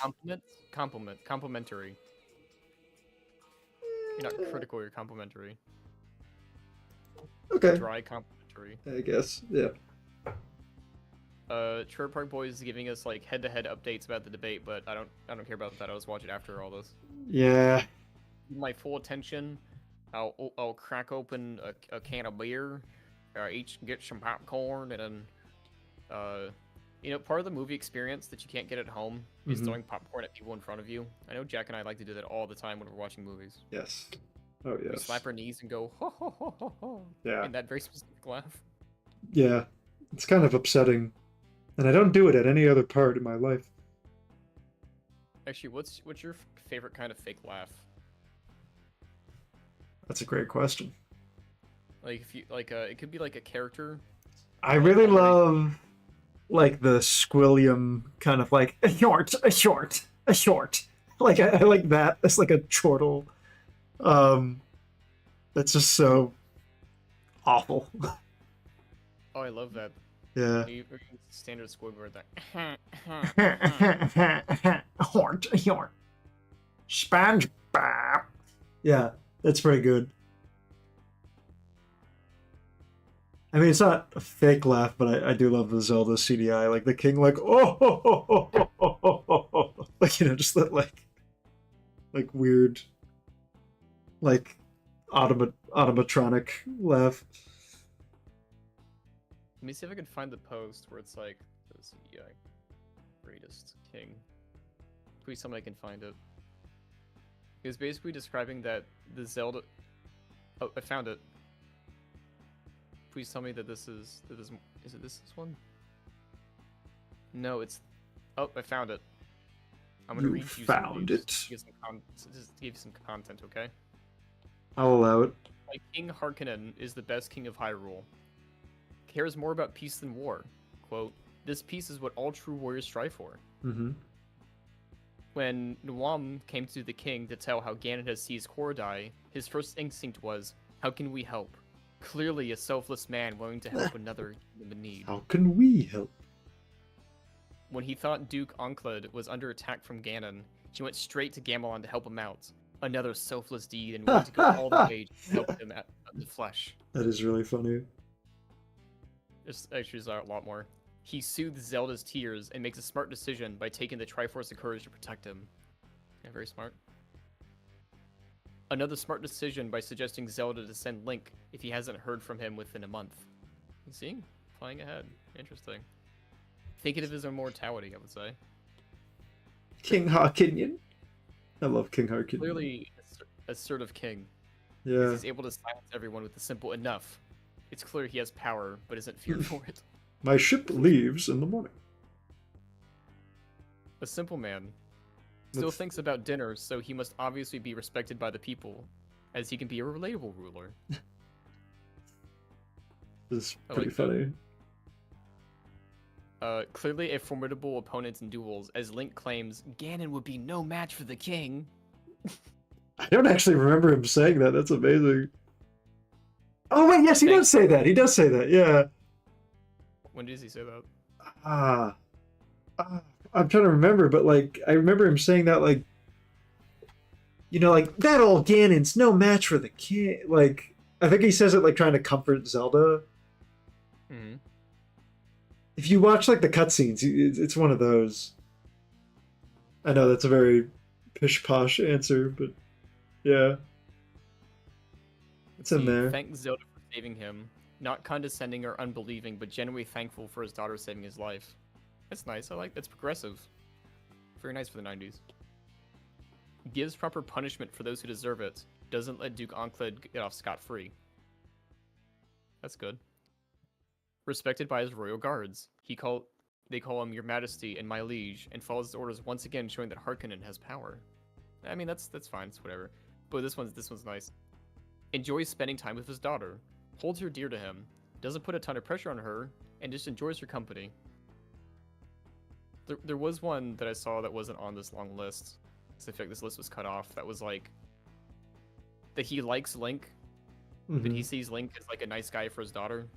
Complimentary. You're not critical, you're complimentary. Okay, Dry complimentary. I guess. Yeah. Trevor Park Boys is giving us like head-to-head updates about the debate, but I don't care about that. I was watching after all this. Yeah. My full attention. I'll crack open a can of beer, each get some popcorn, and then you know, part of the movie experience that you can't get at home is throwing popcorn at people in front of you. I know Jack and I like to do that all the time when we're watching movies. Yes. Oh yes. We slap our knees and go ho ho ho ho ho. Yeah. In that very specific laugh. Yeah. It's kind of upsetting. And I don't do it at any other part in my life. Actually, what's your favorite kind of fake laugh? That's a great question. Like if you like it could be like a character. I really love like the squillium kind of like a short. Like I like that. It's like a chortle. That's just so awful. Oh, I love that. Yeah. Standard Squidward that. Hort. SpongeBob. Yeah, that's pretty good. I mean, it's not a fake laugh, but I do love the Zelda CDI, like the king, like like you know, just that like weird, like automatronic laugh. Let me see if I can find the post where it's like the CDI greatest king. Please, somebody can find it. It was basically describing that the Zelda. Oh, I found it. Please tell me that this is is it this one? No, it's. Oh, I found it. I'm gonna read you found it. Just to give you some content, okay? I'll allow it. Like King Harkinian is the best king of Hyrule. Cares more about peace than war. Quote, "This peace is what all true warriors strive for." Mm-hmm. When Nuam came to the king to tell how Ganon has seized Korodai, his first instinct was, how can we help? Clearly a selfless man willing to help another in need. How can we help? When he thought Duke Onkled was under attack from Ganon, he went straight to Gamelon to help him out. Another selfless deed and willing to go all the way to help him at the flesh. That is really funny. There's actually a lot more. He soothes Zelda's tears and makes a smart decision by taking the Triforce of Courage to protect him. Yeah, very smart. Another smart decision by suggesting Zelda to send Link if he hasn't heard from him within a month. You see? Flying ahead. Interesting. Thinking of his immortality, I would say. King Harkinian. I love King Harkinian. Clearly, assertive king. Yeah. He's able to silence everyone with a simple enough. It's clear he has power, but isn't feared for it. My ship leaves in the morning. A simple man. Still thinks about dinner, so he must obviously be respected by the people, as he can be a relatable ruler. This is pretty funny. Clearly a formidable opponent in duels, as Link claims Ganon would be no match for the king. I don't actually remember him saying that. That's amazing. Oh wait, yes, he does say that. He does say that. Yeah. When does he say that? I'm trying to remember, but like I remember him saying that, like, you know, like that old Ganon's no match for the king. Like I think he says it like trying to comfort Zelda. Mm-hmm. If you watch like the cutscenes, it's one of those. I know that's a very pish posh answer, but yeah, it's in there. Thank Zelda for saving him. Not condescending or unbelieving, but genuinely thankful for his daughter saving his life. That's nice. I like that's progressive. Very nice for the 90s. Gives proper punishment for those who deserve it. Doesn't let Duke Onkled get off scot-free. That's good. Respected by his royal guards. They call him Your Majesty and My Liege, and follows his orders once again, showing that Harkonnen has power. I mean, that's fine. It's whatever. But this one's nice. Enjoys spending time with his daughter. Holds her dear to him, doesn't put a ton of pressure on her, and just enjoys her company. There was one that I saw that wasn't on this long list, because I feel like this list was cut off, that was like, that he likes Link, but he sees Link as like a nice guy for his daughter,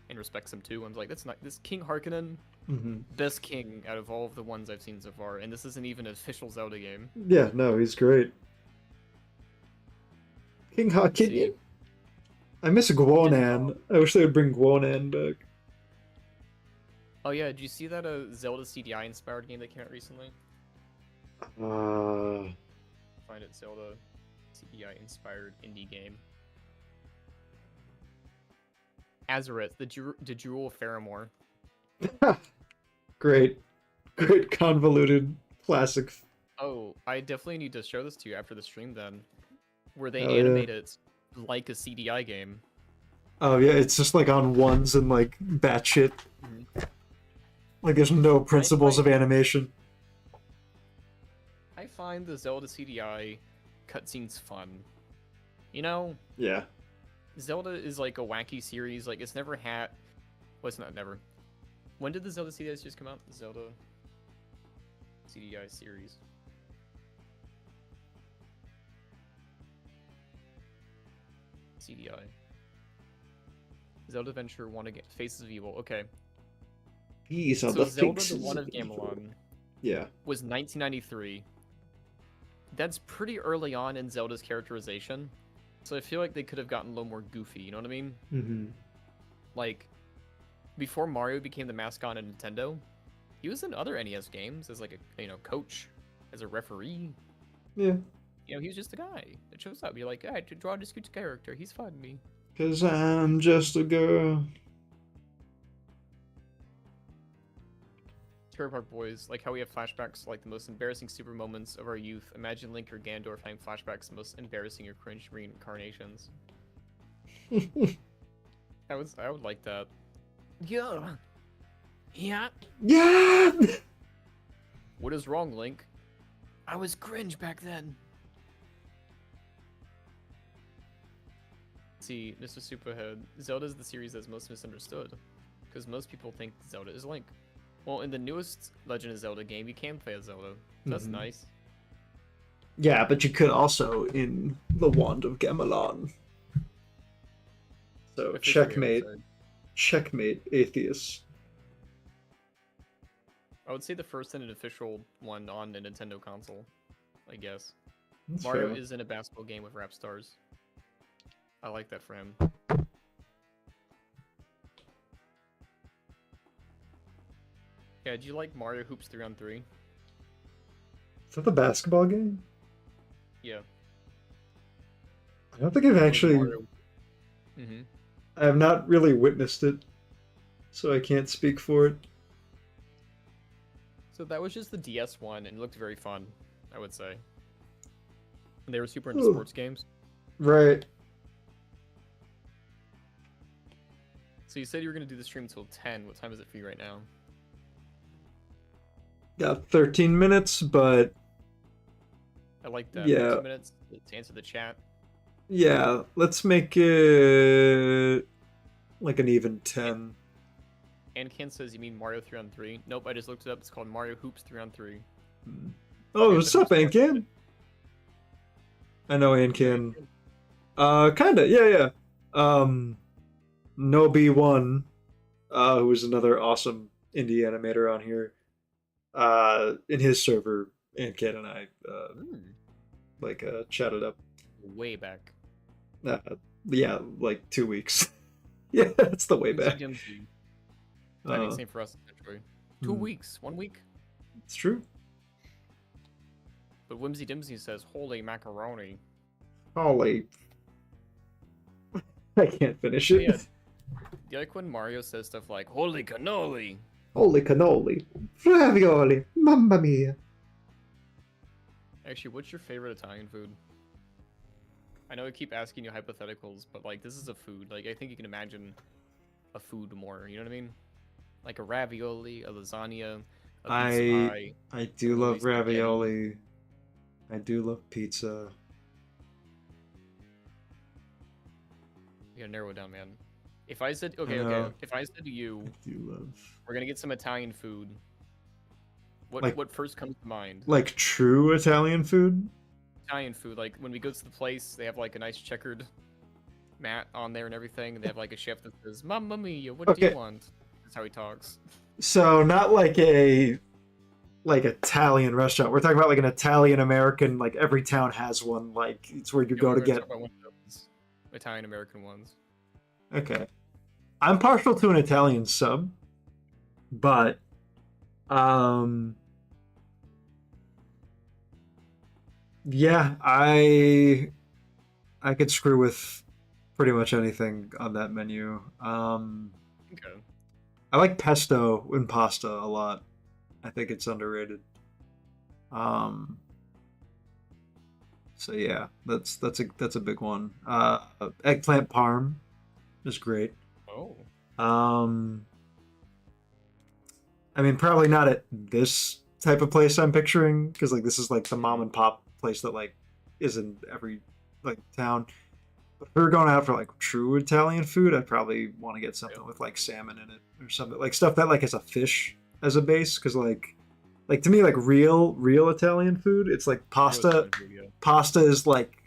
and respects him too. I'm like, that's not, this King Harkonnen, best king out of all of the ones I've seen so far, and this isn't even an official Zelda game. Yeah, no, he's great. King Harkinian? I miss Gwonan. I wish they would bring Gwonan back. Oh yeah, did you see that Zelda CDI inspired game that came out recently? Find it, Zelda CDI inspired indie game. Azareth, the Jewel of Faramore. Great convoluted classic. Oh, I definitely need to show this to you after the stream then. Where they animate it like a CDI game. Oh yeah, it's just like on ones and like batshit. Like there's no principles of animation. I find the Zelda CDI cutscenes fun. You know? Yeah. Zelda is like a wacky series. Like it's never had. Well, it's not never. When did the Zelda CDI series come out? The Zelda CDI series. CDI. Zelda Adventure 1 again. Faces of Evil. Okay. These are so the Zelda faces the One of evil. Gamelon. Yeah. Was 1993. That's pretty early on in Zelda's characterization. So I feel like they could have gotten a little more goofy, you know what I mean? Mm-hmm. Like, before Mario became the mascot of Nintendo, he was in other NES games as like a, coach, as a referee. Yeah. You know, he was just a guy that shows up. You're like, yeah, to draw this cute character. He's fun to me. 'Cause I'm just a girl. Trailer Park Boys, like how we have flashbacks like the most embarrassing super moments of our youth. Imagine Link or Ganondorf having flashbacks the most embarrassing or cringe reincarnations. I would like that. Yeah. Yeah. Yeah. What is wrong, Link? I was cringe back then. See, Mr. Superhead, Zelda is the series that's most misunderstood, because most people think Zelda is Link. Well, in the newest Legend of Zelda game, you can play as Zelda. So that's nice. Yeah, but you could also in the Wand of Gamelon. So Officially, checkmate, atheists. I would say the first and an official one on the Nintendo console, I guess. That's Mario fair. is in a basketball game with rap stars. I like that for him. Yeah, do you like Mario Hoops 3-on-3? Is that the basketball game? Yeah. I don't think I've actually. Mm-hmm. I have not really witnessed it, so I can't speak for it. So that was just the DS one, and it looked very fun, I would say. And they were super into sports games. Right. So you said you were going to do the stream until 10. What time is it for you right now? Got 13 minutes, but I like that. Yeah. 2 minutes to answer the chat. yeah, let's make it like an even 10. Ancan says you mean Mario 3-on-3. Nope, I just looked it up. It's called Mario Hoops 3-on-3. Oh, what's up, Ancan? I know Ancan. Kinda, yeah. Nobi1, who is another awesome indie animator on here. In his server, Ancan and I chatted up. Way back. Yeah, like 2 weeks. Yeah, that's the way back. Same for us, essentially. 2 weeks, 1 week. It's true. But Whimsy Dimsy says, holy macaroni. Holy. I can't finish it. Yeah. Do you like when Mario says stuff like, holy cannoli? Holy cannoli. Ravioli. Mamma mia. Actually, what's your favorite Italian food? I know I keep asking you hypotheticals, but like, this is a food. Like, I think you can imagine a food more, you know what I mean? Like a ravioli, a lasagna, a pizza pie. I do love ravioli. I do love pizza. You gotta narrow it down, man. If I said, okay. If I said to you, I do love. we're gonna get some Italian food. What first comes to mind? Like true Italian food? Italian food, like when we go to the place, they have like a nice checkered mat on there and everything, and they have like a chef that says, "Mamma mia, what do you want?" That's how he talks. So not like a Italian restaurant. We're talking about like an Italian American. Like every town has one. Like it's where you go to get Italian American ones. Okay, I'm partial to an Italian sub, but yeah, I could screw with pretty much anything on that menu. Okay. I like pesto in pasta a lot. I think it's underrated. So yeah, that's a big one. Eggplant parm is great. Oh. I mean, probably not at this type of place I'm picturing, because like this is like the mom and pop place that like is in every like town. But if we were going out for like true Italian food, I'd probably want to get something with like salmon in it or something, like stuff that like has a fish as a base, because like to me, like real Italian food, it's like pasta. Pasta is like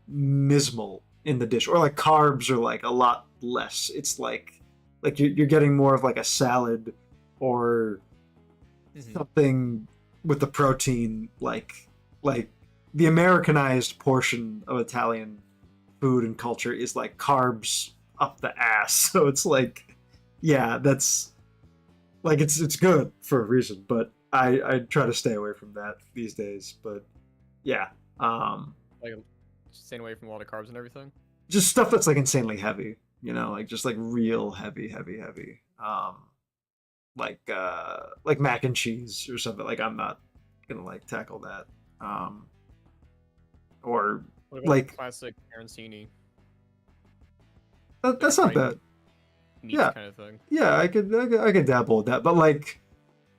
minimal in the dish, or like carbs are like a lot less. It's like you're getting more of like a salad or something with the protein, like the Americanized portion of Italian food and culture is like carbs up the ass. So it's like, yeah, that's like it's good for a reason, but I try to stay away from that these days. But yeah, like staying away from a lot of carbs and everything. Just stuff that's like insanely heavy, you know, like just like real heavy. Like mac and cheese or something. Like I'm not gonna like tackle that. Or what about like classic arancini. That's not bad. Meat kind of thing. Yeah, I could dabble with that, but like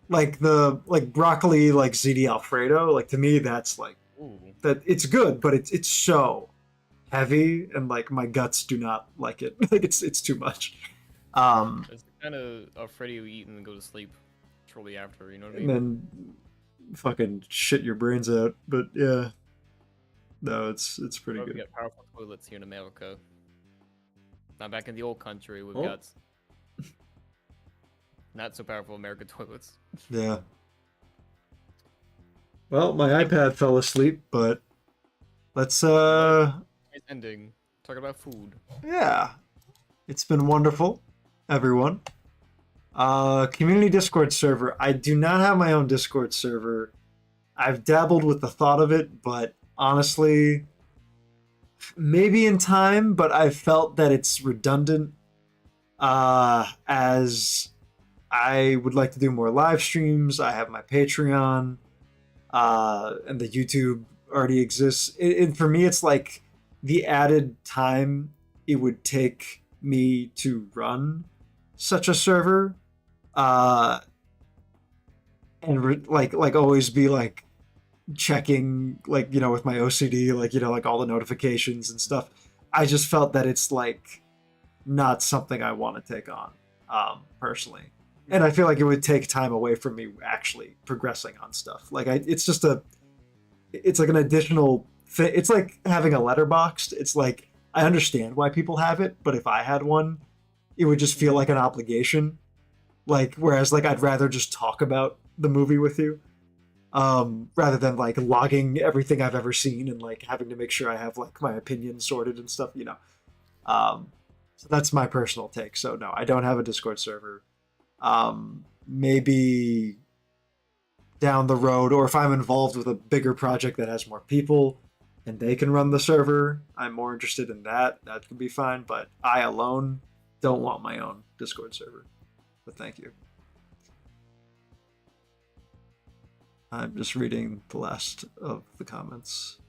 the broccoli like ziti Alfredo, like to me that's like that it's good, but it's so heavy and like my guts do not like it. Like it's too much. It's the kind of Alfredo you eat and then go to sleep. shortly after. You know what I and mean? then fucking shit your brains out. But yeah, no, it's pretty We good. got powerful toilets here in America. Now back in the old country, we've Oh. got not so powerful American toilets. Yeah. Well, my iPad fell asleep, but let's Nice ending. Talk about food. yeah. It's been wonderful, everyone. Community Discord server. I do not have my own Discord server. I've dabbled with the thought of it, but honestly, maybe in time, but I felt that it's redundant. As I would like to do more live streams. I have my Patreon, and the YouTube already exists. And for me, it's like the added time it would take me to run such a server, and like always be like checking, like, you know, with my OCD, like, you know, like all the notifications and stuff. I just felt that it's like not something I want to take on, personally. And I feel like it would take time away from me actually progressing on stuff. Like it's like an additional thing. It's like having a letterboxed. It's like, I understand why people have it, but if I had one, it would just feel like an obligation. Like, whereas like I'd rather just talk about the movie with you, rather than like logging everything I've ever seen and like having to make sure I have like my opinion sorted and stuff, you know. So that's my personal take. So no, I don't have a Discord server. Maybe down the road, or if I'm involved with a bigger project that has more people and they can run the server, I'm more interested in that. That could be fine, but I alone don't want my own Discord server. But thank you. I'm just reading the last of the comments.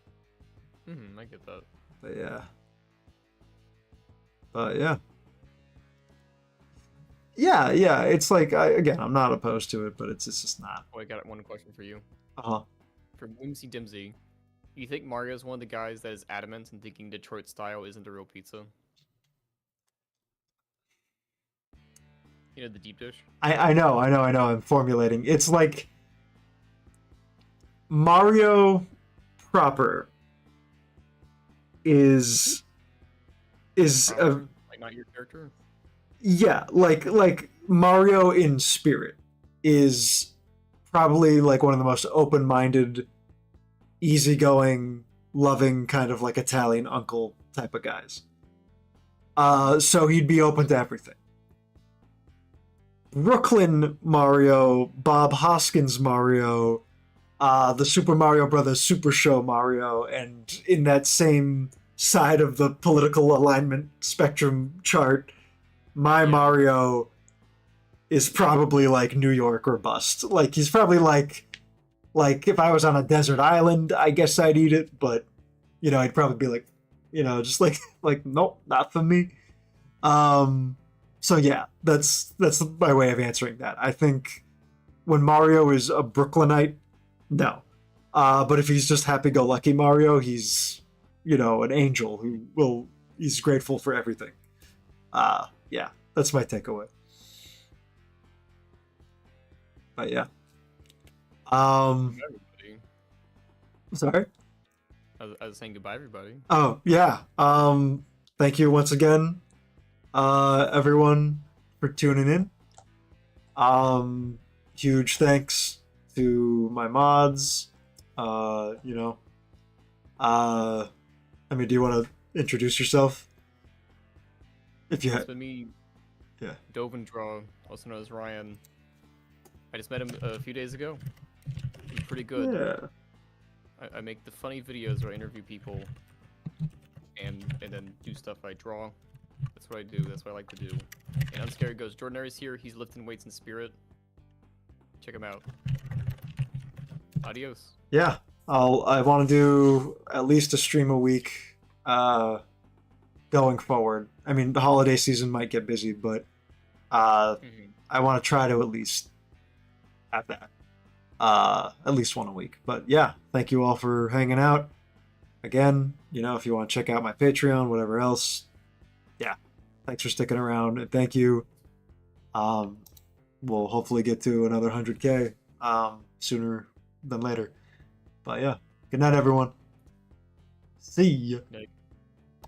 I get that. But yeah. But yeah. Yeah, it's like, again, I'm not opposed to it, but it's just not. Oh, I got one question for you. Uh-huh. From Whimsy Dimsy, you think Mario's one of the guys that is adamant in thinking Detroit style isn't a real pizza? You know, the deep dish? I know, I'm formulating. It's like Mario proper is a, like not your character? yeah, like Mario in spirit is probably like one of the most open-minded, easygoing, loving kind of like Italian uncle type of guys. So he'd be open to everything. Brooklyn Mario, Bob Hoskins Mario, the Super Mario Brothers Super Show Mario, and in that same side of the political alignment spectrum chart, my Mario is probably like New York or bust. Like he's probably like if I was on a desert island, I guess I'd eat it, but you know, I'd probably be like, you know, just like nope, not for me. So yeah, that's my way of answering that. I think when Mario is a Brooklynite, no. But if he's just happy-go-lucky Mario, he's, you know, an angel he's grateful for everything. Yeah, that's my takeaway. But yeah. Everybody. Sorry? I was saying goodbye, everybody. Oh, yeah. Thank you once again, everyone, for tuning in. Huge thanks to my mods. You know. I mean, do you want to introduce yourself? If you It's been me, yeah. Dove and Draw, also known as Ryan. I just met him a few days ago. He's pretty good. Yeah. I make the funny videos where I interview people and then do stuff I draw. That's what I do. That's what I like to do. And Unscary goes, Jordan here. He's lifting weights in spirit. Check him out. Adios. Yeah. I want to do at least a stream a week going forward. I mean, the holiday season might get busy, but I want to try to at least have that. At least one a week. But yeah, thank you all for hanging out. Again, you know, if you want to check out my Patreon, whatever else, yeah, thanks for sticking around, and thank you. we'll hopefully get to another 100K sooner than later. But yeah, good night, everyone. See ya.